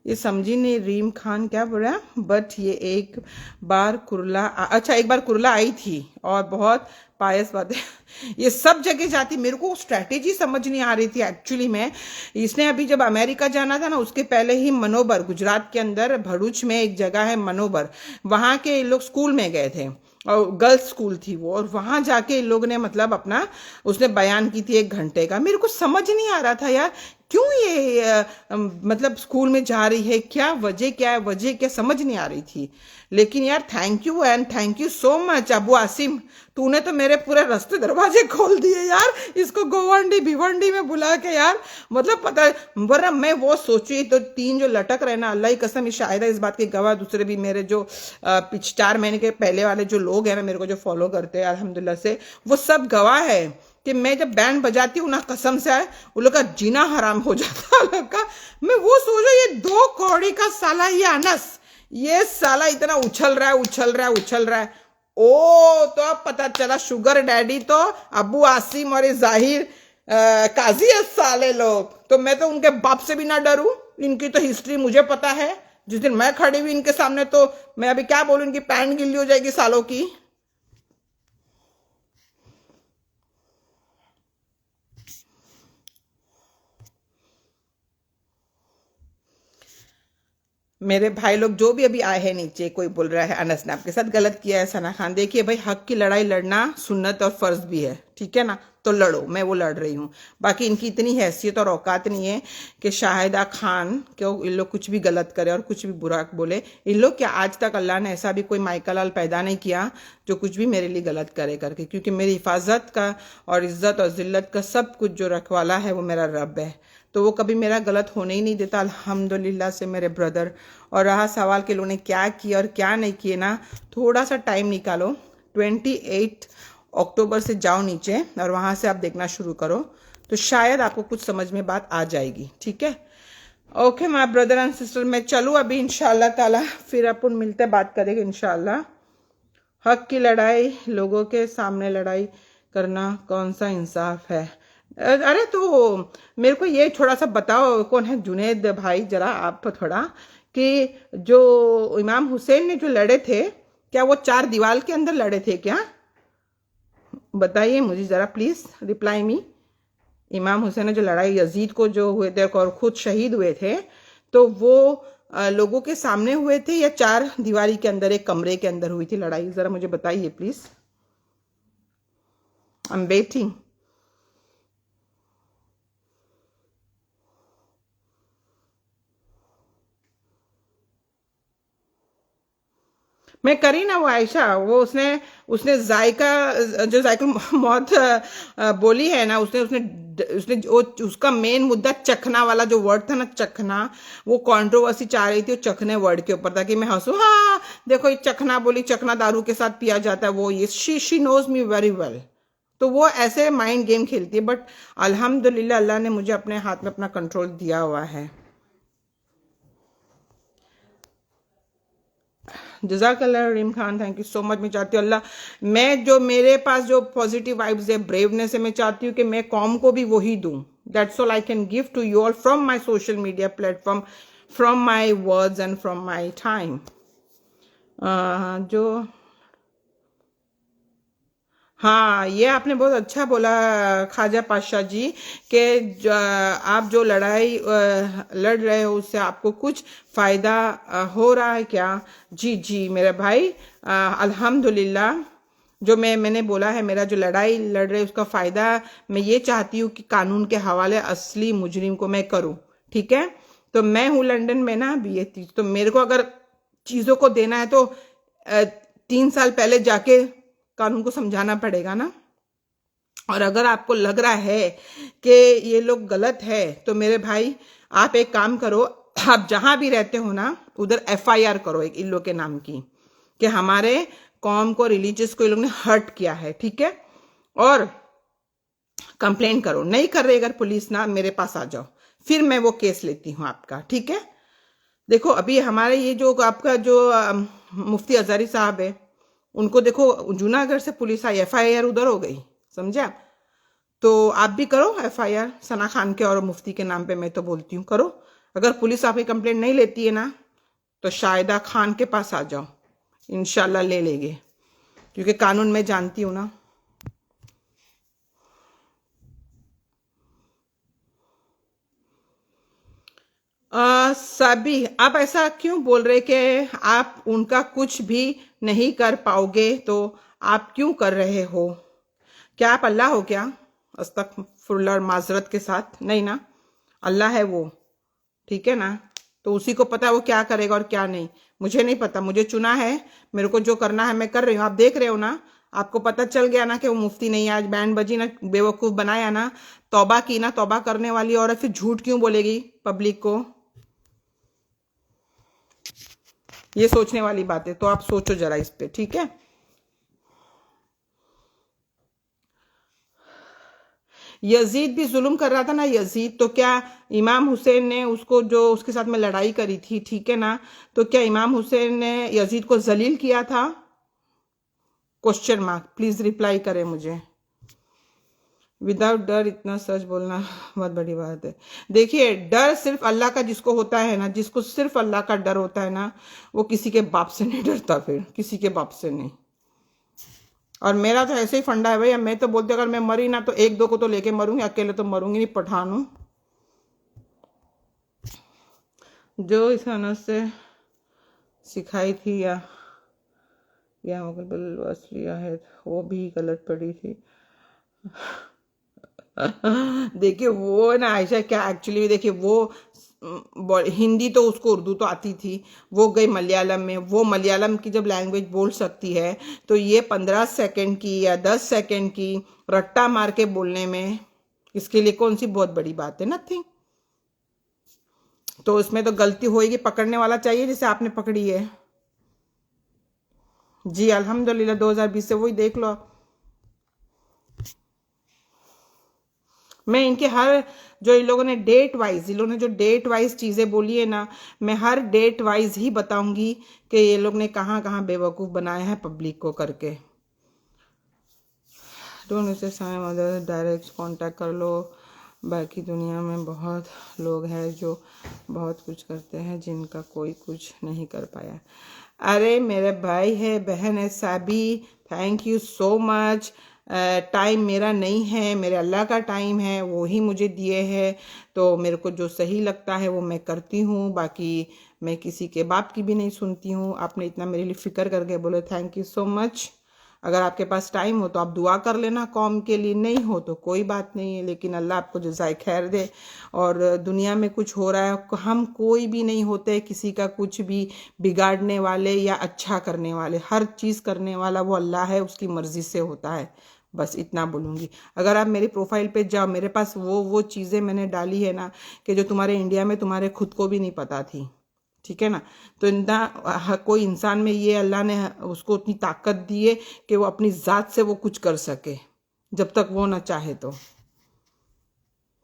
ये समझी नहीं। रीम खान क्या बोल रहा है? बट ये एक बार कुरला अच्छा एक बार कुरला आई थी और बहुत पायस बातें ये सब जगह जाती। मेरे को स्ट्रैटेजी समझ नहीं आ रही थी एक्चुअली में। इसने अभी जब अमेरिका जाना था ना, उसके पहले ही मनोबर, गुजरात के अंदर भरूच में एक जगह है मनोबर, वहां के लोग स्कूल में गए थे, और गर्ल्स स्कूल थी वो, और वहां जाके इन लोग ने मतलब अपना उसने बयान की थी 1 घंटे का। मेरे को समझ नहीं आ रहा था यार, क्यों ये मतलब स्कूल में जा रही है, क्या वजह क्या समझ नहीं आ रही थी। लेकिन यार thank you so much Abu Asim, तूने तो मेरे पूरे रास्ते दरवाजे खोल दिए यार, इसको गोवंडी भिवंडी में बुला के यार, मतलब पता वरना मैं वो सोची तो 3 जो लटक रहे ना, अल्लाह की कसम, शायद इस बात के गवाह दूसरे भी मेरे जो 4 महीने के पहले वाले जो लोग हैं ना, मेरे को जो फॉलो करते हैं अल्हम्दुलिल्लाह से, वो सब गवाह है कि मैं जब बैंड बजाती हूँ ना, कसम से है उन लोग का जीना हराम हो जाता है लोग का। मैं वो सोचो ये 2 कौड़ी का साला, ये अनस, ये साला इतना उछल रहा है। ओ तो अब पता चला शुगर डैडी तो अबू आसिम और जाहिर काजी है साले लोग। तो मैं तो उनके बाप से भी ना डरूं, इनकी तो हिस्ट्री मुझे पता है, जिस दिन मैं खड़ी हुई इनके सामने तो मैं अभी क्या बोलूं, इनकी पैंट गिल्ली हो जाएगी सालों की। मेरे भाई लोग जो भी अभी आए हैं नीचे, कोई बोल रहा है अनस ने आपके साथ गलत किया है सना खान, देखिए भाई हक की लड़ाई लड़ना सुन्नत और फर्ज भी है, ठीक है ना, तो लड़ो, मैं वो लड़ रही हूँ। बाकी इनकी इतनी हैसियत और औकात नहीं है कि शाहिदा खान क्यों इन लोग कुछ भी गलत करे और कुछ भी बुरा बोले। इन लोग क्या, आज तक अल्लाह ने ऐसा भी कोई माइका लाल पैदा नहीं किया जो कुछ भी मेरे लिए गलत करे करके, क्योंकि मेरी हिफाजत का और इज्जत और जिल्लत का सब कुछ जो रखवाला है वो मेरा रब है, तो वो कभी मेरा गलत होने ही नहीं देता अल्हम्दुलिल्लाह से मेरे ब्रदर। और रहा सवाल कि लोगों ने क्या किया और क्या नहीं किए ना, थोड़ा सा टाइम निकालो, 28 अक्टूबर से जाओ नीचे और वहाँ से आप देखना शुरू करो, तो शायद आपको कुछ समझ में बात आ जाएगी, ठीक है। Okay my brother and sister, मैं चलूँ अभी इंशाल्लाह ताला, फिर अपन मिलते बात करेंगे इंशाल्लाह। हक की लड़ाई, लोगों के सामने लड़ाई करना कौन सा इंसाफ है। अरे तो मेरे को ये थोड़ा सा बताओ, कौन है जुनेद भाई, जरा आप थोड़ा, कि जो इमाम हुसैन ने जो लड़े थे, क्या वो चार दीवार के अंदर लड़े थे क्या? बताइए मुझे जरा प्लीज, रिप्लाई मी। इमाम हुसैन ने जो लड़ाई यजीद को जो हुए थे और खुद शहीद हुए थे, तो वो लोगों के सामने हुए थे या चार दीवारी के अंदर एक कमरे के अंदर हुई थी लड़ाई? जरा मुझे बताइए प्लीज, आई एम वेटिंग। मैं करी ना वो आयशा, वो उसने उसने जायका, जो जायका मौत बोली है ना, उसने उसने उसने वो उसका मेन मुद्दा चखना वाला जो वर्ड था ना, चखना, वो कंट्रोवर्सी चाह रही थी वो चखने वर्ड के ऊपर, ताकि मैं हंसूं, हाँ देखो ये चखना बोली, चखना दारू के साथ पिया जाता है, वो ये she knows me very well. तो वो ऐसे माइंड गेम खेलती है, बट अल्हम्दुलिल्लाह अल्लाह ने मुझे अपने हाथ में अपना कंट्रोल दिया हुआ है। जज़ाकल्लाह Rahim Khan, thank you so much. मैं चाहती हूँ अल्लाह, मैं जो मेरे पास जो पॉजिटिव वाइब्स है, ब्रेवनेस है, मैं चाहती हूँ कि मैं कौम को भी वही दूँ। That's all I can give to you all from my social media platform, from my words and from my time. जो हाँ, ये आपने बहुत अच्छा बोला ख्वाजा पातशाह जी, कि आप जो लड़ाई लड़ रहे हो उससे आपको कुछ फायदा हो रहा है क्या? जी जी मेरे भाई, अल्हम्दुलिल्लाह, जो मैंने बोला है, मेरा जो लड़ाई लड़ रहे उसका फायदा मैं ये चाहती हूँ कि कानून के हवाले असली मुजरिम को मैं करूँ, ठीक है। तो मैं हूँ लंदन में ना अभी, ये चीज तो मेरे को अगर चीजों को देना है तो 3 साल पहले जाके कानून को समझाना पड़ेगा ना। और अगर आपको लग रहा है कि ये लोग गलत है, तो मेरे भाई आप एक काम करो, आप जहां भी रहते हो ना उधर एफआईआर करो एक इन लोग के नाम की, कि हमारे कौम को, रिलीजियस को इन लोग ने हर्ट किया है, ठीक है। और कंप्लेन करो, नहीं कर रहे अगर पुलिस ना, मेरे पास आ जाओ, फिर मैं वो केस लेती हूँ आपका, ठीक है। देखो अभी हमारे ये जो आपका जो मुफ्ती अजारी साहब है, उनको देखो जूनागढ़ से पुलिस आई, एफआईआर उधर हो गई, समझे आप। तो आप भी करो एफआईआर सना खान के और मुफ्ती के नाम पे, मैं तो बोलती हूँ करो। अगर पुलिस आपकी कंप्लेंट नहीं लेती है ना, तो शाहिदा खान के पास आ जाओ, इंशाल्लाह ले लेंगे, क्योंकि कानून मैं जानती हूँ ना। सभी आप ऐसा क्यों बोल रहे कि आप उनका कुछ भी नहीं कर पाओगे, तो आप क्यों कर रहे हो? क्या आप अल्लाह हो क्या? अस्तगफुरुल्लाह और माजरत के साथ, नहीं ना, अल्लाह है वो, ठीक है ना। तो उसी को पता है वो क्या करेगा और क्या नहीं, मुझे नहीं पता, मुझे चुना है, मेरे को जो करना है मैं कर रही हूँ। आप देख रहे हो ना, आपको पता चल गया ना कि वो मुफ्ती नहीं है, आज बैंड बजी ना, बेवकूफ बनाया ना, तौबा की ना, तौबा करने वाली औरत फिर झूठ क्यों बोलेगी पब्लिक को? ये सोचने वाली बात है, तो आप सोचो जरा इस पे, ठीक है। यजीद भी जुल्म कर रहा था ना, यजीद, तो क्या इमाम हुसैन ने उसको, जो उसके साथ में लड़ाई करी थी, ठीक है ना, तो क्या इमाम हुसैन ने यजीद को जलील किया था? क्वेश्चन मार्क, प्लीज रिप्लाई करें मुझे। विदाउट डर इतना सच बोलना बहुत बड़ी बात है। देखिए, डर सिर्फ अल्लाह का जिसको होता है ना, जिसको सिर्फ अल्लाह का डर होता है ना, वो किसी के बाप से नहीं डरता, फिर किसी के बाप से नहीं। और मेरा तो ऐसे ही फंडा है भैया, मैं तो बोलती हूँ, अगर मैं मरी ना तो एक दो को तो लेके मरूंगी, अकेले तो मरूंगी नहीं, पठान हूँ। जो इस अनस से सिखाई थी या मुकबल बस लिया है, वो भी गलत पड़ी थी। देखिए वो ना आयशा, क्या एक्चुअली देखिए वो हिंदी तो उसको, उर्दू तो आती थी, वो गई मलयालम में, वो मलयालम की जब लैंग्वेज बोल सकती है तो ये 15 सेकंड की या 10 सेकंड की रट्टा मार के बोलने में इसके लिए कौन सी बहुत बड़ी बात है? नथिंग। तो इसमें तो गलती होएगी, पकड़ने वाला चाहिए जैसे आपने पकड़ी है। जी अल्हम्दुलिल्लाह, 2020 से वही देख लो। मैं इनके हर, जो इन लोगों ने डेट वाइज, इन लोगों ने जो डेट वाइज चीजें बोली है ना, मैं हर डेट वाइज ही बताऊंगी कि ये लोग ने कहाँ कहाँ बेवकूफ बनाया है पब्लिक को करके। Don't say mother direct contact कर लो। बाकी दुनिया में बहुत लोग हैं जो बहुत कुछ करते हैं जिनका कोई कुछ नहीं कर पाया। अरे मेरे भाई है, बहन है Sabi, thank you so much. Time मेरा नहीं है, मेरे अल्लाह का टाइम है, वो ही मुझे दिए है, तो मेरे को जो सही लगता है वो मैं करती हूँ। बाकी मैं किसी के बाप की भी नहीं सुनती हूँ। आपने इतना मेरे लिए फिक्र करके बोले, थैंक यू सो मच। अगर आपके पास टाइम हो तो आप दुआ कर लेना कौम के लिए, नहीं हो तो कोई बात नहीं है, लेकिन अल्लाह आपको जज़ाए खैर दे। और दुनिया में कुछ हो रहा है, हम कोई भी नहीं होते किसी का कुछ भी बिगाड़ने वाले या अच्छा करने वाले, हर चीज़ करने वाला वो अल्लाह है, उसकी मर्जी से होता है। बस इतना बोलूँगी। अगर आप मेरी प्रोफाइल पे जाओ, मेरे पास वो चीज़ें मैंने डाली है ना कि जो तुम्हारे इंडिया में तुम्हारे खुद को भी नहीं पता थी, ठीक है ना। तो इतना कोई इंसान में ये अल्लाह ने उसको उतनी ताकत दी है कि वो अपनी ज़ात से वो कुछ कर सके, जब तक वो ना चाहे तो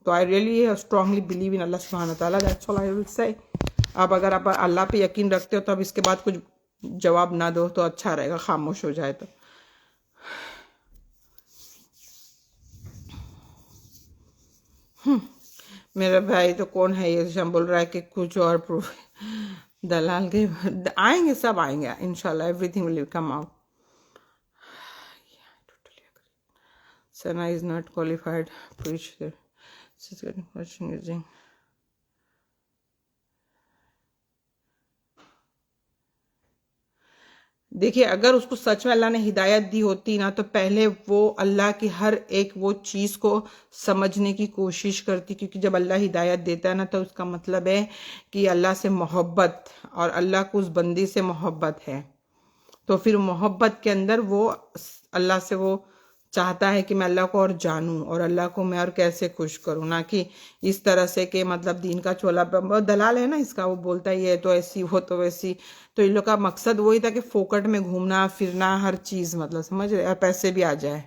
I really strongly believe in Allah सुब्हान ताला, that's all I will say. अब अगर आप अल्लाह पे यकीन रखते हो तो अब इसके बाद कुछ जवाब ना दो तो अच्छा रहेगा, खामोश हो जाए तो। मेरा भाई तो कौन है ये जो बोल रहा है कि कुछ और प्रूफ, दलाल के आएंगे, सब आएंगे इंशाल्लाह, everything will come out. Sana is not qualified to preach there. She's getting question using. देखिए, अगर उसको सच में अल्लाह ने हिदायत दी होती ना तो पहले वो अल्लाह की हर एक वो चीज़ को समझने की कोशिश करती, क्योंकि जब अल्लाह हिदायत देता है ना तो उसका मतलब है कि अल्लाह से मोहब्बत, और अल्लाह को उस बंदी से मोहब्बत है। तो फिर मोहब्बत के अंदर वो अल्लाह से वो चाहता है कि मैं अल्लाह को और जानूं और अल्लाह को मैं और कैसे खुश करूं, ना कि इस तरह से कि मतलब दीन का चोला दलाल है ना इसका, वो बोलता ही है तो ऐसी हो तो वैसी। तो इन लोग का मकसद वही था कि फोकट में घूमना फिरना, हर चीज़ मतलब समझ रहे, और पैसे भी आ जाए।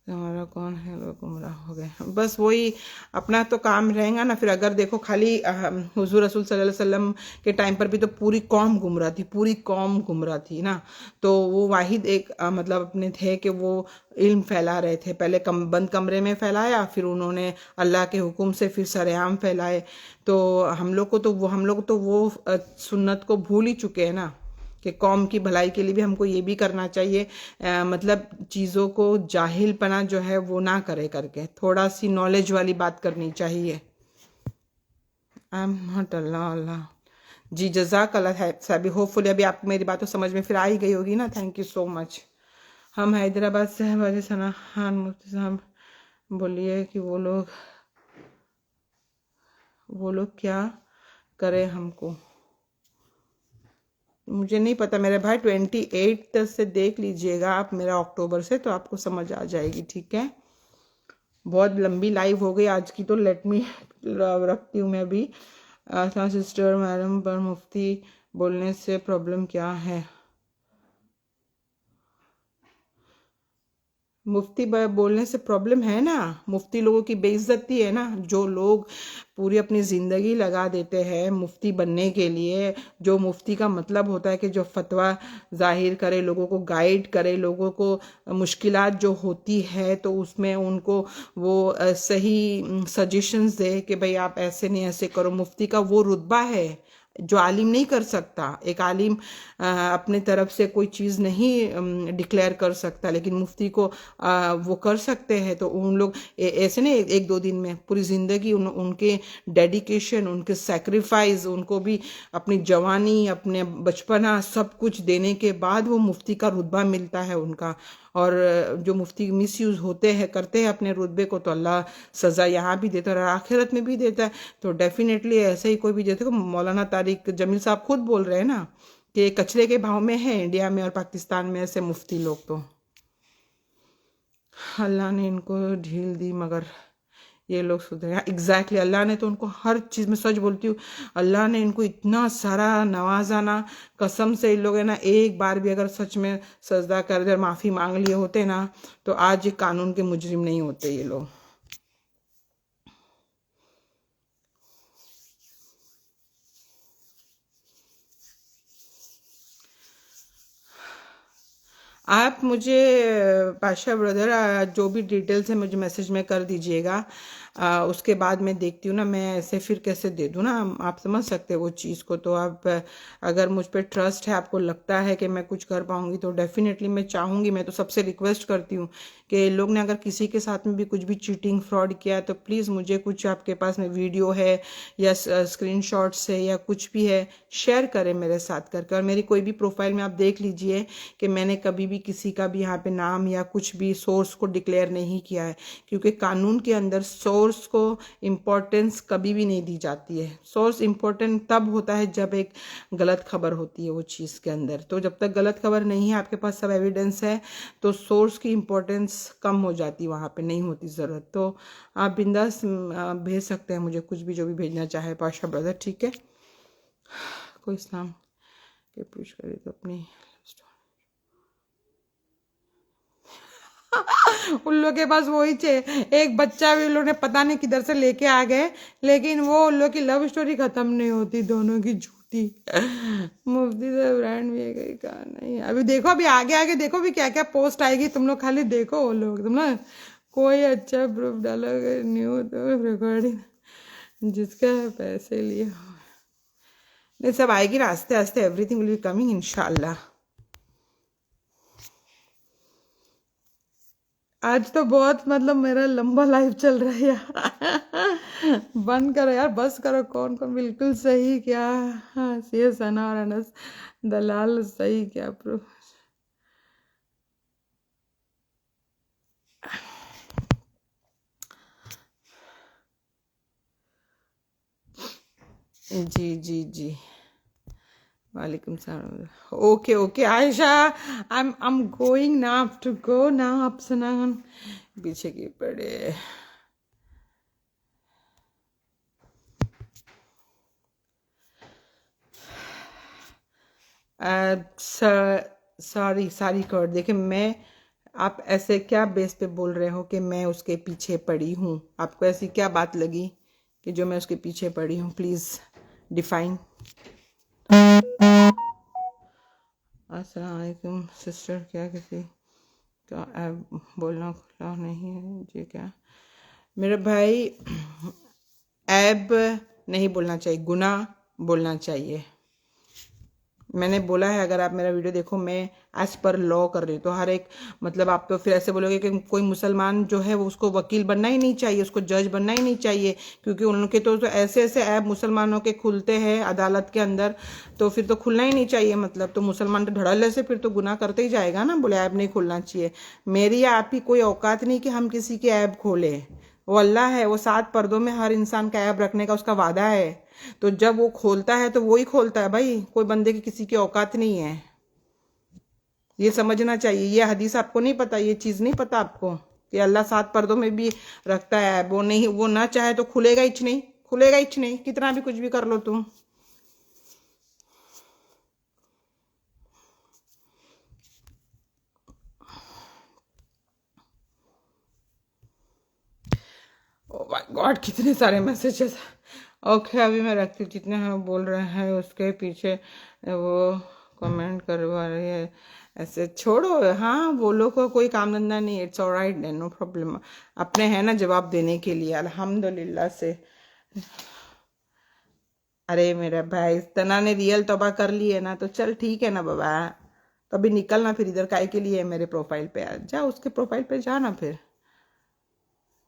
हमारा कौन है, लोग गुमराह हो गए। बस वही अपना तो काम रहेगा ना। फिर अगर देखो खाली हुजूर रसूल सल्लल्लाहु अलैहि वसल्लम के टाइम पर भी तो पूरी कौम गुमराह थी, पूरी कौम गुमराह थी ना। तो वो वाहिद एक मतलब अपने थे कि वो इल्म फैला रहे थे। पहले बंद कमरे में फैलाया, फिर उन्होंने अल्लाह के हुक्म से फिर सरेआम फैलाए। तो हम लोग तो वो सुन्नत को भूल ही चुके हैं ना कि कौम की भलाई के लिए भी हमको ये भी करना चाहिए। मतलब चीज़ों को जाहिलपना जो है वो ना करे करके, थोड़ा सी नॉलेज वाली बात करनी चाहिए। आई एम नॉट अल्लाह। जी जज़ाक अल्लाह है सभी। होपफुली अभी आपको मेरी बात तो समझ में फिर आ ही गई होगी ना। Thank you so much. हम हैदराबाद से हैं, वजह सना खान मुफ्ती साहब बोलिए कि वो लोग क्या करे हमको। मुझे नहीं पता मेरे भाई, 28 से देख लीजिएगा आप मेरा, अक्टूबर से, तो आपको समझ आ जाएगी, ठीक है। बहुत लंबी लाइव हो गई आज की, तो लेट मी रखती हूँ मैं भी। सिस्टर मैडम पर मुफ्ती बोलने से प्रॉब्लम क्या है? मुफ्ती बोलने से प्रॉब्लम है ना, मुफ्ती लोगों की बेइज्जती है ना। जो लोग पूरी अपनी ज़िंदगी लगा देते हैं मुफ्ती बनने के लिए, जो मुफ्ती का मतलब होता है कि जो फतवा जाहिर करे, लोगों को गाइड करे, लोगों को मुश्किलात जो होती है तो उसमें उनको वो सही सजेशंस दे कि भाई आप ऐसे नहीं ऐसे करो। मुफ्ती का वो रुतबा है जो आलिम नहीं कर सकता। एक आलिम अपने तरफ से कोई चीज़ नहीं डिक्लेयर कर सकता, लेकिन मुफ्ती को वो कर सकते हैं। तो उन लोग ऐसे नहीं एक दो दिन में, पूरी ज़िंदगी उनके डेडिकेशन, उनके सेक्रीफाइस, उनको भी अपनी जवानी, अपने बचपना सब कुछ देने के बाद वो मुफ्ती का रुतबा मिलता है उनका। और जो मुफ्ती मिसयूज़ होते हैं, करते हैं अपने रुतबे को, तो अल्लाह सज़ा यहाँ भी देता है और आखिरत में भी देता है। तो डेफिनेटली ऐसे ही कोई भी, जैसे मौलाना तारिक जमील साहब खुद बोल रहे हैं ना कि कचरे के भाव में है इंडिया में और पाकिस्तान में ऐसे मुफ्ती लोग। तो अल्लाह ने इनको ढील दी मगर ये लोग सुधरे। एग्जैक्टली अल्लाह ने तो उनको हर चीज़ में, सच बोलती हूँ, अल्लाह ने इनको इतना सारा नवाजा ना, कसम से इन लोग है ना, एक बार भी अगर सच में सजदा कर दे, माफ़ी मांग लिए होते ना, तो आज ये कानून के मुजरिम नहीं होते ये लोग। आप मुझे पाशा ब्रदर जो भी डिटेल्स है मुझे मैसेज में कर दीजिएगा। उसके बाद मैं देखती हूँ ना, मैं ऐसे फिर कैसे दे दूँ ना, आप समझ सकते हैं वो चीज़ को। तो आप अगर मुझ पर ट्रस्ट है, आपको लगता है कि मैं कुछ कर पाऊँगी, तो डेफिनेटली मैं चाहूँगी। मैं तो सबसे रिक्वेस्ट करती हूँ कि लोग ने अगर किसी के साथ में भी कुछ भी चीटिंग फ्रॉड किया तो प्लीज़ मुझे कुछ आपके पास में वीडियो है या स्क्रीनशॉट्स है या कुछ भी है, शेयर करें मेरे साथ करके। और मेरी कोई भी प्रोफाइल में आप देख लीजिए कि मैंने कभी भी किसी का भी यहाँ पे नाम या कुछ भी सोर्स को डिक्लेयर नहीं किया है, क्योंकि कानून के अंदर सोर्स को इम्पोर्टेंस कभी भी नहीं दी जाती है। सोर्स इम्पोर्टेंट तब होता है जब एक गलत खबर होती है वो चीज़ के अंदर। तो जब तक गलत खबर नहीं है, आपके पास सब एविडेंस है, तो सोर्स की इम्पोर्टेंस कम हो जाती है, वहाँ पे नहीं होती ज़रूरत। तो आप बिंदास भेज सकते हैं मुझे कुछ भी, जो भी भेजना चाहे पाशा ब्रदर, ठीक है। कोई इस्लाम के पूछ करे तो अपनी उन लोग के पास वही एक बच्चा भी उन लोग ने पता नहीं किधर से लेके आ गए, लेकिन वो उन लोग की लव स्टोरी खत्म नहीं होती, दोनों की झूठी। मुफ्ती से ब्रांड भी है कहा नहीं। अभी देखो, अभी आगे आगे देखो भी क्या क्या पोस्ट आएगी, तुम लोग खाली देखो। वो लोग तुम लोग कोई अच्छा प्रूफ डालोगे न्यू तो रिकॉर्डिंग जिसका पैसे लिए हो, नहीं सब आएगी ना, आस्ते आस्ते एवरीथिंग विल बी कमिंग इंशाल्लाह। आज तो बहुत मतलब मेरा लंबा लाइफ चल रहा है यार। बंद करो यार, बस करो। कौन कौन बिल्कुल सही क्या, हाँ सी सना और अनस दलाल सही क्या प्रूफ। जी जी जी, वालेकुम सलाम। Okay okay Ayesha, I am going now to go now. आप सुना पीछे की पड़े। सॉरी सॉरी कर, देखिए मैं, आप ऐसे क्या बेस पे बोल रहे हो कि मैं उसके पीछे पड़ी हूँ? आपको ऐसी क्या बात लगी कि जो मैं उसके पीछे पड़ी हूँ? Please define. अस्सलाम वालेकुम सिस्टर, क्या किसी का ऐप बोलना खुला नहीं है जी क्या? मेरे भाई, ऐब नहीं बोलना चाहिए, गुनाह बोलना चाहिए। मैंने बोला है, अगर आप मेरा वीडियो देखो, मैं एज पर लॉ कर रही हूँ। तो हर एक, मतलब आप तो फिर ऐसे बोलोगे कि कोई मुसलमान जो है वो उसको वकील बनना ही नहीं चाहिए, उसको जज बनना ही नहीं चाहिए, क्योंकि उनके तो ऐसे ऐसे ऐप मुसलमानों के खुलते हैं अदालत के अंदर, तो फिर तो खुलना ही नहीं चाहिए। मतलब तो मुसलमान तो धड़ल्ले से फिर तो गुनाह करते ही जाएगा ना, बोले ऐप नहीं खुलना चाहिए। मेरी या आपकी कोई औकात नहीं कि हम किसी के ऐप खोलें। वो अल्लाह है, वो 7 पर्दों में हर इंसान का ऐप रखने का उसका वादा है। तो जब वो खोलता है तो वो ही खोलता है भाई, कोई बंदे की किसी की औकात नहीं है। ये समझना चाहिए। ये हदीस आपको नहीं पता, ये चीज़ नहीं पता आपको कि अल्लाह 7 पर्दों में भी रखता है। वो नहीं, वो ना चाहे तो खुलेगा ही नहीं, खुलेगा ही नहीं, कितना भी कुछ भी कर लो तुम। गॉड कितने सारे मैसेजेस। ओके अभी मैं रखती हूँ, जितने हम बोल रहे हैं उसके पीछे वो कमेंट करवा रही है, ऐसे छोड़ो। हाँ बोलो को कोई काम धंधा नहीं, इट्स ऑलराइट, नो प्रॉब्लम। अपने हैं ना जवाब देने के लिए, अल्हम्दुलिल्लाह से। अरे मेरा भाई तना ने रियल तौबा कर ली है ना, तो चल ठीक है ना बाबा। तो अभी निकलना फिर इधर काय के लिए, मेरे प्रोफाइल पे आ जा, उसके प्रोफाइल पे जाना फिर।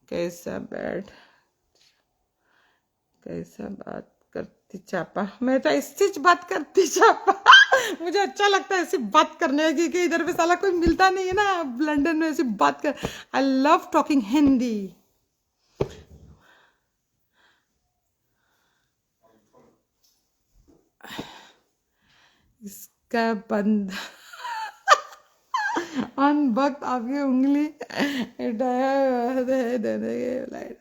कैसा बैठ, कैसा बात करती चापा, मैं तो ऐसी बात करती चापा। मुझे अच्छा लगता है ऐसी बात करने की, कि इधर पे साला कोई मिलता नहीं है ना लंदन में ऐसी बात कर। I love talking Hindi. इसका बंद अन वक्त आपकी उंगली उठाया देने के लाइट।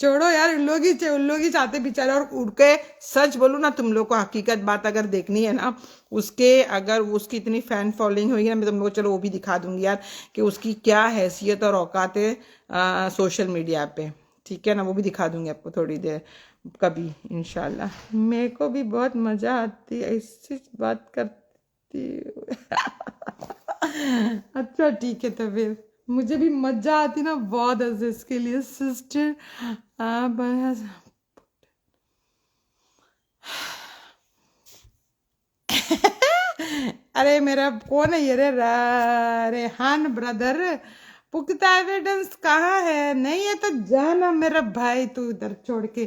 छोड़ो यार, उन लोग ही चाहते बेचारे। और उड़ के सच बोलूं ना, तुम लोग को हकीकत बात अगर देखनी है ना, उसके अगर उसकी इतनी फैन फॉलोइंग होगी ना, मैं तुम लोग को चलो वो भी दिखा दूंगी यार, कि उसकी क्या हैसियत और औकात है सोशल मीडिया पे। ठीक है ना, वो भी दिखा दूंगी आपको थोड़ी देर कभी इंशाल्लाह। मेरे को भी बहुत मजा आती है ऐसी बात करती हूँ। अच्छा ठीक है, तो फिर मुझे भी मजा आती ना बहुत, ऐसे इसके लिए सिस्टर आप। अरे मेरा कौन है ये रे, रेहान ब्रदर। पुख्ता एविडेंस कहाँ है? नहीं है तो जाना मेरा भाई, तू इधर छोड़ के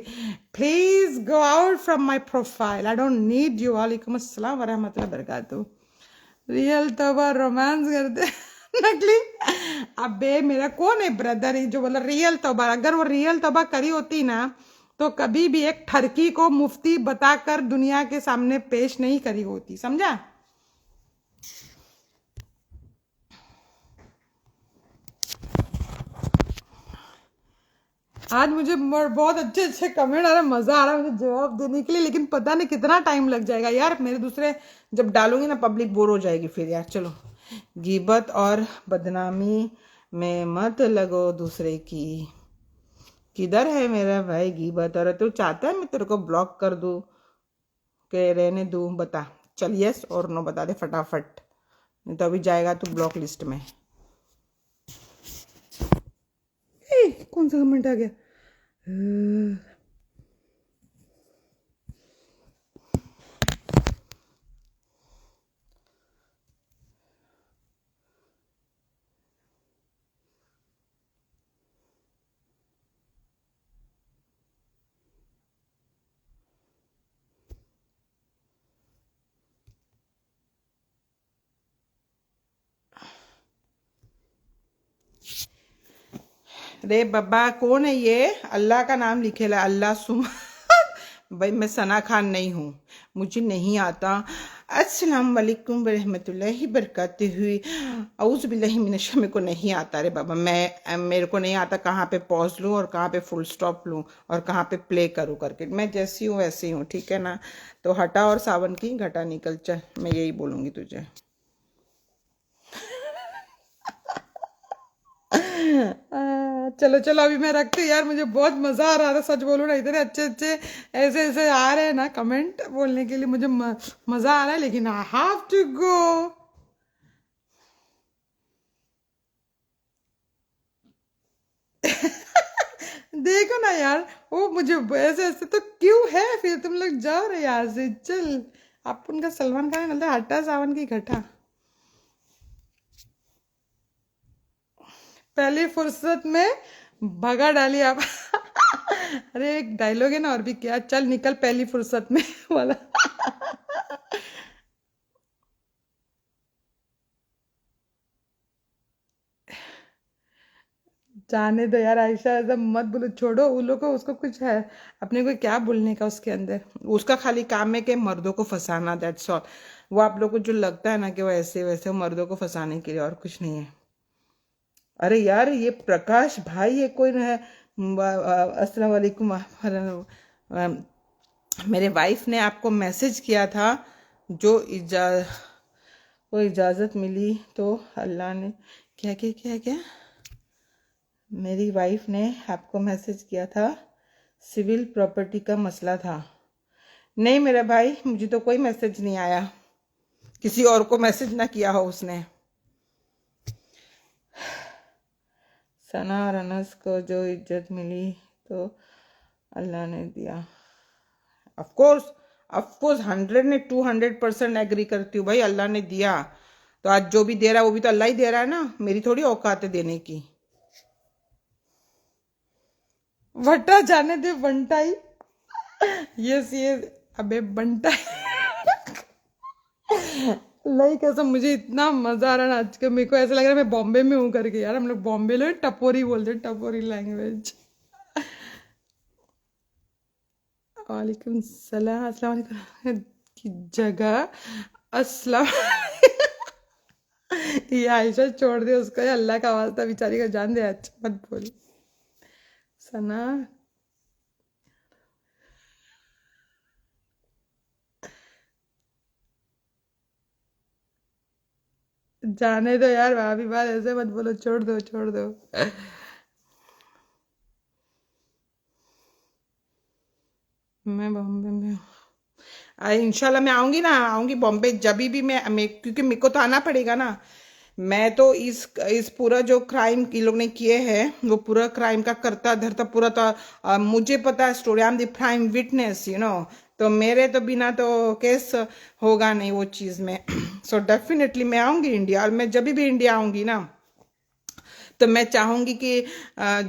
please go out from my profile, I don't need you. वालेकुम अस्सलाम वरहमतुल्लाह बरकातहू। रियल तोबा रोमांस करते नकली। अबे मेरा कौन है ब्रदर, ही जो बोला रियल तोबा। अगर वो रियल तोबा करी होती ना, तो कभी भी एक ठरकी को मुफ्ती बताकर दुनिया के सामने पेश नहीं करी होती, समझा? आज मुझे बहुत अच्छे अच्छे कमेंट आ रहे, मजा आ रहा है मुझे जवाब देने के लिए, लेकिन पता नहीं कितना टाइम लग जाएगा यार। मेरे दूसरे जब डालूंगी ना, पब्लिक बोर हो जाएगी फिर यार। चलो, गीबत और बदनामी में मत लगो दूसरे की। किधर है मेरा भाई गीबत? और तू चाहता है मैं तेरे को ब्लॉक कर दूं के रहने दूं? बता, चल यस और नो बता दे फटाफट, नहीं तो अभी जाएगा तू ब्लॉक लिस्ट में। कौन सा कमेंट आ गया? रे बाबा कौन है ये? अल्लाह का नाम लिखेला, अल्लाह सुम। भाई मैं सना खान नहीं हूँ, मुझे नहीं आता। अस्सलाम वालेकुम रहमतुल्लाहि बरकातहू। औज़ु बिल्लाहि मिनश, मेरे को नहीं आता रे बाबा। मेरे को नहीं आता कहाँ पे पॉज लूँ और कहाँ पे फुल स्टॉप लूँ और कहाँ पे प्ले करूँ करके। मैं जैसी हूँ वैसी हूँ, ठीक है ना? तो हटा और सावन की घटा निकल, चल मैं यही बोलूँगी तुझे। चलो चलो अभी मैं रखती हूँ यार, मुझे बहुत मजा आ रहा है, सच बोलूँ ना। इतने अच्छे अच्छे ऐसे ऐसे आ रहे हैं ना कमेंट बोलने के लिए, मुझे मजा आ रहा है, लेकिन आई हैव टू गो। देखो ना यार, वो मुझे ऐसे ऐसे तो क्यों है? फिर तुम लोग जाओ रे यहाँ से, चल। आप उनका सलमान खान बोलते हटा सावन की घटा। पहली फुर्सत में भगा डाली आप। अरे एक डायलॉग है ना, और भी क्या, चल निकल पहली फुर्सत में वाला। जाने दो यार आयशा, ऐसा मत बोलो, छोड़ो उन लोग को, उसको कुछ है अपने को क्या बोलने का उसके अंदर। उसका खाली काम है कि मर्दों को फंसाना, दैट्स ऑल। वो आप लोग को जो लगता है ना कि वो ऐसे वैसे, वो मर्दों को फंसाने के लिए, और कुछ नहीं है। अरे यार ये प्रकाश भाई ये कोई है? अस्सलाम वालेकुम। मेरे वाइफ ने आपको मैसेज किया था, जो को इजाज़त मिली तो अल्लाह ने क्या क्या क्या क्या मेरी वाइफ ने आपको मैसेज किया था, सिविल प्रॉपर्टी का मसला था। नहीं मेरा भाई, मुझे तो कोई मैसेज नहीं आया, किसी और को मैसेज ना किया हो उसने। सना और अनस को जो इज्जत मिली तो अल्लाह ने दिया। ऑफ कोर्स 100 ने 200% एग्री करती हूँ भाई, अल्लाह ने दिया तो आज जो भी दे रहा है वो भी तो अल्लाह ही दे रहा है ना, मेरी थोड़ी औकात है देने की। वटा जाने दे बंटाई। यस ये, अबे बंटाई। लाई कसम मुझे इतना मजा आ रहा है ना आज के, मेरे को ऐसा लग रहा है मैं बॉम्बे में हूँ करके। यार हम लोग बॉम्बे लोग टपोरी बोलते हैं, टपोरी लैंग्वेज। वालेकुम सलाम, अस्सलाम वालेकुम की जगह अस्सलाम। ये आयशा छोड़ दे उसका, ये अल्लाह का वास्ता बेचारी का जान दे, अच्छा मत बोल। सना जाने दो यार, भाभी बात ऐसे मत बोलो, छोड़ दो छोड़ दो। मैं बॉम्बे में हूँ। इंशाल्लाह मैं आऊंगी ना, आऊंगी बॉम्बे जब भी मैं क्योंकि मेरे को तो आना पड़ेगा ना। मैं तो इस पूरा जो क्राइम ये लोग ने किए हैं वो पूरा क्राइम का करता धरता पूरा तो मुझे पता है story, I am the prime witness तो मेरे तो बिना तो केस होगा नहीं वो चीज़ में। सो डेफिनेटली मैं आऊंगी इंडिया, और मैं जब भी इंडिया आऊंगी ना तो मैं चाहूंगी कि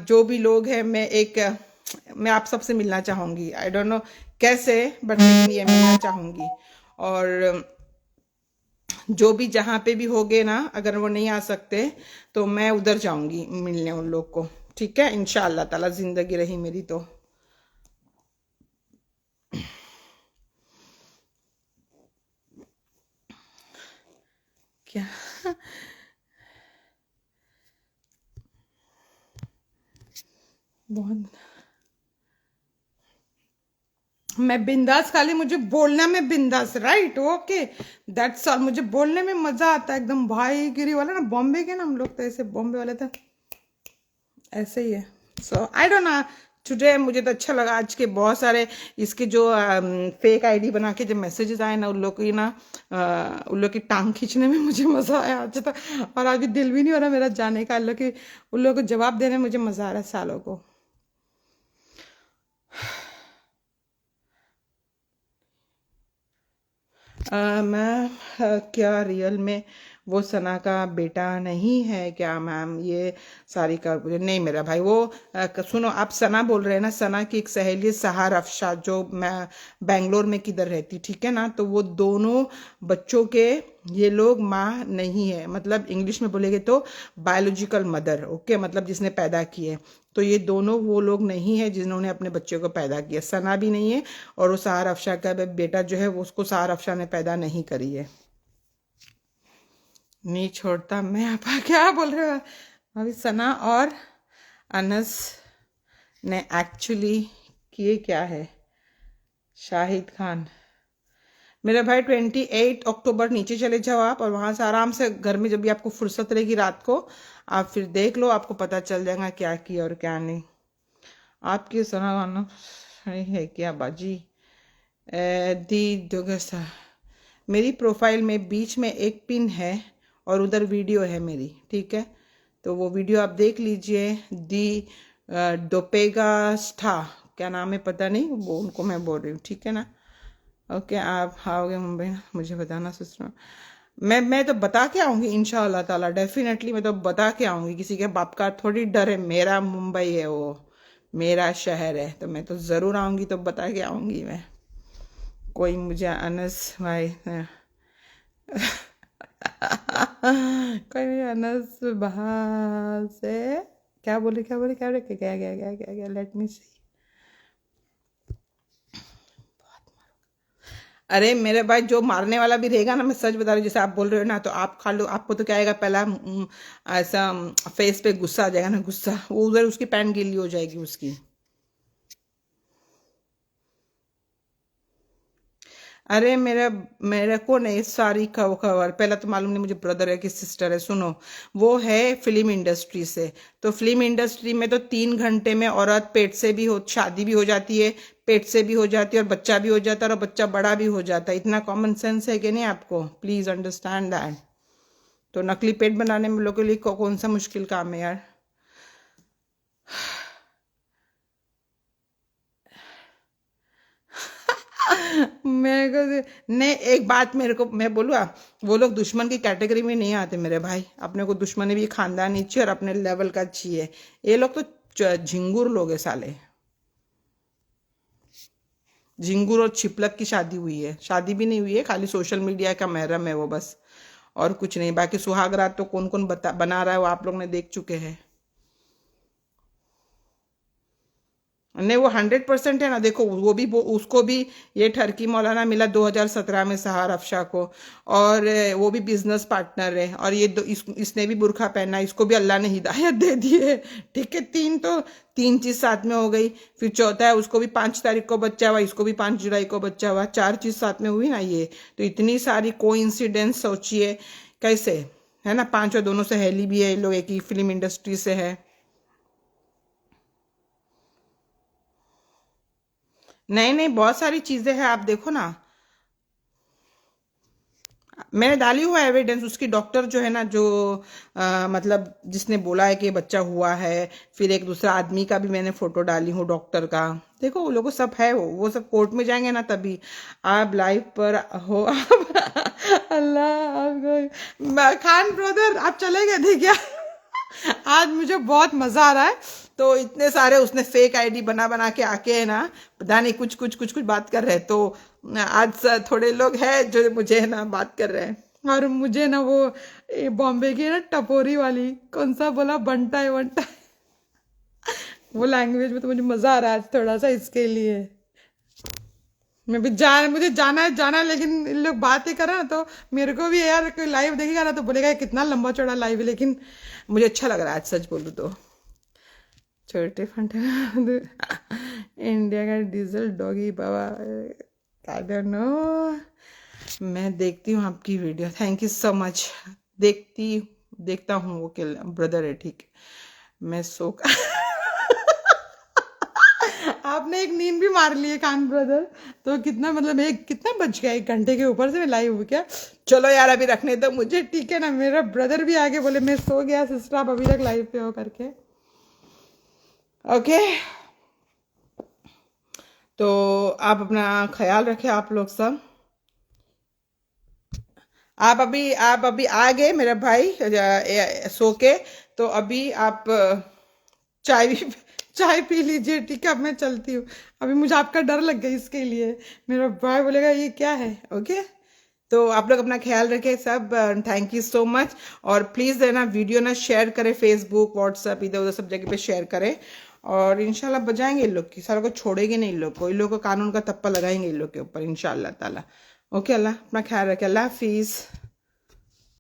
जो भी लोग हैं मैं आप सबसे मिलना चाहूंगी। आई डोंट नो कैसे, बट लेकिन ये मिलना चाहूंगी। और जो भी जहाँ पे भी होगे ना, अगर वो नहीं आ सकते तो मैं उधर जाऊंगी मिलने उन लोग को। ठीक है, इंशाअल्लाह ताला जिंदगी रही मेरी तो। क्या बहुत मैं बिंदास, खाली मुझे बोलना में बिंदास, राइट, ओके, दैट्स ऑल। मुझे बोलने में मजा आता है एकदम, भाई गिरी वाला ना, बॉम्बे के ना हम लोग तो ऐसे बॉम्बे वाले थे, ऐसे ही है। सो आई डोंट नो, टुडे मुझे तो अच्छा लगा आज के बहुत सारे इसके जो फेक आईडी बना के जब मैसेजेस आए ना, उन लोग की ना उन लोग की टांग खींचने में मुझे मजा आया आज तो। और आज भी दिल भी नहीं हो रहा मेरा जाने का, उन लोग को जवाब देने में मुझे मजा आ रहा है सालों को। मैम क्या रियल में वो सना का बेटा नहीं है क्या मैम? ये सारी का नहीं मेरा भाई, वो सुनो, आप सना बोल रहे हैं ना, सना की एक सहेली सहार अफशा जो मैं बेंगलोर में किधर रहती, ठीक है ना, तो वो दोनों बच्चों के ये लोग माँ नहीं है, मतलब इंग्लिश में बोलेंगे तो बायोलॉजिकल मदर, ओके, मतलब जिसने पैदा किए। तो ये दोनों वो लोग नहीं है जिन्होंने अपने बच्चों को पैदा किया, सना भी नहीं है और वो सहार अफशा का बेटा जो है वो उसको सहार अफशा ने पैदा नहीं करी है। नहीं छोड़ता मैं, आप क्या बोल रहे हो? अभी सना और अनस ने एक्चुअली किए क्या है? शाहिद खान मेरा भाई 28 अक्टूबर नीचे चले जाओ आप, और वहां से आराम से घर में जब भी आपको फुर्सत रहेगी रात को आप फिर देख लो, आपको पता चल जाएगा क्या किया और क्या नहीं। आपकी सना गाना सही है क्या बाजी? दी दोगसा मेरी प्रोफाइल में बीच में एक पिन है और उधर वीडियो है मेरी, ठीक है, तो वो वीडियो आप देख लीजिए। दी डोपेगा स्टा क्या नाम है पता नहीं, वो उनको मैं बोल रही हूँ, ठीक है ना। ओके, आप आओगे मुंबई मुझे बताना सिस्टर, मैं तो बता के आऊंगी इंशाल्लाह ताला, डेफिनेटली मैं तो बता के आऊंगी, किसी के बाप का थोड़ी डर है, मेरा मुंबई है वो, मेरा शहर है, तो मैं तो जरूर आऊंगी, तो बता के आऊंगी मैं। कोई मुझे अनस भाई कोई मुझे अनस बाहर से क्या बोले क्या बोले क्या बोले क्या क्या क्या क्या क्या क्या, लेट मी सी। अरे मेरे भाई, जो मारने वाला भी रहेगा ना, मैं सच बता रही हूँ, जैसे आप बोल रहे हो ना, तो आप खा लो, आपको तो क्या आएगा पहला ऐसा फेस पे गुस्सा आ जाएगा ना, गुस्सा, वो उधर उसकी पैंट गीली हो जाएगी उसकी। अरे मेरा मेरे को नहीं सारी खबर, पहला तो मालूम नहीं मुझे ब्रदर है कि सिस्टर है। सुनो, वो है फिल्म इंडस्ट्री से, तो फिल्म इंडस्ट्री में तो 3 घंटे में औरत पेट से भी हो, शादी भी हो जाती है, पेट से भी हो जाती है और बच्चा भी हो जाता है और बच्चा बड़ा भी हो जाता है। इतना कॉमन सेंस है कि नहीं आपको? Please understand that. तो नकली पेट बनाने में लोगों के लिए कौन सा मुश्किल काम है यार। मेरे को नहीं, एक बात मेरे को मैं बोलूँ, वो लोग दुश्मन की कैटेगरी में नहीं आते मेरे भाई। अपने को दुश्मनी भी खानदानी चाहिए और अपने लेवल का चाहिए। ये लोग तो झिंगुर लोग है साले। झिंगुर और छिपलक की शादी हुई है, शादी भी नहीं हुई है, खाली सोशल मीडिया का महरम है वो बस, और कुछ नहीं। बाकी सुहागरात तो कौन कौन बना रहा है वो आप लोग ने देख चुके हैं। नहीं, वो 100% है ना। देखो वो भी, वो उसको भी ये ठरकी मौलाना मिला 2017 में, सहार अफशा को, और वो भी बिजनेस पार्टनर है। और ये इसने भी बुरखा पहना, इसको भी अल्लाह ने हिदायत दे दी है। ठीक है, तीन चीज साथ में हो गई। फिर चौथा है, उसको भी 5 तारीख को बच्चा हुआ, इसको भी 5 जुलाई को बच्चा हुआ। 4 चीज साथ में हुई ना ये। तो इतनी सारी कोइंसिडेंस सोचिए कैसे, है ना। 5 और दोनों सहेली भी है, ये लोग एक ही फिल्म इंडस्ट्री से है। नहीं नहीं, बहुत सारी चीजें हैं, आप देखो ना। मैंने डाली हुआ एविडेंस, उसकी डॉक्टर जो है ना, जो मतलब जिसने बोला है कि बच्चा हुआ है। फिर एक दूसरा आदमी का भी मैंने फोटो डाली हूँ डॉक्टर का। देखो वो लोगों सब है, वो सब कोर्ट में जाएंगे ना तभी। आप लाइव पर हो आप अल्लाह आपको, खान ब्रदर आप चले गए थे क्या? आज मुझे बहुत मजा आ रहा है। तो इतने सारे उसने फेक आईडी बना बना के आके है ना, पता नहीं कुछ कुछ कुछ कुछ बात कर रहे हैं। तो आज थोड़े लोग हैं जो मुझे है ना बात कर रहे हैं। और मुझे ना वो बॉम्बे की ना टपोरी वाली कौन सा बोला, बंटा है वंटा है, वो लैंग्वेज में तो मुझे मजा आ रहा है आज थोड़ा सा, इसके लिए। मैं भी मुझे जाना है, लेकिन इन लोग बातें कर रहे हैं ना, तो मेरे को भी यार कोई लाइव देखेगा ना तो बोलेगा ये कितना लंबा चौड़ा लाइव है। लेकिन मुझे अच्छा लग रहा है आज, सच बोलूँ तो। छोटे फंटे इंडिया का diesel doggy Baba, I don't no. मैं देखती हूँ आपकी video, thank you so much. देखता हूँ, वो ब्रदर है, ठीक है। मैं सो आपने एक नींद भी मार ली है खान ब्रदर। तो कितना मतलब, एक कितना बज गया, 1 घंटे के ऊपर से मैं लाइव हूँ क्या? चलो यार अभी रखने दो मुझे, ठीक है ना। मेरा ब्रदर भी आगे बोले मैं सो गया सिस्टर, आप अभी तक लाइव पे हो करके। ओके, तो आप अपना ख्याल रखें आप लोग सब। आप अभी आ गए मेरा भाई सो के। तो अभी आप चाय भी चाय पी लीजिए, ठीक है। अब मैं चलती हूँ, अभी मुझे आपका डर लग गया इसके लिए। मेरा भाई बोलेगा ये क्या है। ओके, तो आप लोग अपना ख्याल रखें सब। Thank you so much. और प्लीज़ है ना वीडियो ना शेयर करें, फेसबुक व्हाट्सएप इधर उधर सब जगह पे शेयर करें। और इंशाल्लाह बजाएंगे इन लोग की, सारों को छोड़ेंगे नहीं इन लोग को। इन लोग को कानून का तप्पा लगाएंगे इन लोग के ऊपर इंशाल्लाह ताला। ओके, अल्लाह अपना ख्याल रखें, अल्लाह हाफिज़।